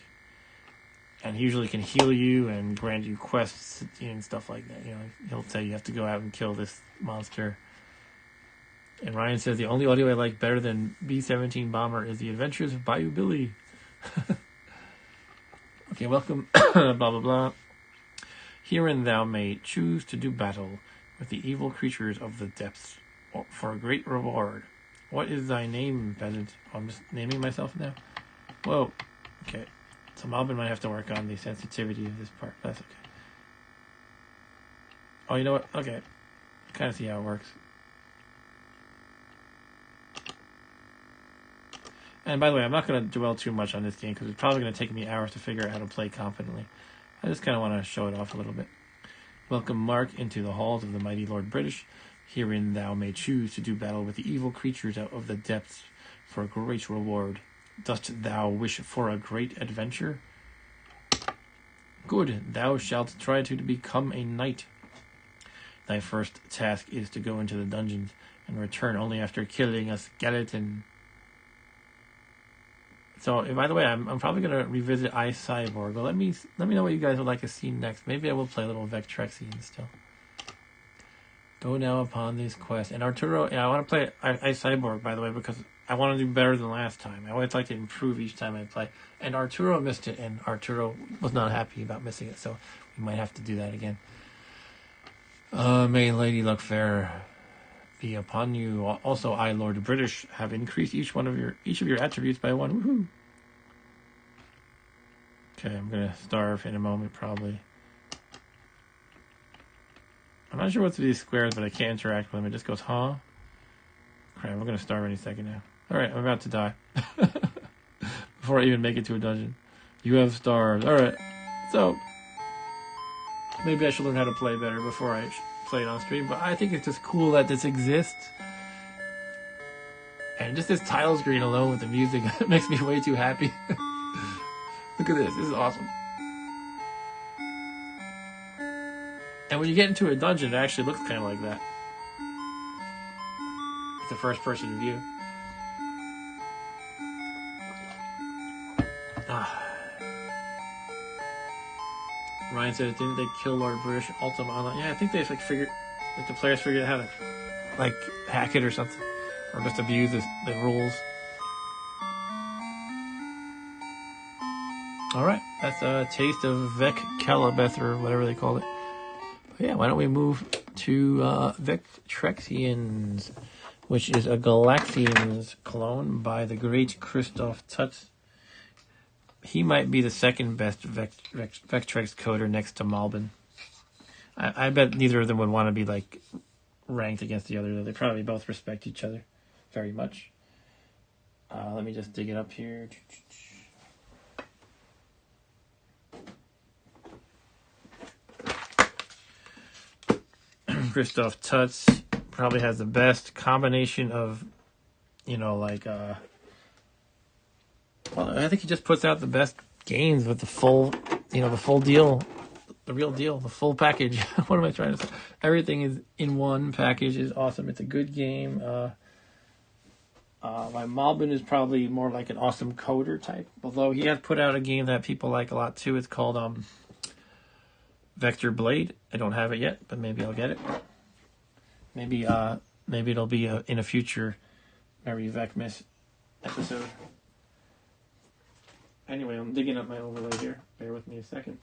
And he usually can heal you and grant you quests and stuff like that. He'll say you have to go out and kill this monster. And Ryan says the only audio I like better than B-17 Bomber is The Adventures of Bayou Billy. Okay, welcome, blah, blah, blah. Herein thou may choose to do battle with the evil creatures of the depths for a great reward. What is thy name, peasant? Oh, I'm just naming myself now. Whoa. Okay. So Malvin might have to work on the sensitivity of this part. That's okay. Oh, you know what? Okay. Kind of see how it works. And by the way, I'm not going to dwell too much on this game because it's probably going to take me hours to figure out how to play competently. I just kind of want to show it off a little bit. Welcome, Mark, into the halls of the mighty Lord British. Herein thou may choose to do battle with the evil creatures out of the depths for a great reward. Dost thou wish for a great adventure? Good, thou shalt try to become a knight. Thy first task is to go into the dungeons and return only after killing a skeleton. So, by the way, I'm probably going to revisit iCyborg. But let me know what you guys would like to see next. Maybe I will play a little Vectrexian still. Go now upon this quest. And Arturo, I want to play iCyborg, by the way, because I want to do better than last time. I always like to improve each time I play. And Arturo missed it, and Arturo was not happy about missing it, so we might have to do that again. May Lady Luck Fair be upon you. Also, I, Lord British, have increased each of your attributes by 1. Woohoo! Okay, I'm gonna starve in a moment, probably. I'm not sure what's these squares, but I can't interact with them. It just goes, huh? Crap, I'm gonna starve any second now. Alright, I'm about to die. Before I even make it to a dungeon. You have starved. Alright, so maybe I should learn how to play better before I play it on stream, but I think it's just cool that this exists. And just this title screen alone with the music makes me way too happy. Look at this. This is awesome. And when you get into a dungeon, it actually looks kind of like that. It's a first-person view. Ryan said, didn't they kill Lord British Ultima Online? Yeah, I think they the players figured out how to hack it or something, or just abuse the rules. All right, that's a taste of Vec-Calabeth or whatever they call it. But yeah, why don't we move to Vectrexians, which is a Galaxians clone by the great Christoph Tutz. He might be the second best Vectrex coder next to Malbin. I bet neither of them would want to be ranked against the other. They probably both respect each other very much. Let me just dig it up here. Christoph Tutz probably has the best combination of, well, I think he just puts out the best games with the full, the full deal, the real deal, the full package. What am I trying to say? Everything is in one package is awesome. It's a good game. My Malbin is probably more like an awesome coder type, although he has put out a game that people like a lot too. It's called Vector Blade. I don't have it yet, but maybe I'll get it. Maybe it'll be in a future Merry VECMAS episode. Anyway, I'm digging up my overlay here. Bear with me a second.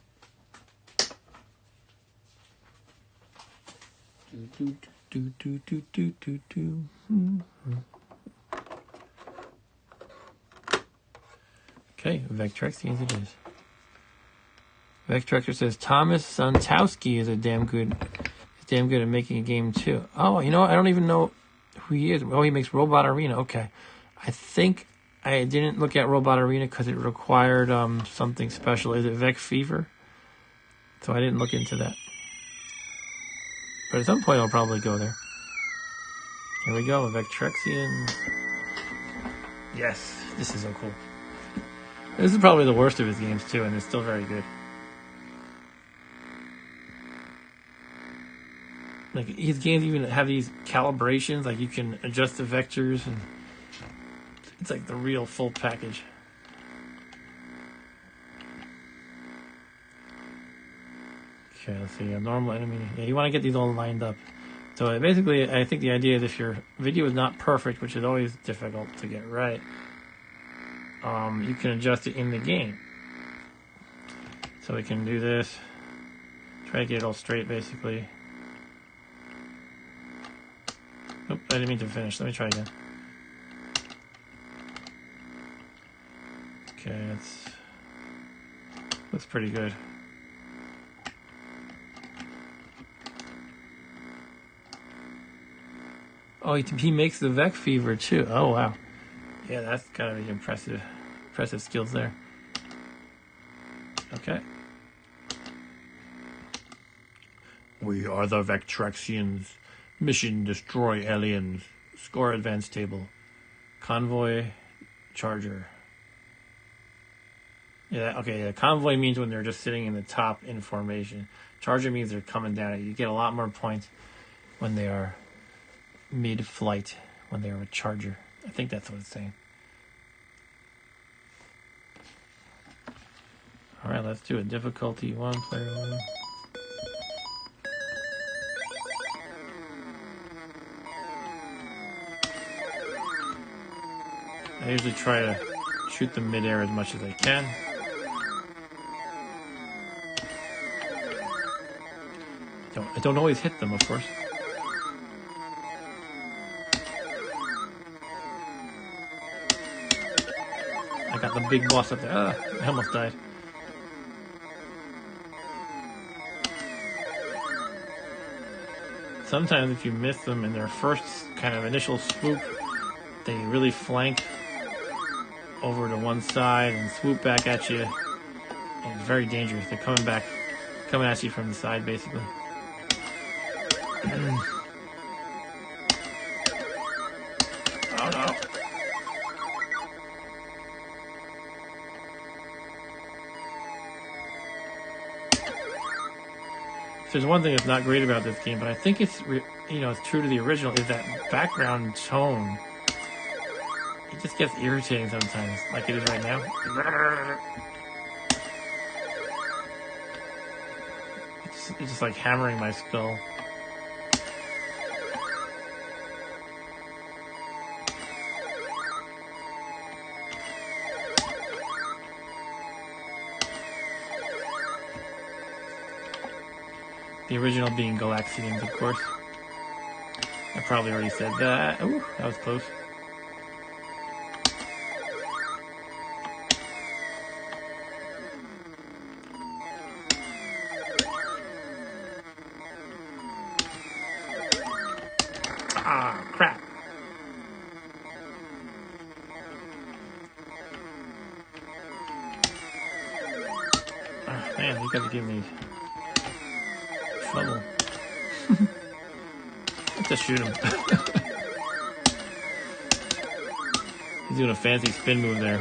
Okay, Vectrexians it is. Vectrexer says Thomas Suntowski is damn good at making a game too. Oh, you know what? I don't even know who he is. Oh, he makes Robot Arena. Okay, I think I didn't look at Robot Arena because it required something special. Is it Vec Fever? So I didn't look into that. But at some point I'll probably go there. Here we go, Vectrexian. Yes, this is so cool. This is probably the worst of his games too, and it's still very good. Like his games even have these calibrations, like you can adjust the vectors, and it's like the real full package. Okay, let's see. A normal enemy. Yeah, you want to get these all lined up. So basically, I think the idea is if your video is not perfect, which is always difficult to get right, you can adjust it in the game. So we can do this. Try to get it all straight, basically. Nope, I didn't mean to finish. Let me try again. Okay, looks pretty good. Oh, he makes the Vec Fever too. Oh wow, yeah, that's gotta be impressive skills there. Okay. We are the Vectrexians. Mission: destroy aliens. Score advance table. Convoy, charger. Yeah, okay. Yeah, convoy means when they're just sitting in the top in formation. Charger means they're coming down. You get a lot more points when they are mid-flight, when they are a charger. I think that's what it's saying. All right, let's do it. Difficulty 1, player 1. I usually try to shoot them mid-air as much as I can. I don't always hit them, of course. I got the big boss up there. I almost died. Sometimes if you miss them in their first kind of initial swoop, they really flank over to one side and swoop back at you. And it's very dangerous. They're coming at you from the side, basically. Oh no. If there's one thing that's not great about this game, but I think it's it's true to the original, is that background tone. It just gets irritating sometimes, like it is right now. It's just like hammering my skull. The original being Galaxians, of course. I probably already said that. Ooh, that was close. Ah, crap. Oh, man, you guys are giving me trouble. Let's just shoot him. He's doing a fancy spin move there.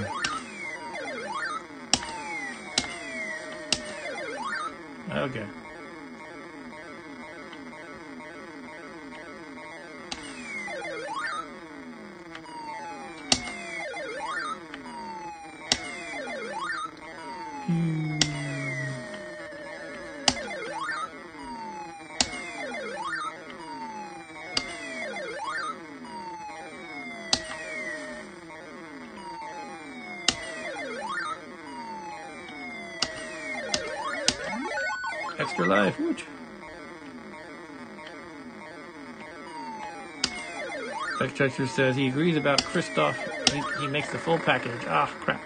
Okay. Extra life, whoosh. Vectrex says he agrees about Christoph. He makes the full package. Ah, crap.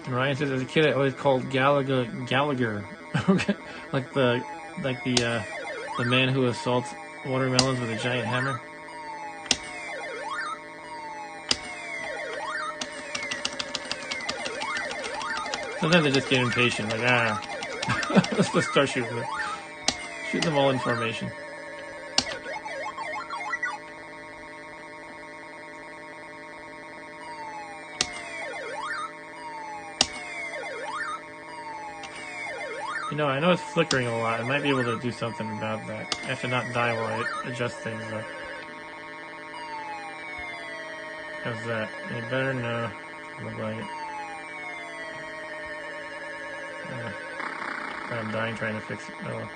And Ryan says, as a kid, I always called Gallagher, like the man who assaults watermelons with a giant hammer. Sometimes I just get impatient, like, let's just start shooting them. Shoot them all in formation. You know, I know it's flickering a lot. I might be able to do something about that. I have to not die while I adjust things, though. How's that? Any better? No. Look like it. I'm dying trying to fix it. Oh.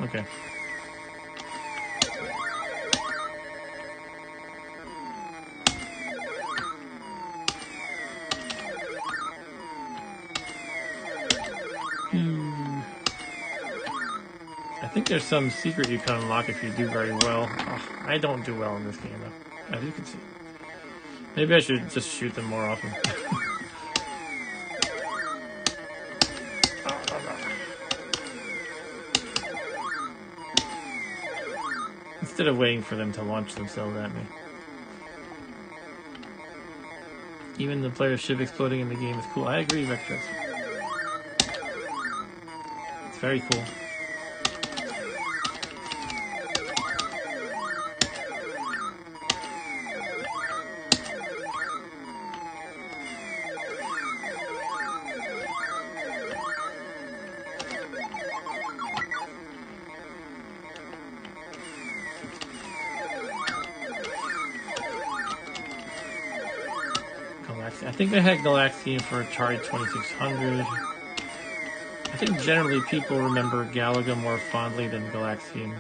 Okay. I think there's some secret you can unlock if you do very well. Oh, I don't do well in this game, though, as you can see. Maybe I should just shoot them more often. Instead of waiting for them to launch themselves at me. Even the player's ship exploding in the game is cool. I agree, Vectrex. It's very cool. I think I had Galaxian for Atari 2600. I think generally people remember Galaga more fondly than Galaxian.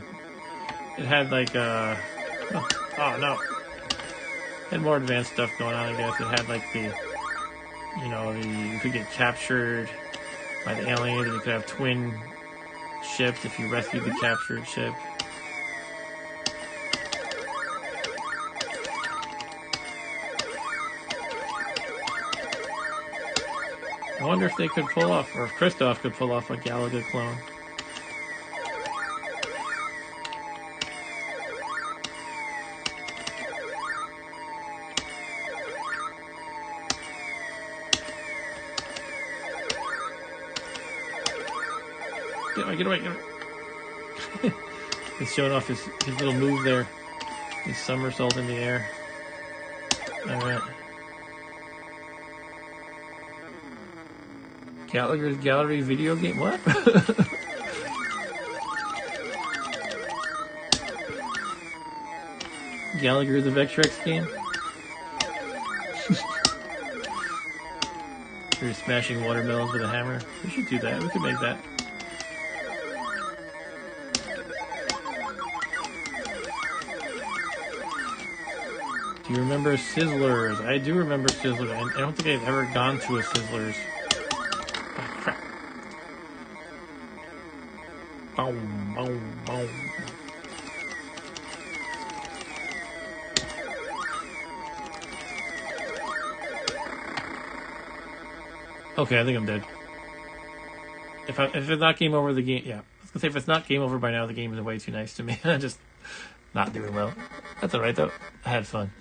It had like oh no. It had more advanced stuff going on, I guess. It had like you could get captured by the aliens, and you could have twin ships if you rescued the captured ship. I wonder if they could pull off, or if Christoph could pull off a Galaga clone. Get away. He's showing off his little move there. His somersault in the air. Alright. Gallagher's Gallery video game? What? Gallagher the Vectrex game? You're smashing watermelons with a hammer. We should do that. We could make that. Do you remember Sizzlers? I do remember Sizzlers. I don't think I've ever gone to a Sizzlers. Oh, crap. Boom, boom, boom. Okay, I think I'm dead. If it's not game over, the game... Yeah. I was gonna say, if it's not game over by now, the game is way too nice to me. I'm just not doing well. That's alright, though. I had fun.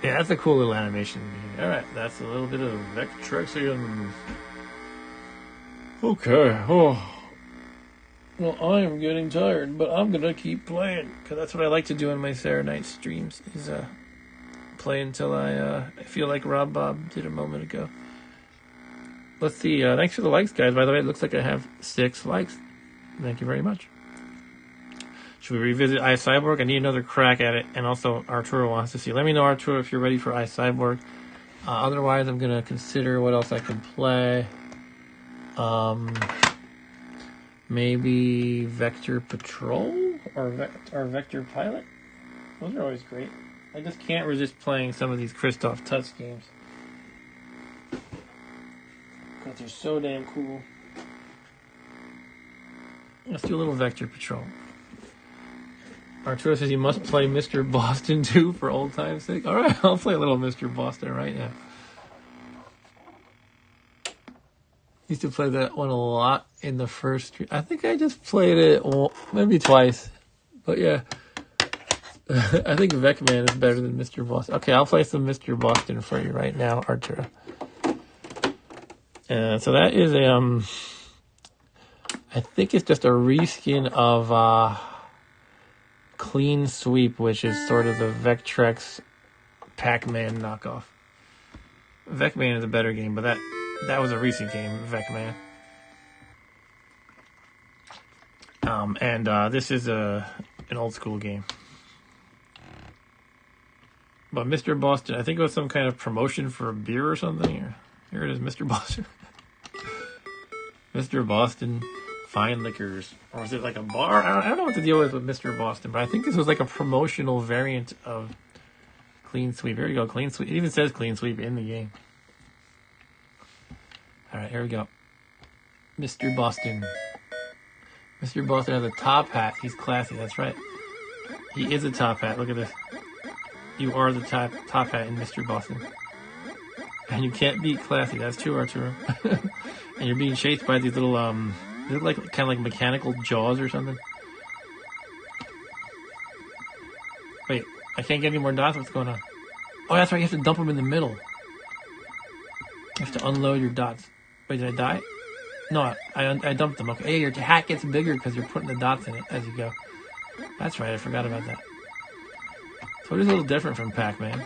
Yeah, that's a cool little animation. Alright, that's a little bit of Vectrexians. Okay, oh. Well, I am getting tired, but I'm gonna keep playing, because that's what I like to do in my Saturday night streams, is play until I feel like Rob Bob did a moment ago. let's see. Thanks for the likes, guys. By the way, it looks like I have 6 likes. Thank you very much. Should we revisit iCyborg? I need another crack at it. And also, Arturo wants to see. Let me know, Arturo, if you're ready for iCyborg. Otherwise, I'm going to consider what else I can play. Maybe Vector Patrol or Vector Pilot. Those are always great. I just can't resist playing some of these Christoph Tutz games. Because they're so damn cool. Let's do a little Vector Patrol. Arturo says he must play Mr. Boston 2 for old time's sake. Alright, I'll play a little Mr. Boston right now. Used to play that one a lot in the first... I think I just played it maybe twice. But yeah. I think Vecman is better than Mr. Boston. Okay, I'll play some Mr. Boston for you right now, Arturo. So that is a... I think it's just a reskin of Clean Sweep, which is sort of the Vectrex Pac-Man knockoff. Vecman is a better game, but that was a recent game, Vecman. And this is an old school game. But Mr. Boston, I think it was some kind of promotion for a beer or something. Here it is, Mr. Boston. Mr. Boston Fine Liquors. Or is it like a bar? I don't know what the deal is with Mr. Boston, but I think this was like a promotional variant of Clean Sweep. Here we go, Clean Sweep. It even says Clean Sweep in the game. Alright, here we go. Mr. Boston. Mr. Boston has a top hat. He's classy, that's right. He is a top hat. Look at this. You are the top hat in Mr. Boston. And you can't beat classy. That's true, Arturo. And you're being chased by these little, they look like kind of like mechanical jaws or something. Wait, I can't get any more dots? What's going on? Oh, that's right. You have to dump them in the middle. You have to unload your dots. Wait, did I die? No, I dumped them. Okay, hey, your hat gets bigger because you're putting the dots in it as you go. That's right. I forgot about that. So it is a little different from Pac-Man.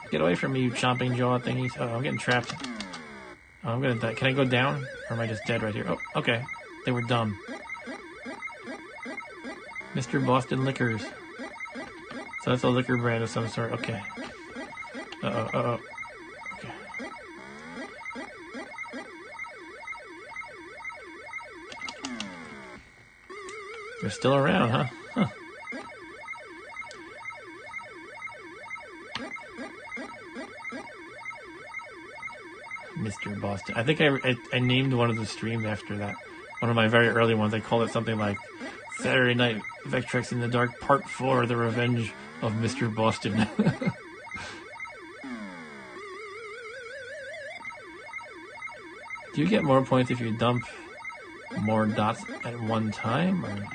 Get away from me, you chomping jaw thingies. Oh, I'm getting trapped. Oh, I'm gonna die. Can I go down? Or am I just dead right here? Oh, okay. They were dumb. Mr. Boston Liquors. So that's a liquor brand of some sort. Okay. Uh-oh. Okay. They're still around, huh? Huh. Mr. Boston. I think I named one of the streams after that. One of my very early ones. I called it something like Saturday Night Vectrex in the Dark Part 4, The Revenge of Mr. Boston. Do you get more points if you dump more dots at one time? Or...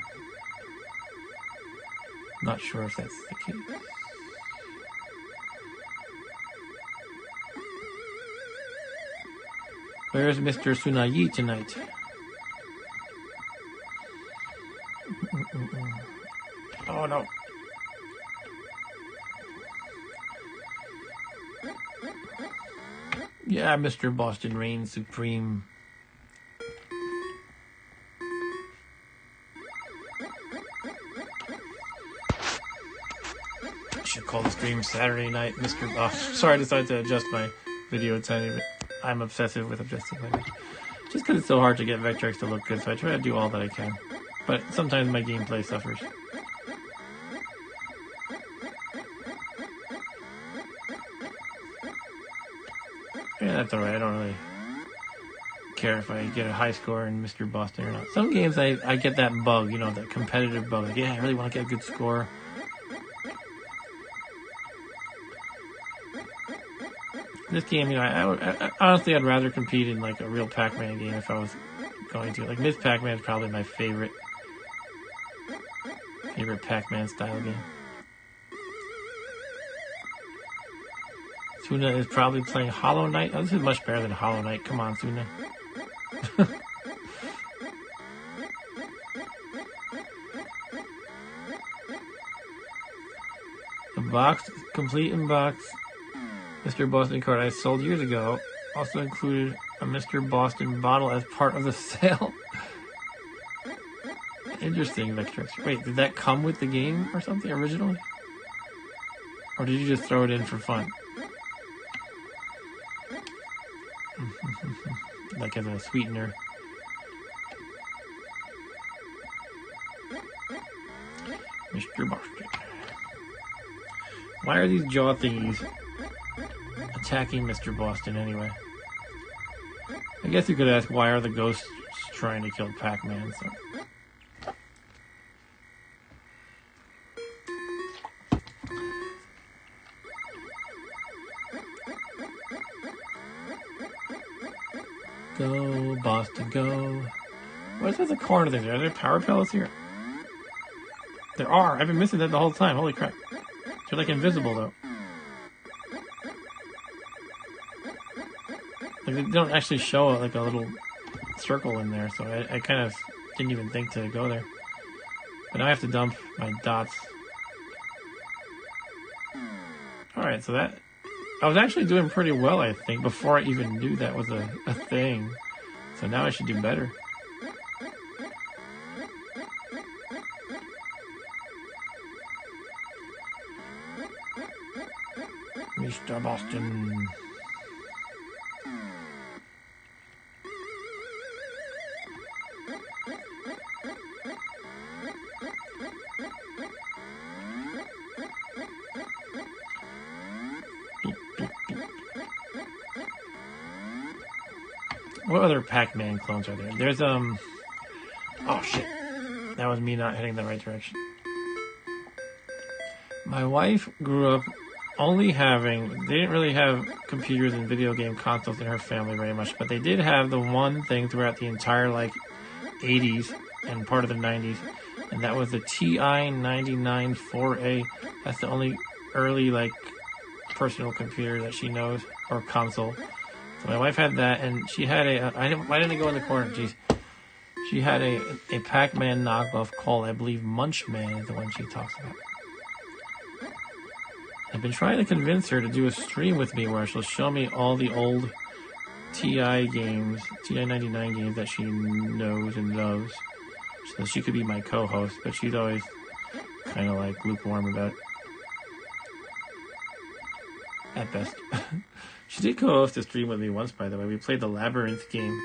Not sure if that's the case. Where's Mr. Sunayi tonight? Oh no. Yeah, Mr. Boston reigns supreme. I should call the stream Saturday Night Mr. Boston. Sorry, I decided to adjust my video a tiny bit. I'm obsessive with adjusting language. Just because it's so hard to get Vectrex to look good, so I try to do all that I can. But sometimes my gameplay suffers. Yeah, that's alright. I don't really care if I get a high score in Mr. Boston or not. Some games I get that bug, you know, that competitive bug. Like, yeah, I really want to get a good score. This game, you know, I honestly, I'd rather compete in like a real Pac-Man game if I was going to. Like, Ms. Pac-Man is probably my favorite Pac-Man style game. Tuna is probably playing Hollow Knight. Oh, this is much better than Hollow Knight. Come on, Tuna. The boxed, complete in box Mr. Boston card I sold years ago. Also included a Mr. Boston bottle as part of the sale. Interesting, Vectrex. Wait, did that come with the game or something originally? Or did you just throw it in for fun? Like as a sweetener. Mr. Boston. Why are these jaw thingies attacking Mr. Boston anyway? I guess you could ask, why are the ghosts trying to kill Pac-Man? So. Go, Boston, go. What is that, the corner thing? Are there power pellets here? There are. I've been missing that the whole time. Holy crap. They're like invisible though. Like they don't actually show like a little circle in there, so I kind of didn't even think to go there. But now I have to dump my dots. Alright, so that... I was actually doing pretty well, I think, before I even knew that was a thing. So now I should do better. Mr. Boston. What other Pac-Man clones are there? There's, oh shit. That was me not heading the right direction. My wife grew up only having... They didn't really have computers and video game consoles in her family very much, but they did have the one thing throughout the entire, like, 80s and part of the 90s, and that was the TI-99 4A. That's the only early, like, personal computer that she knows, or console. So my wife had that, and she had why didn't I go in the corner? Jeez. She had a Pac-Man knockoff called, I believe, Munchman is the one she talks about. I've been trying to convince her to do a stream with me where she'll show me all the old TI games, TI-99 games that she knows and loves, so she could be my co-host, but she's always kind of like lukewarm about it. At best. She did co-host a stream with me once, by the way. We played the Labyrinth game,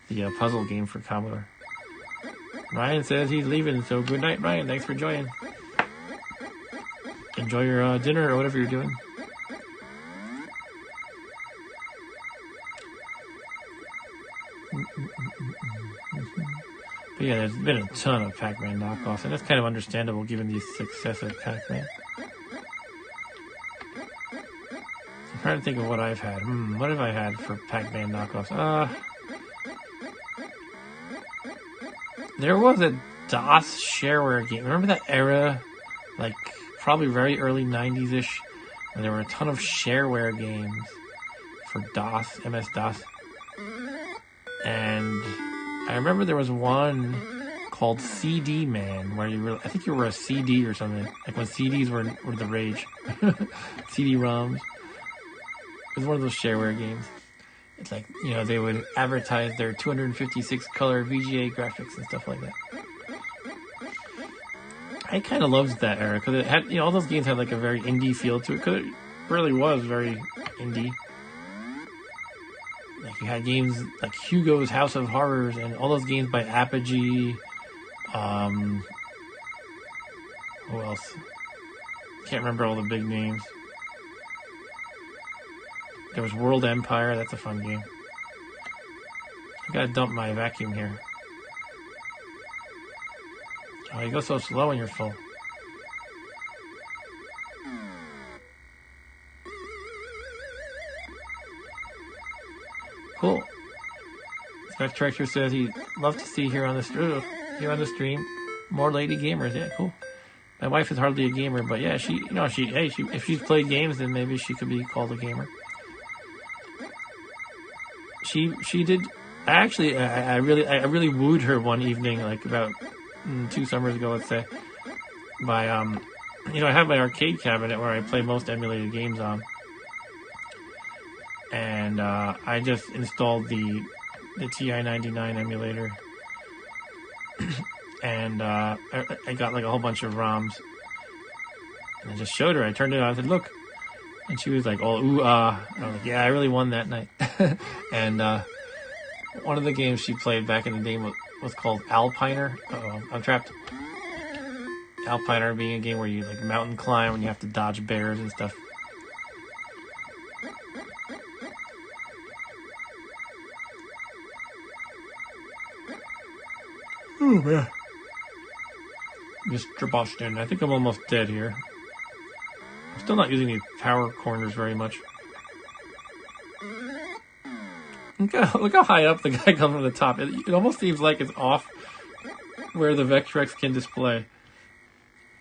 the puzzle game for Commodore. Ryan says he's leaving, so good night, Ryan. Thanks for joining. Enjoy your dinner or whatever you're doing. But yeah, there's been a ton of Pac-Man knockoffs, and that's kind of understandable given the success of Pac-Man. I'm trying to think of what I've had. What have I had for Pac-Man knockoffs? There was a DOS shareware game. Remember that era? Like, probably very early 90s-ish, when there were a ton of shareware games for DOS, MS-DOS. And I remember there was one called CD Man, where I think you were a CD or something. Like when CDs were the rage. CD-ROMs. It was one of those shareware games. It's like, you know, they would advertise their 256 color VGA graphics and stuff like that. I kind of loved that era because it had, you know, all those games had like a very indie feel to it because it really was very indie. Like you had games like Hugo's House of Horrors and all those games by Apogee. Who else? Can't remember all the big names. There was World Empire. That's a fun game. I gotta dump my vacuum here. Oh, you go so slow when you're full. Cool. Vectrex says he'd love to see here on the stream more lady gamers. Yeah, cool. My wife is hardly a gamer, but yeah, she if she's played games, then maybe she could be called a gamer. She did. Actually, I really wooed her one evening, like about 2 summers ago, let's say, by you know, I have my arcade cabinet where I play most emulated games on. And I just installed the TI-99 emulator. And I got like a whole bunch of ROMs. And I just showed her. I turned it on. I said, look. And she was like, oh, ooh, And I was like, yeah, I really won that night. And one of the games she played back in the day was called Alpiner. Uh-oh, I'm trapped. Alpiner being a game where you like mountain climb and you have to dodge bears and stuff. Oh man. Mr. Boston. I think I'm almost dead here. I'm still not using these power corners very much. Look how high up the guy comes from the top. It almost seems like it's off where the Vectrex can display.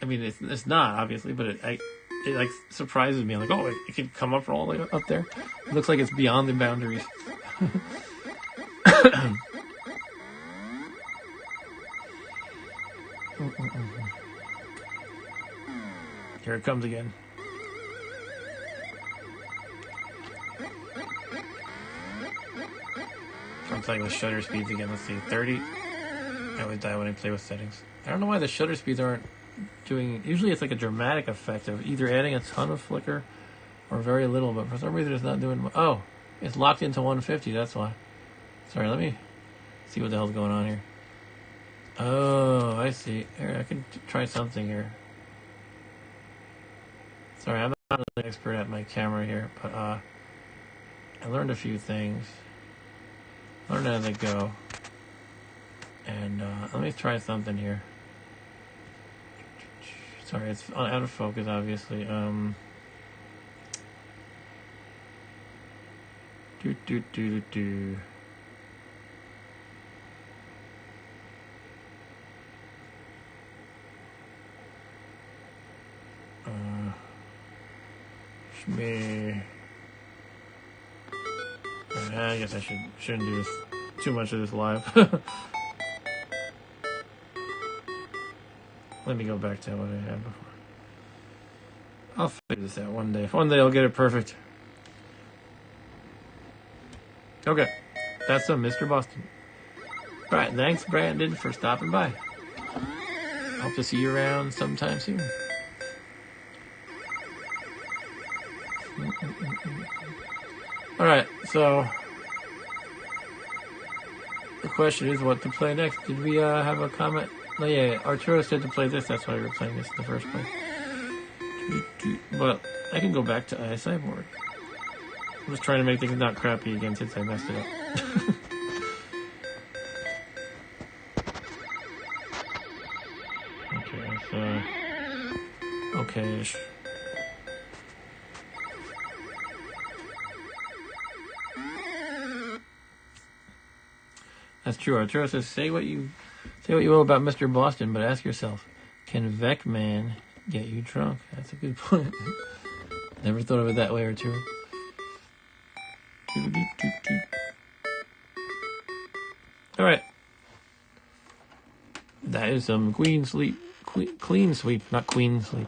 I mean, it's not, obviously, but it like surprises me. I'm like, oh, it can come up all the way up there. It looks like it's beyond the boundaries. Here it comes again. I'm playing with shutter speeds again. Let's see, 30. I always die when I play with settings. I don't know why the shutter speeds aren't doing. Usually it's like a dramatic effect of either adding a ton of flicker or very little, but for some reason it's not doing. Oh, it's locked into 150. That's why. Sorry, let me see what the hell's going on here. Oh, I see. Here, I can try something here. Sorry, I'm not really an expert at my camera here, but I learned a few things. I learned how they go. And let me try something here. Sorry, it's out of focus, obviously. Do. I guess I shouldn't do this too much of this live. Let me go back to what I had before. I'll figure this out one day. One day I'll get it perfect. Okay, that's Mr. Boston. All right, thanks Brandon for stopping by. Hope to see you around sometime soon. Alright, so the question is what to play next. Did we have a comment? Oh yeah, Arturo said to play this, that's why we were playing this in the first place. But I can go back to iCyborg. I'm just trying to make things not crappy again since I messed it up. Okay, so okay-ish. That's true. Arturo says, say what you will about Mr. Boston, but ask yourself, can Vecman get you drunk? That's a good point. Never thought of it that way, Arturo. All right. That is some clean sweep, not queen sleep.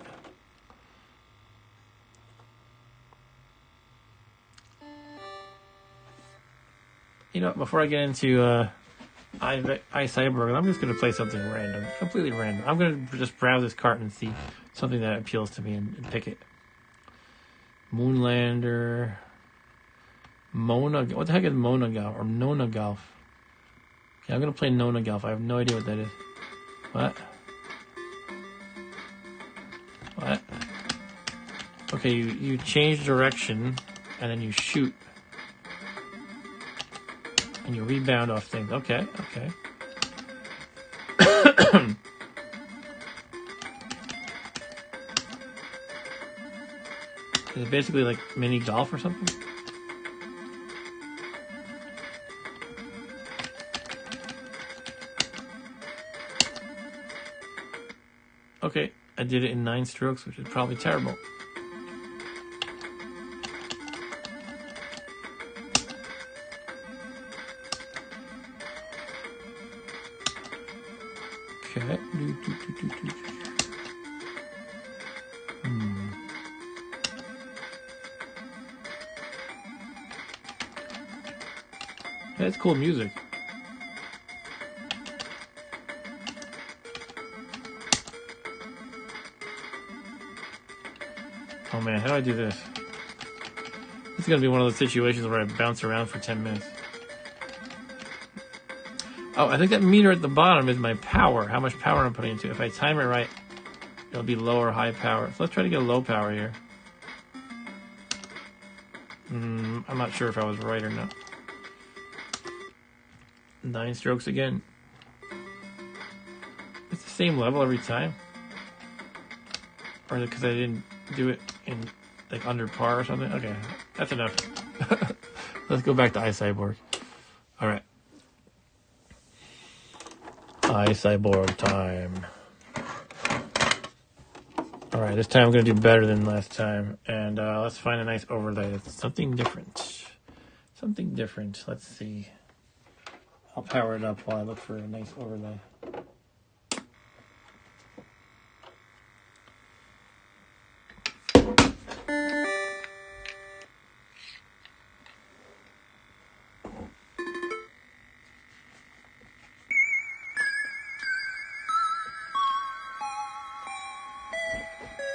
You know, before I get into iCyborg, I'm just going to play something random, completely random. I'm going to just browse this cart and see something that appeals to me and pick it. Moonlander, Mona. What the heck is Mona Golf or Nona Golf? Okay, I'm going to play Nona Golf. I have no idea what that is. What? Okay, you change direction and then you shoot. And you rebound off things. Okay. Is it basically like mini golf or something? Okay, I did it in 9 strokes, which is probably terrible. Okay. That's cool music. Oh man, how do I do this? This is going to be one of those situations where I bounce around for 10 minutes. Oh, I think that meter at the bottom is my power, how much power I'm putting into it. If I time it right, it'll be low or high power. So let's try to get a low power here. I'm not sure if I was right or not. 9 strokes again. It's the same level every time? Or is it because I didn't do it in like under par or something? Okay, that's enough. Let's go back to iCyborg. Alright. iCyborg time. Alright, this time I'm going to do better than last time. And let's find a nice overlay. That's something different. Something different. Let's see. I'll power it up while I look for a nice overlay.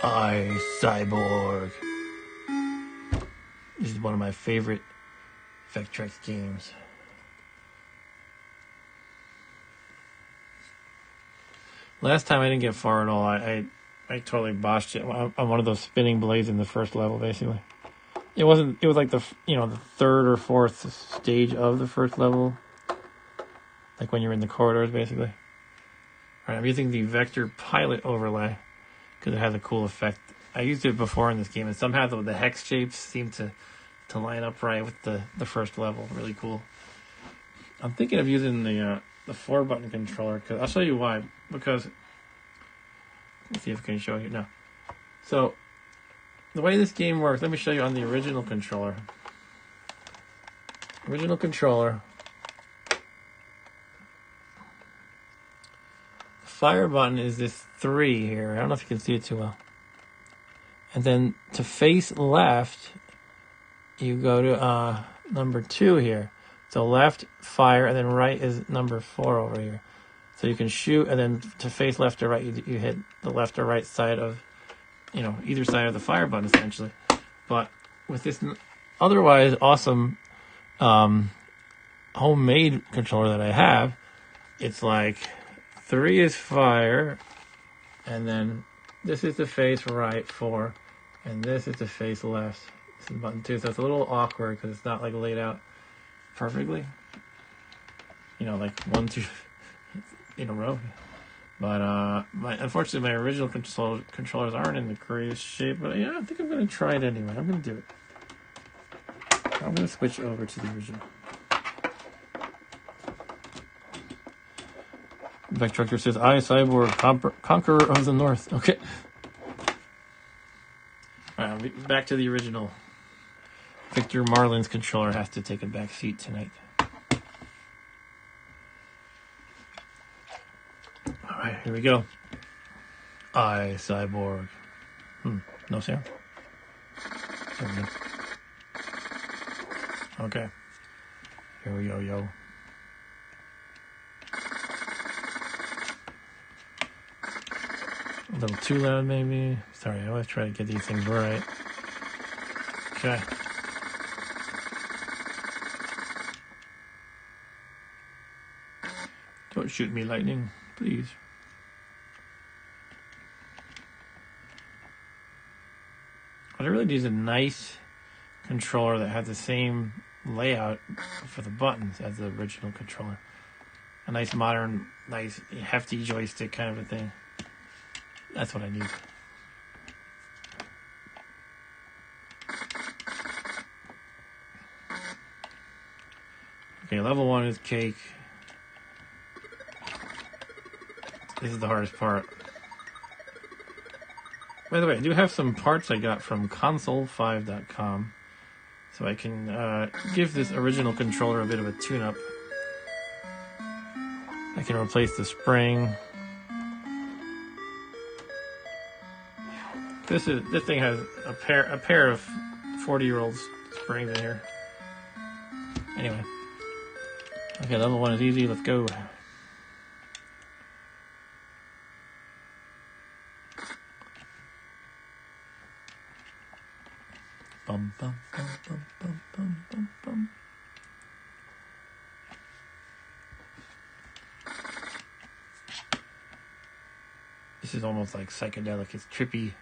iCyborg. This is one of my favorite Vectrex games. Last time I didn't get far at all. I totally botched it on one of those spinning blades in the first level, basically. It was like the third or fourth stage of the first level. Like when you're in the corridors, basically. Alright, I'm using the Vector Pilot overlay because it has a cool effect. I used it before in this game, and somehow the hex shapes seem to line up right with the first level. Really cool. I'm thinking of using the 4-button controller, because I'll show you why. Because let's see if I can show you now. So the way this game works, let me show you on the original controller. Original controller. The fire button is this 3 here. I don't know if you can see it too well. And then to face left, you go to number 2 here. So left, fire, and then right is number 4 over here. So you can shoot, and then to face left or right, you hit the left or right side of, either side of the fire button, essentially. But with this otherwise awesome homemade controller that I have, it's like 3 is fire, and then this is the face right 4, and this is the face left. This is button 2, so it's a little awkward because it's not like laid out perfectly. Like 1, 2 in a row. But unfortunately my original controllers aren't in the greatest shape, but I think I'm going to try it anyway. I'm going to do it. I'm going to switch over to the original. Vectrex says, iCyborg, Conqueror of the North. Okay. Alright, I'll be back to the original. Victor Marlin's controller has to take a back seat tonight. Alright, here we go. iCyborg. No sound? There we go. Okay. Here we go, yo. A little too loud, maybe. Sorry, I always try to get these things right. Okay. Don't shoot me, lightning, please. What I really need is a nice controller that has the same layout for the buttons as the original controller. A nice modern, nice hefty joystick kind of a thing. That's what I need. Okay, level 1 is cake. This is the hardest part. By the way, I do have some parts I got from console5.com, so I can give this original controller a bit of a tune-up. I can replace the spring. This thing has a pair of 40-year-old springs in here. Anyway, Okay, level 1 is easy. Let's go. Bum, bum, bum, bum, bum, bum, bum, bum. This is almost like psychedelic. It's trippy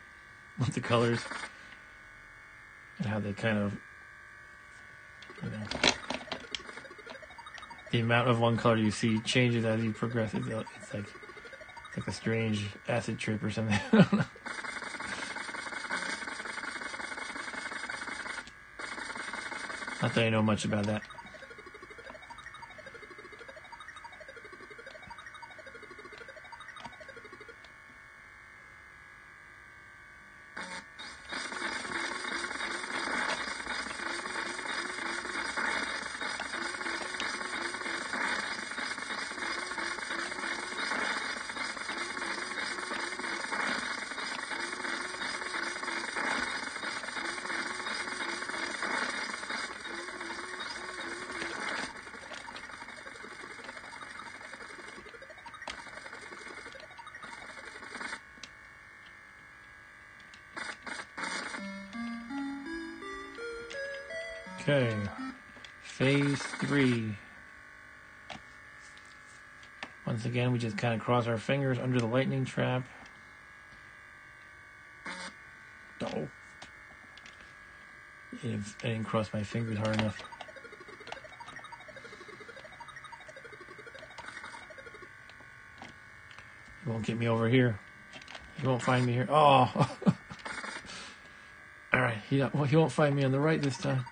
with the colors and how they kind of, you know, the amount of one color you see changes as you progress. It's like a strange acid trip or something. I don't know. Not that I know much about that. Okay, phase 3. Once again, we just kind of cross our fingers under the lightning trap. Oh. I didn't cross my fingers hard enough. He won't get me over here. He won't find me here. Oh! Alright, he won't find me on the right this time.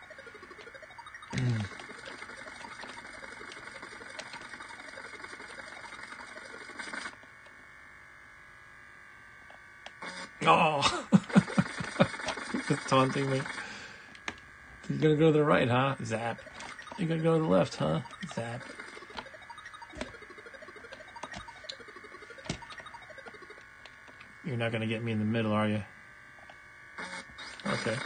Oh! Just taunting me. You're gonna go to the right, huh? Zap. You're gonna go to the left, huh? Zap. You're not gonna get me in the middle, are you? Okay.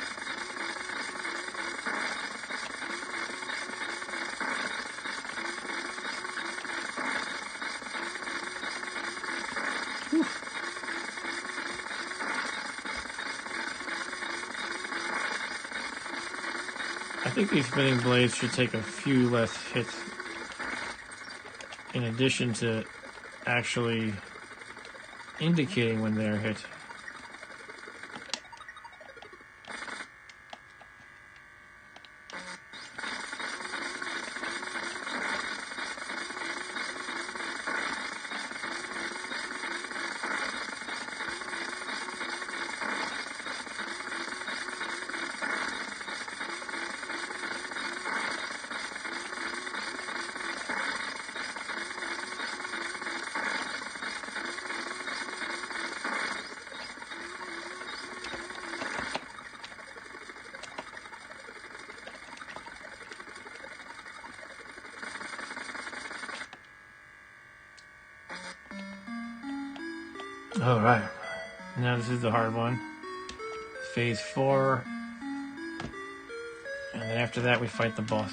Whew. I think these spinning blades should take a few less hits in addition to actually indicating when they're hit. All right, now this is the hard one. Phase 4, and then after that we fight the boss.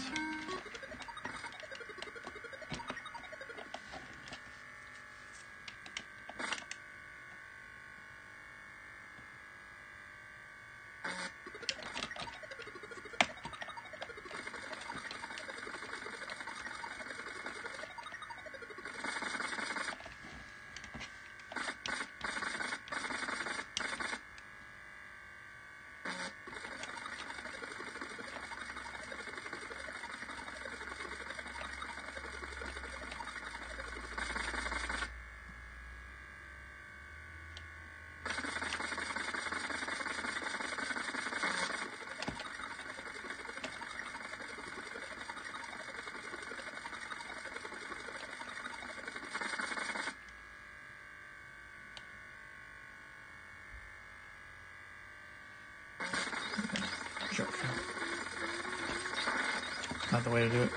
Not the way to do it.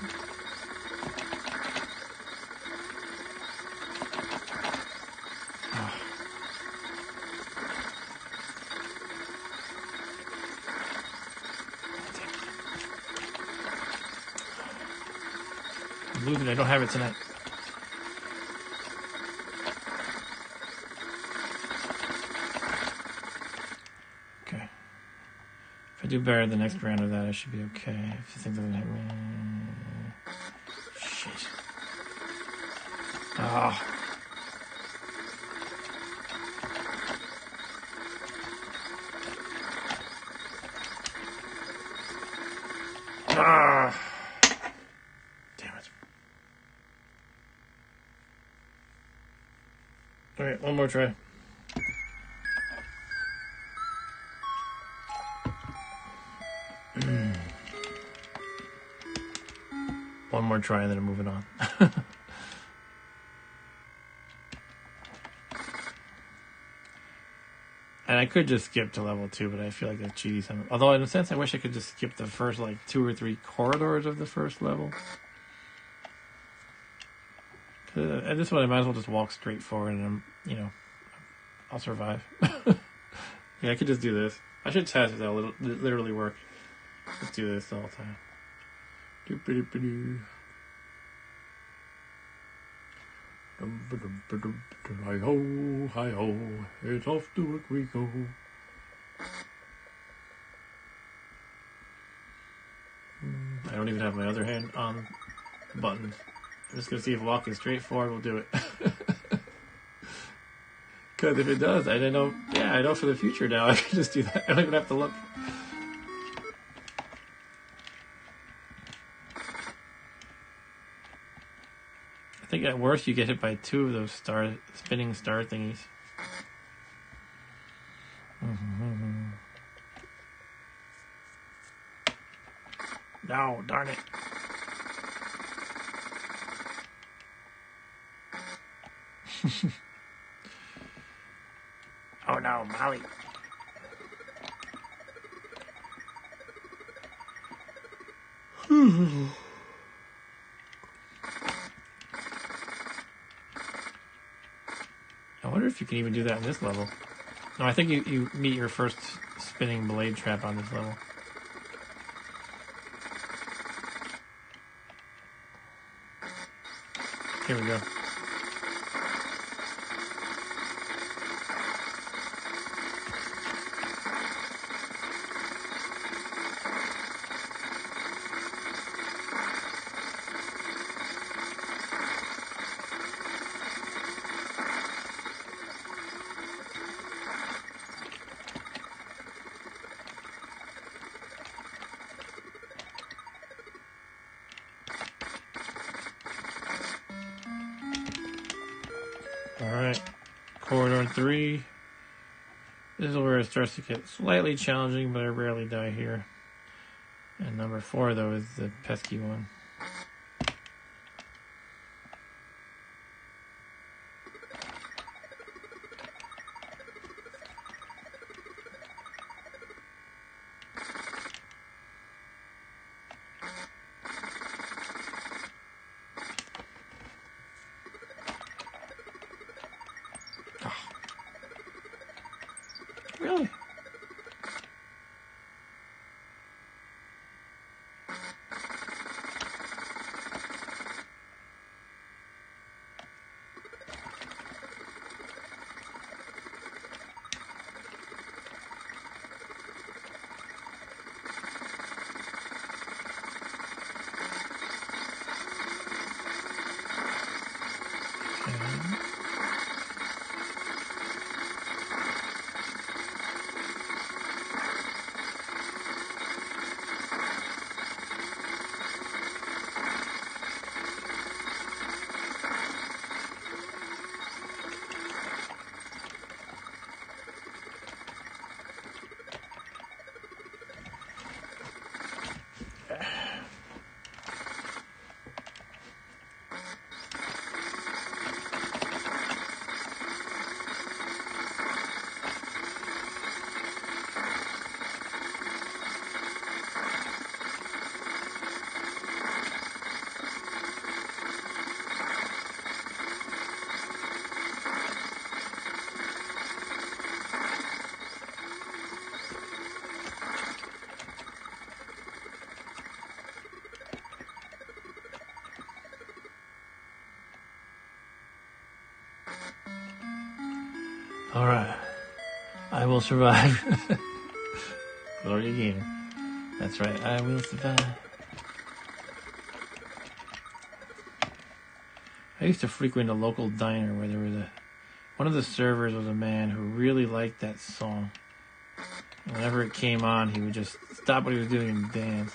Oh. I'm losing it. I don't have it tonight. Okay. If I do better the next round of that, I should be okay. If the thing doesn't hit me. Shit. Oh. Ah. Damn it. Alright, one more try. One more try and then I'm moving on. And I could just skip to level 2, but I feel like that's cheaty. Although in a sense I wish I could just skip the first like 2 or 3 corridors of the first level. At this one I might as well just walk straight forward and I'm, you know, I'll survive. Yeah, I could just do this. I should test if that'll literally work. Let's do this the whole time. Hi-ho, hi-ho, it's off to work we go. I don't even have my other hand on the buttons. I'm just gonna see if walking straight forward will do it. Because if it does, I know. Yeah, I know for the future now. I can just do that. I don't even have to look. I think at worst you get hit by 2 of those spinning star thingies. No, darn it. Oh no, Molly. I wonder if you can even do that in this level. No, I think you meet your first spinning blade trap on this level. Here we go. Alright, corridor 3. This is where it starts to get slightly challenging, but I rarely die here. And number 4, though, is the pesky one. Really? Alright. I will survive. Gloria Gaynor. That's right, I will survive. I used to frequent a local diner where there was one of the servers was a man who really liked that song. And whenever it came on, he would just stop what he was doing and dance.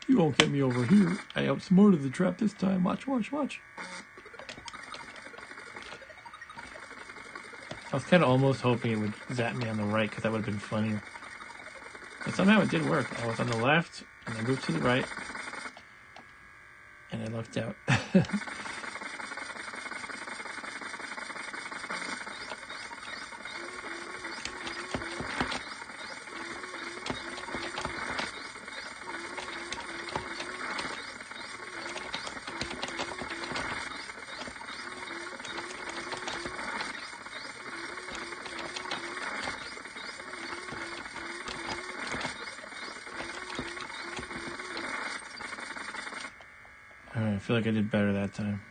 You won't get me over here. I outsmarted the trap this time. Watch, watch, watch. I was kind of almost hoping it would zap me on the right because that would have been funnier. But somehow it did work. I was on the left, and I moved to the right, and I lucked out. Alright, I feel like I did better that time.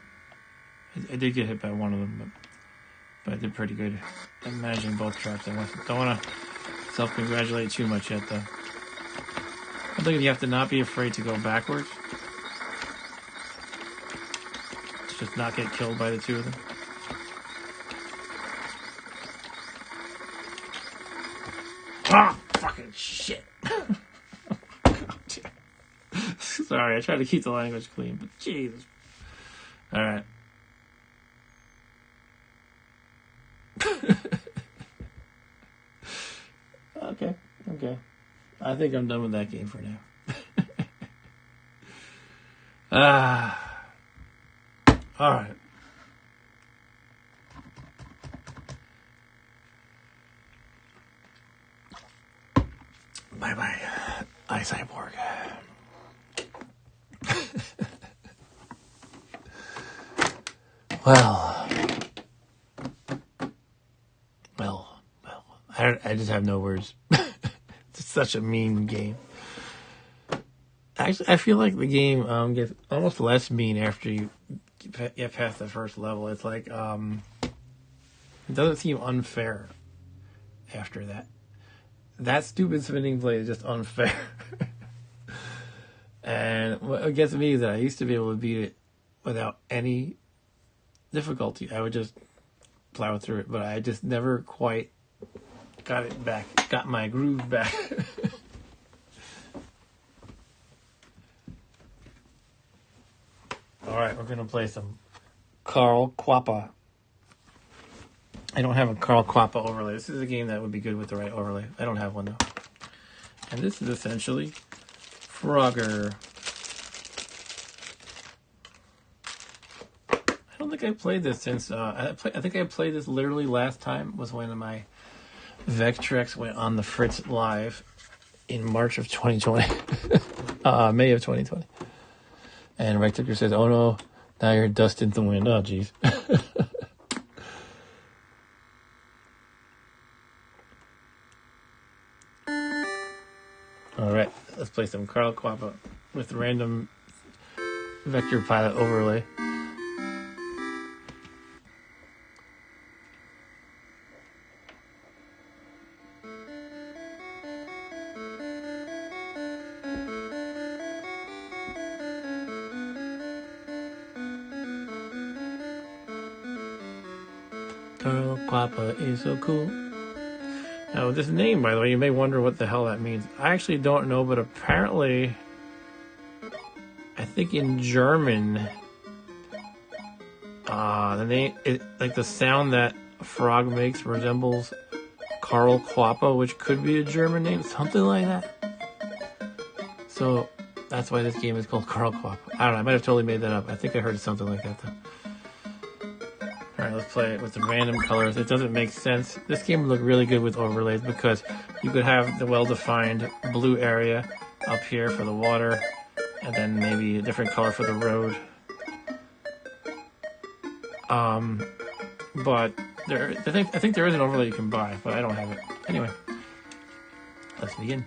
I did get hit by one of them, but I did pretty good at managing both traps. I don't want to self-congratulate too much yet, though. I think you have to not be afraid to go backwards. To just not get killed by the two of them. Ah, fucking shit. Sorry, I tried to keep the language clean, but Jesus. Alright. Okay. I think I'm done with that game for now. Alright. Bye-bye, iCyborg. I just have no words. It's such a mean game. Actually, I feel like the game gets almost less mean after you get past the first level. It's like, it doesn't seem unfair after that. That stupid spinning blade is just unfair. And what gets me is that I used to be able to beat it without any difficulty. I would just plow through it, but I just never quite got it back, got my groove back. Alright, we're gonna play some Carl Quappa. I don't have a Carl Quappa overlay. This is a game that would be good with the right overlay. I don't have one though. And this is essentially Frogger. I don't think I played this since, I think I played this literally last time was when my Vectrex went on the Fritz Live in March of 2020. May of 2020. And Right Ticker says, oh no, now you're dust in the wind. Oh, jeez. Alright, let's play some Carl Quappa with random vector pilot overlay. Carl Quappa is so cool. Now, this name, by the way, you may wonder what the hell that means. I actually don't know, but apparently, I think in German, the name, like the sound that a frog makes resembles Carl Quappa, which could be a German name, something like that. So that's why this game is called Carl Quappa. I don't know, I might have totally made that up. I think I heard something like that though. Alright, let's play it with the random colors. It doesn't make sense. This game would look really good with overlays because you could have the well-defined blue area up here for the water, and then maybe a different color for the road. But I think there is an overlay you can buy, but I don't have it. Anyway, let's begin.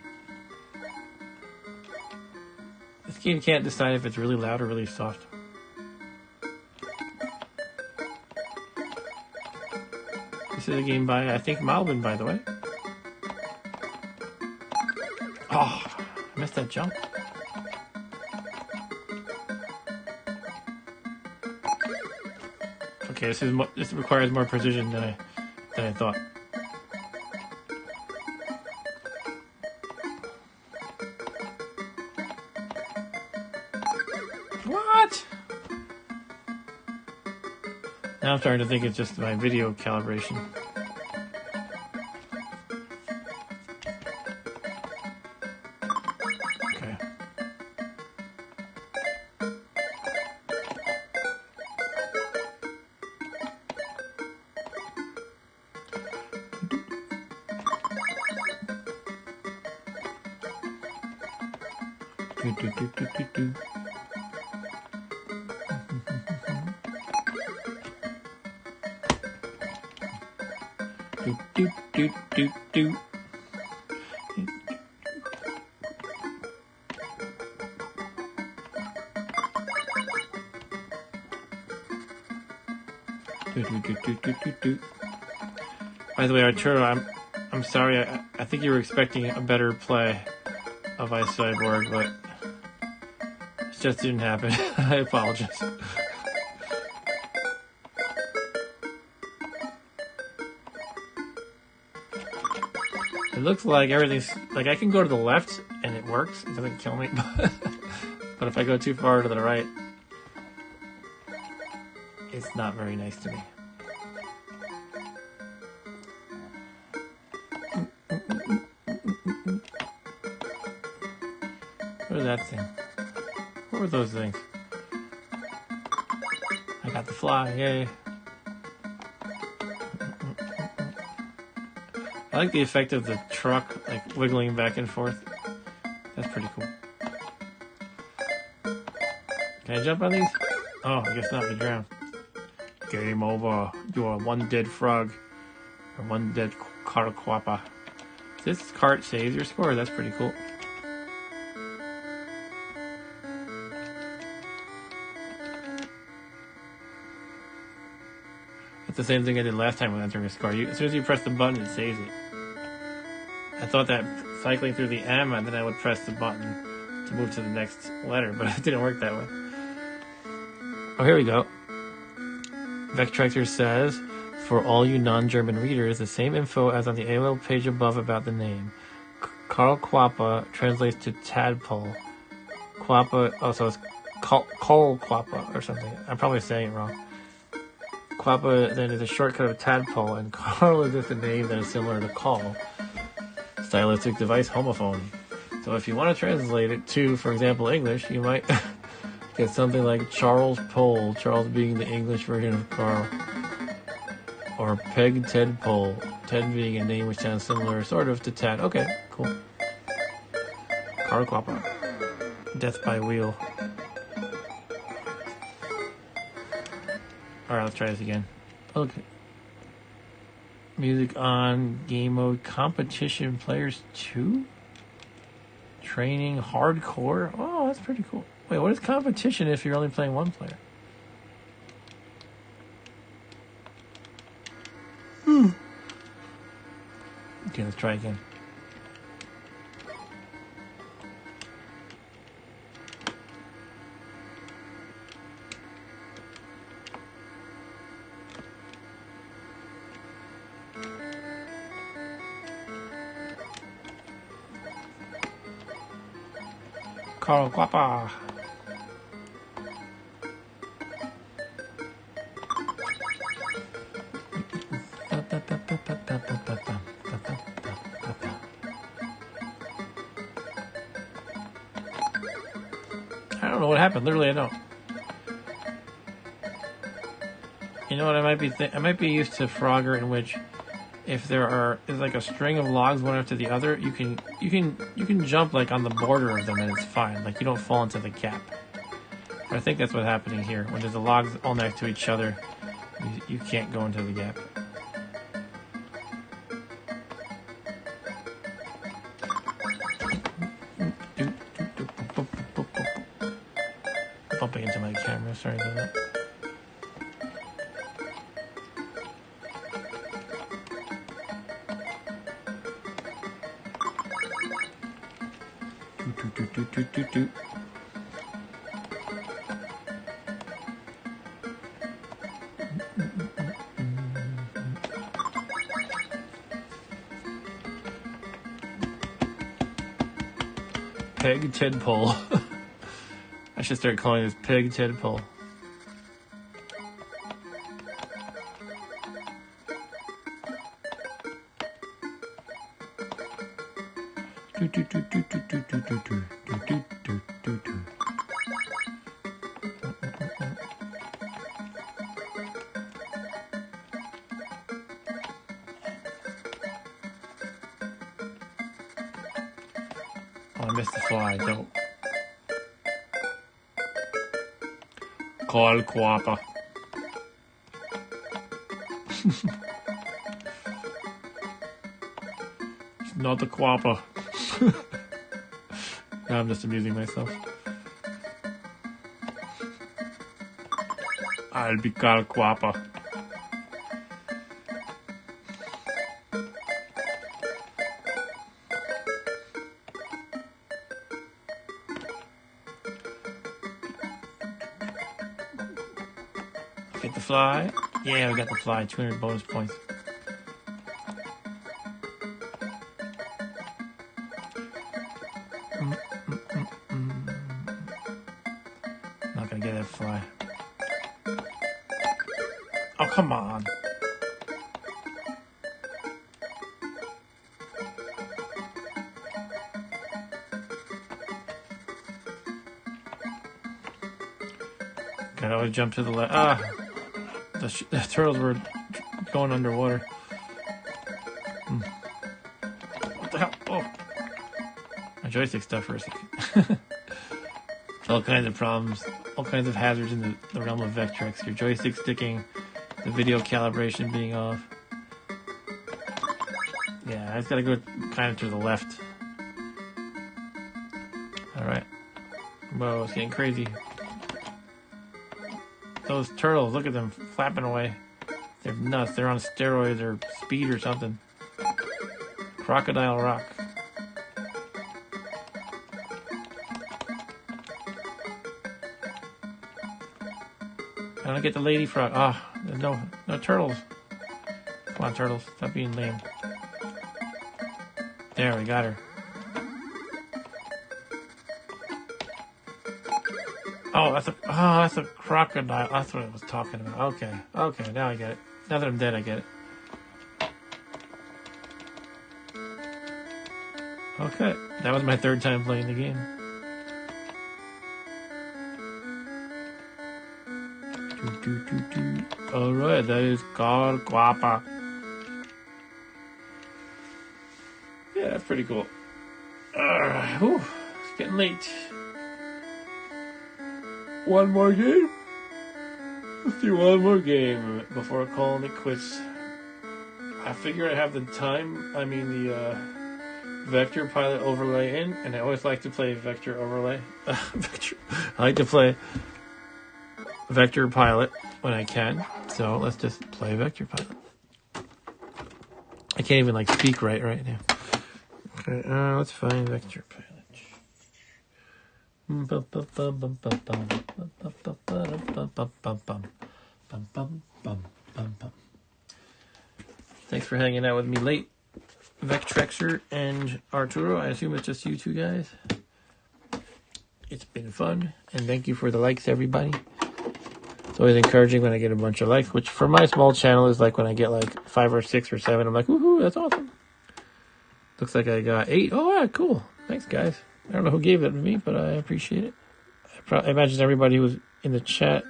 This game can't decide if it's really loud or really soft. This is a game by, I think, Malvin, by the way. Oh, I missed that jump. Okay, this requires more precision than I thought. What? Now I'm starting to think it's just my video calibration. Okay. Do. Do. By the way, Arturo, I'm sorry. I think you were expecting a better play of Ice Cyborg, but it just didn't happen. I apologize. It looks like everything's like I can go to the left and it works. It doesn't kill me, but if I go too far to the right, it's not very nice to me. What is that thing? What were those things? I got the fly, yay. I like the effect of the truck, like, wiggling back and forth. That's pretty cool. Can I jump on these? Oh, I guess not, we drown. Game over. You are one dead frog. Or one dead Carquappa. This cart saves your score, that's pretty cool. It's the same thing I did last time with entering a score. As soon as you press the button, it saves it. I thought that cycling through the M, and then I would press the button to move to the next letter, but it didn't work that way. Oh, here we go. Vectrex says, for all you non-German readers, the same info as on the AOL page above about the name. Carquappa translates to tadpole. Quappa, so it's Carquappa or something. I'm probably saying it wrong. Quappa then is a shortcut of tadpole, and Carl is just a name that is similar to call. Stylistic device homophone. So if you want to translate it to, for example, English, you might get something like Charles Pole, Charles being the English version of Carl. Or Peg Ted Pole, Ted being a name which sounds similar, sort of, to Tad. Okay, cool. Carl Quappa. Death by wheel. Alright, let's try this again. Okay. Music on, game mode, competition, players 2? Training, hardcore. Oh, that's pretty cool. Wait, what is competition if you're only playing one player? Okay, let's try again. Carl Guapa. I don't know what happened. Literally, I don't. You know what? I might be used to Frogger, in which if is like a string of logs one after the other, you can jump like on the border of them and it's fine. Like you don't fall into the gap. But I think that's what's happening here. When there's the logs all next to each other, you can't go into the gap. Bumping into my camera, sorry about that. Peg tadpole. I should start calling this peg tadpole. Oh, I missed the fly. Don't. Call Quappa. It's not the Quappa. Now I'm just amusing myself. I'll be called Quappa. Get the fly. Yeah, we got the fly. 200 bonus points. Not gonna get that fly. Oh, come on. Gotta always jump to the left. Ah! The turtles were going underwater. What the hell? Oh! My joystick stuck for a second. All kinds of problems, all kinds of hazards in the realm of Vectrex. Your joystick sticking, the video calibration being off. Yeah, I just gotta go kind of to the left. Alright. Whoa, it's getting crazy. Those turtles, look at them flapping away. They're nuts. They're on steroids or speed or something. Crocodile Rock. I don't get the lady frog. Ah, there's no turtles. Come on, turtles. Stop being lame. There, we got her. Oh, that's a crocodile. That's what I was talking about. Okay, now I get it. Now that I'm dead, I get it. Okay, that was my third time playing the game. Alright, that is called Quappa. Yeah, that's pretty cool. Whew, it's getting late. One more game? Let's do one more game before calling it quits. I figure I have the Vector Pilot overlay in, and I always like to play Vector overlay. I like to play Vector Pilot when I can, so let's just play Vector Pilot. I can't even speak right now. Okay, let's find Vector Pilot. Thanks for hanging out with me late, Vectrexer and Arturo. I assume it's just you two guys. It's been fun, and thank you for the likes, everybody. It's always encouraging when I get a bunch of likes, which for my small channel is like when I get 5 or 6 or 7. I'm like, woohoo, that's awesome. Looks like I got 8. Oh, yeah, cool. Thanks, guys. I don't know who gave that to me, but I appreciate it. I imagine everybody who was in the chat,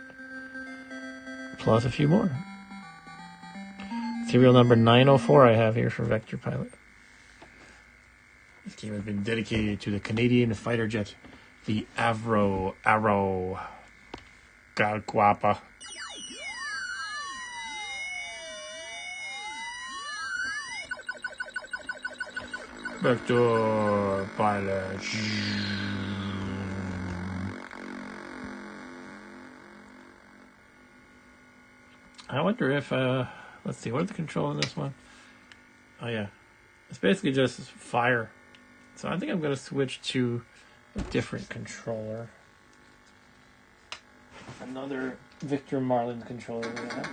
plus a few more. serial number 904 I have here for Vector Pilot. This game has been dedicated to the Canadian fighter jet, the Arrow Guapa. Vector Pilot. I wonder if, let's see, what are the controls in this one? Oh yeah, it's basically just fire. So I think I'm going to switch to a different controller. Another Victor Marlin controller we have.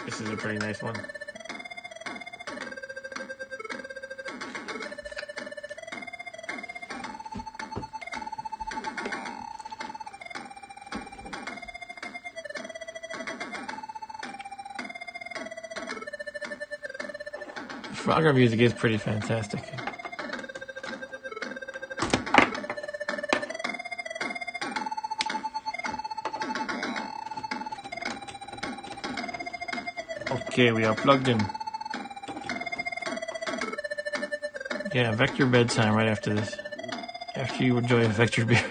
This is a pretty nice one. Frogger music is pretty fantastic. Okay, we are plugged in. Yeah, Vector bedtime right after this. After you enjoy a Vector beer.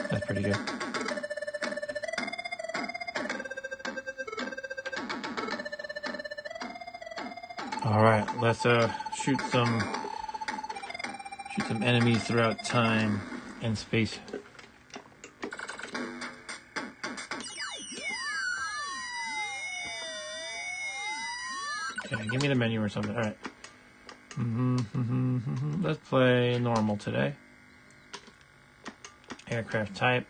That's pretty good. All right, let's shoot some enemies throughout time and space. Okay, give me the menu or something. All right. Let's play normal today. Aircraft type.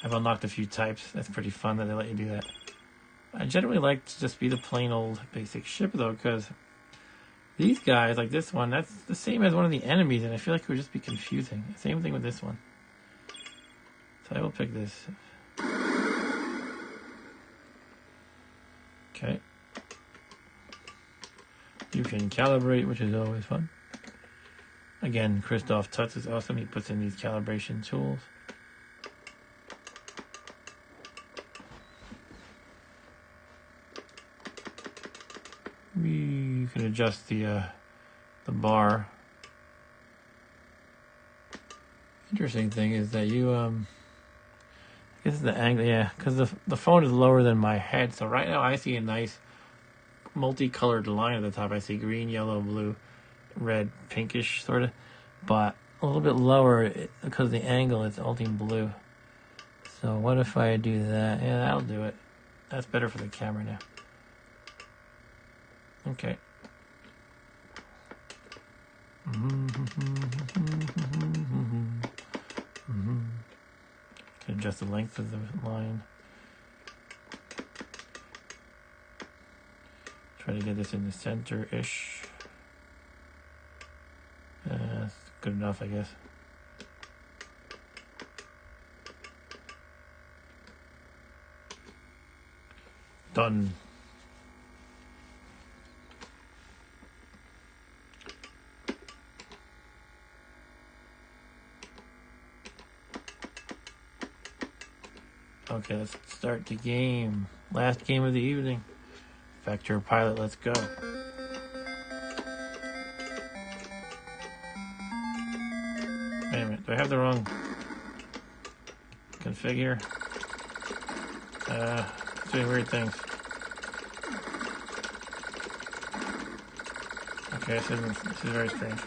I've unlocked a few types. That's pretty fun that they let you do that. I generally like to just be the plain old basic ship though, because these guys, like this one, that's the same as one of the enemies, and I feel like it would just be confusing. Same thing with this one. So I will pick this. Okay. You can calibrate, which is always fun. Again, Christoph Tutz is awesome. He puts in these calibration tools. You can adjust the bar. Interesting thing is that you I guess the angle, yeah, because the phone is lower than my head. So right now I see a nice multicolored line at the top. I see green, yellow, blue, red, pinkish sort of, but a little bit lower because the angle is all in blue. So what if I do that? Yeah, that'll do it. That's better for the camera now. Okay. Can adjust the length of the line. Try to get this in the center-ish. That's good enough, I guess. Done. Okay, let's start the game. Last game of the evening. Vector Pilot, let's go. Wait a minute, do I have the wrong config here? It's doing weird things. Okay, this is very strange.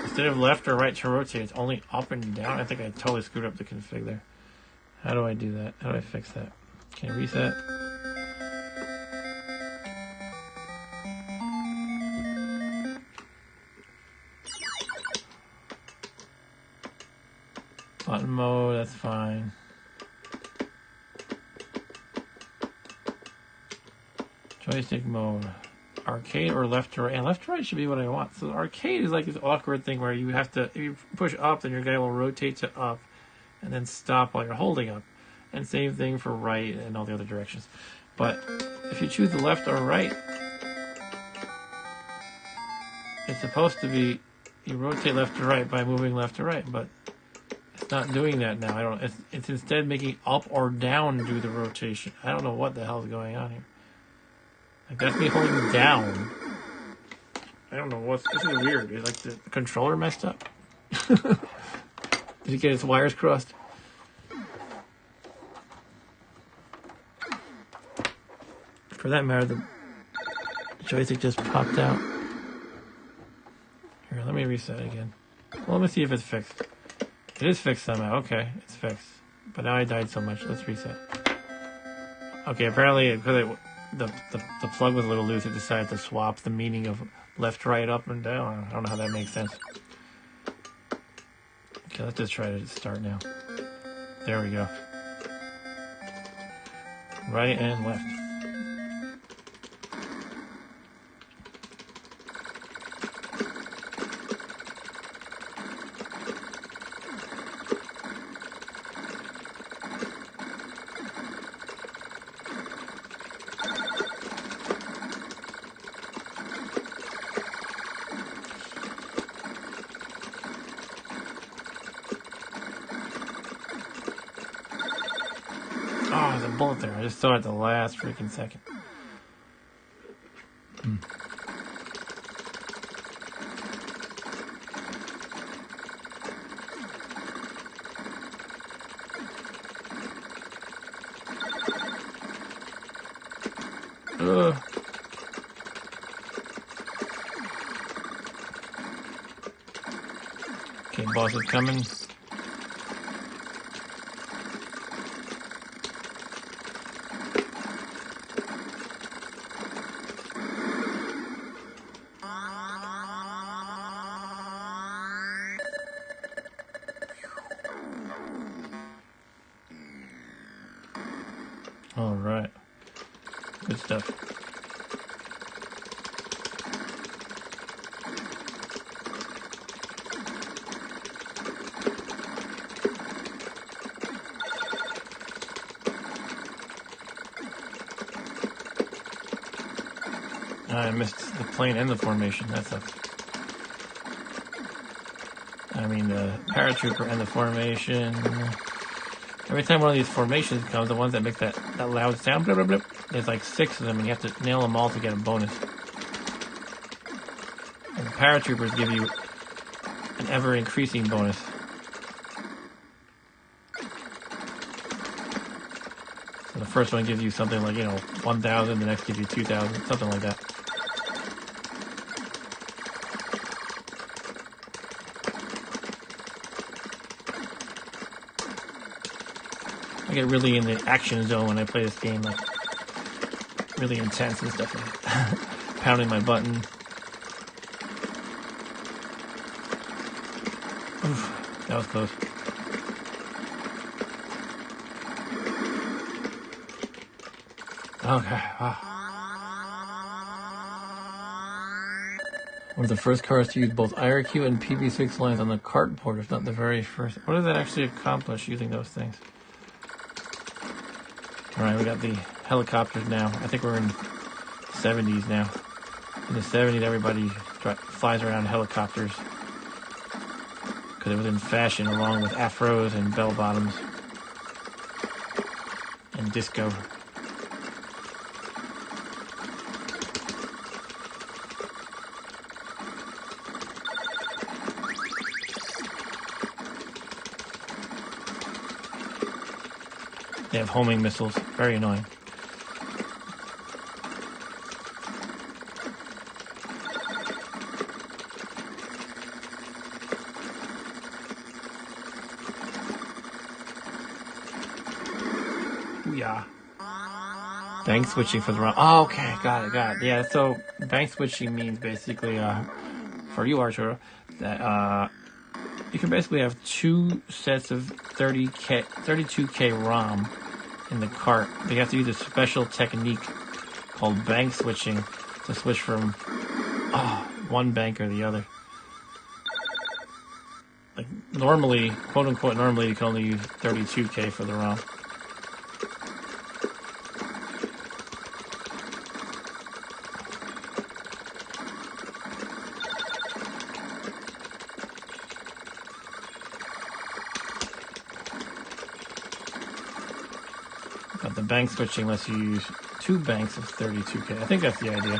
Instead of left or right to rotate, it's only up and down. I think I totally screwed up the config there. How do I do that? How do I fix that? Can I reset? Button mode, that's fine. Joystick mode. arcade or left to right. And left to right should be what I want. So arcade is like this awkward thing where you have to, if you push up, then your guy will rotate to up and then stop while you're holding up. And same thing for right and all the other directions. But if you choose the left or right, it's supposed to be you rotate left to right by moving left to right, but it's not doing that now. I don't. It's instead making up or down do the rotation. I don't know what the hell's going on here. Like that's me holding down. I don't know what's. This is weird. Is like the controller messed up? Did you get its wires crossed? For that matter, the joystick just popped out. Here, let me reset again. Well, let me see if it's fixed. It is fixed somehow. Okay, it's fixed. But now I died so much. Let's reset. Okay, apparently because the plug was a little loose, it decided to swap the meaning of left, right, up, and down. I don't know how that makes sense. Okay, let's just try to start now. There we go. Right and left. Oh, there's a bullet there. I just saw it at the last freaking second. Okay, boss is coming. All right, good stuff. I missed the plane and the formation. That sucks. I mean, the paratrooper and the formation. Every time one of these formations comes, the ones that make that loud sound, blah, blah, blah, there's like 6 of them, and you have to nail them all to get a bonus. And the paratroopers give you an ever-increasing bonus. So the first one gives you something like, 1,000, the next gives you 2,000, something like that. I get really in the action zone when I play this game, like really intense and stuff, like pounding my button. Oof, that was close. Okay. One of the first cars to use both IRQ and PB6 lines on the cart port, if not the very first. What does that actually accomplish using those things? Alright, we got the helicopters now. I think we're in 70s now. In the 70s, everybody flies around helicopters because it was in fashion, along with afros and bell bottoms and disco. They have homing missiles. Very annoying. Yeah. Bank switching for the run. Oh, okay. Got it. Yeah, so bank switching means basically, for you, Arturo, that you can basically have 2 sets of 32K ROM in the cart. But you have to use a special technique called bank switching to switch from one bank or the other. Like normally, quote unquote, normally you can only use 32K for the ROM. But the bank switching lets you use 2 banks of 32K. I think that's the idea.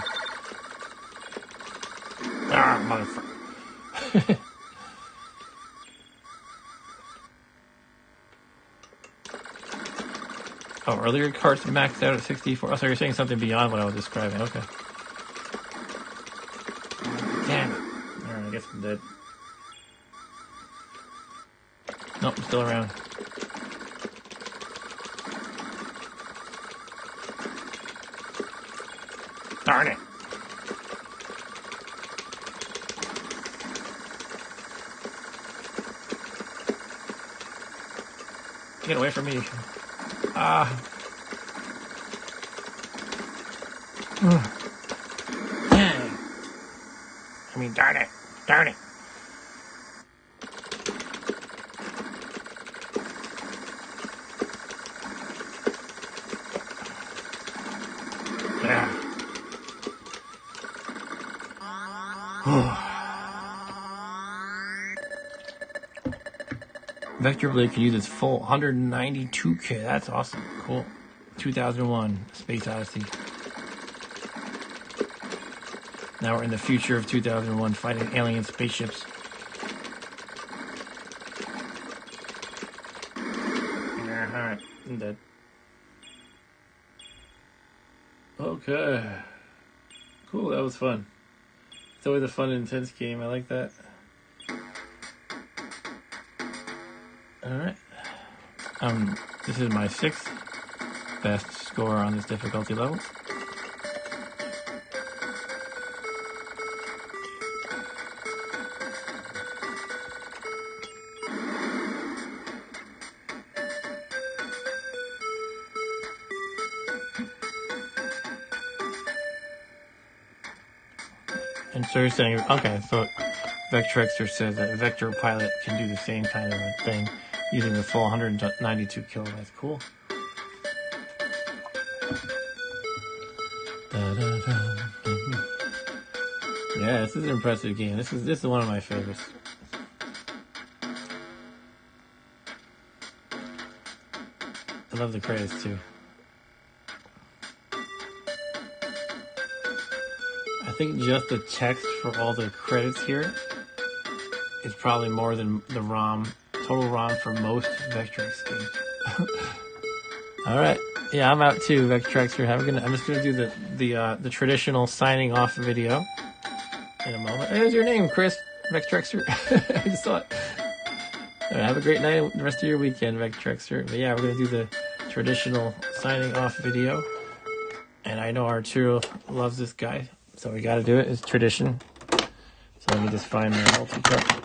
Ah, motherfucker. Oh, earlier cards maxed out at 64. Oh, so you're saying something beyond what I was describing. Okay. Damn it. Alright, I guess I'm dead. Nope, I'm still around. Darn it. Get away from me. Ah. Dang. I mean, darn it. Darn it. Yeah. Vector Blade can use its full 192K. That's awesome. Cool. 2001, Space Odyssey. Now we're in the future of 2001, fighting alien spaceships. Alright, I'm dead. Okay. Cool, that was fun. It's always a fun and intense game. I like that. Alright. This is my 6th best score on this difficulty level. And so you're saying, okay, so Vectrexer says that Vector Pilot can do the same kind of a thing using the full 192 kilobytes. Cool. Yeah, this is an impressive game. This is one of my favorites. I love the credits too. I think just the text for all the credits here is probably more than the ROM, total ROM for most Vectrex games. Alright. Yeah, I'm out too, Vectrexer. I'm just gonna do the traditional signing off video in a moment. There's your name, Chris Vectrexer. I just saw it. Right, have a great night, the rest of your weekend, Vectrexer. But yeah, we're gonna do the traditional signing off video. And I know Arturo loves this guy, so we gotta do it. It's tradition. So let me just find my multi-touch.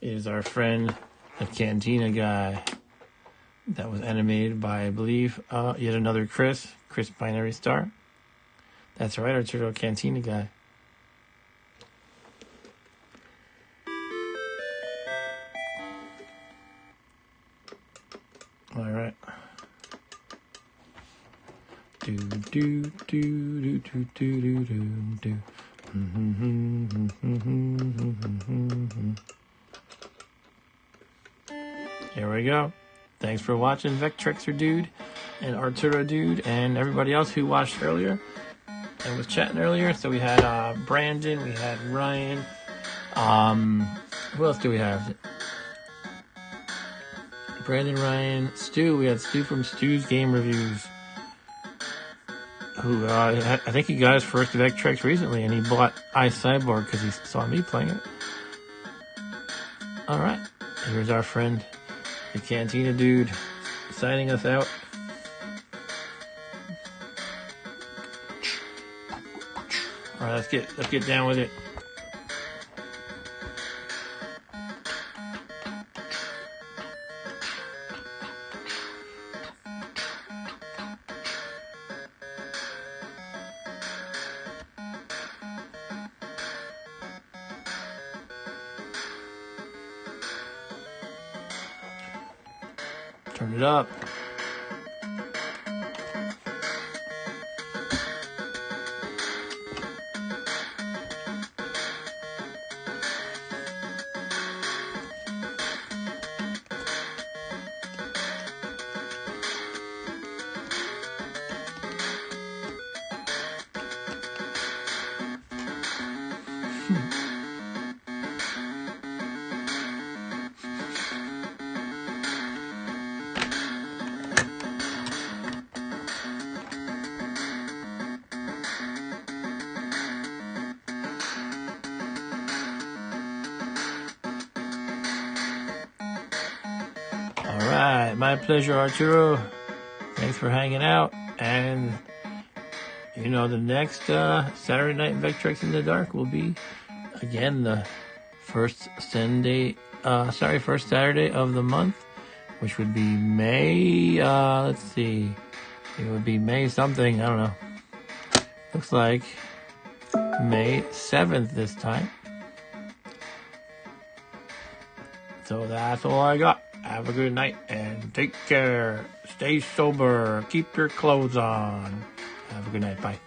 It is our friend, the Cantina guy. That was animated by, I believe, yet another Chris Binary Star. That's right, Arturo Cantina guy. All right. Do do do do do do do do. Here we go. Thanks for watching, Vectrexer Dude and Arturo Dude and everybody else who watched earlier and was chatting earlier. So we had Brandon, we had Ryan. Who else do we have? Brandon, Ryan, Stu. We had Stu from Stu's Game Reviews. Who I think he got his first Vectrex recently, and he bought iCyborg because he saw me playing it. All right, here's our friend, the Cantina Dude, signing us out. All right, let's get down with it. Turn it up. Alright, my pleasure, Arturo. Thanks for hanging out. And, you know, the next Saturday Night Vectrex in the Dark will be, again, the first Saturday of the month, which would be May, let's see. It would be May something, I don't know. Looks like May 7th this time. So that's all I got. Have a good night and take care. Stay sober. Keep your clothes on. Have a good night. Bye.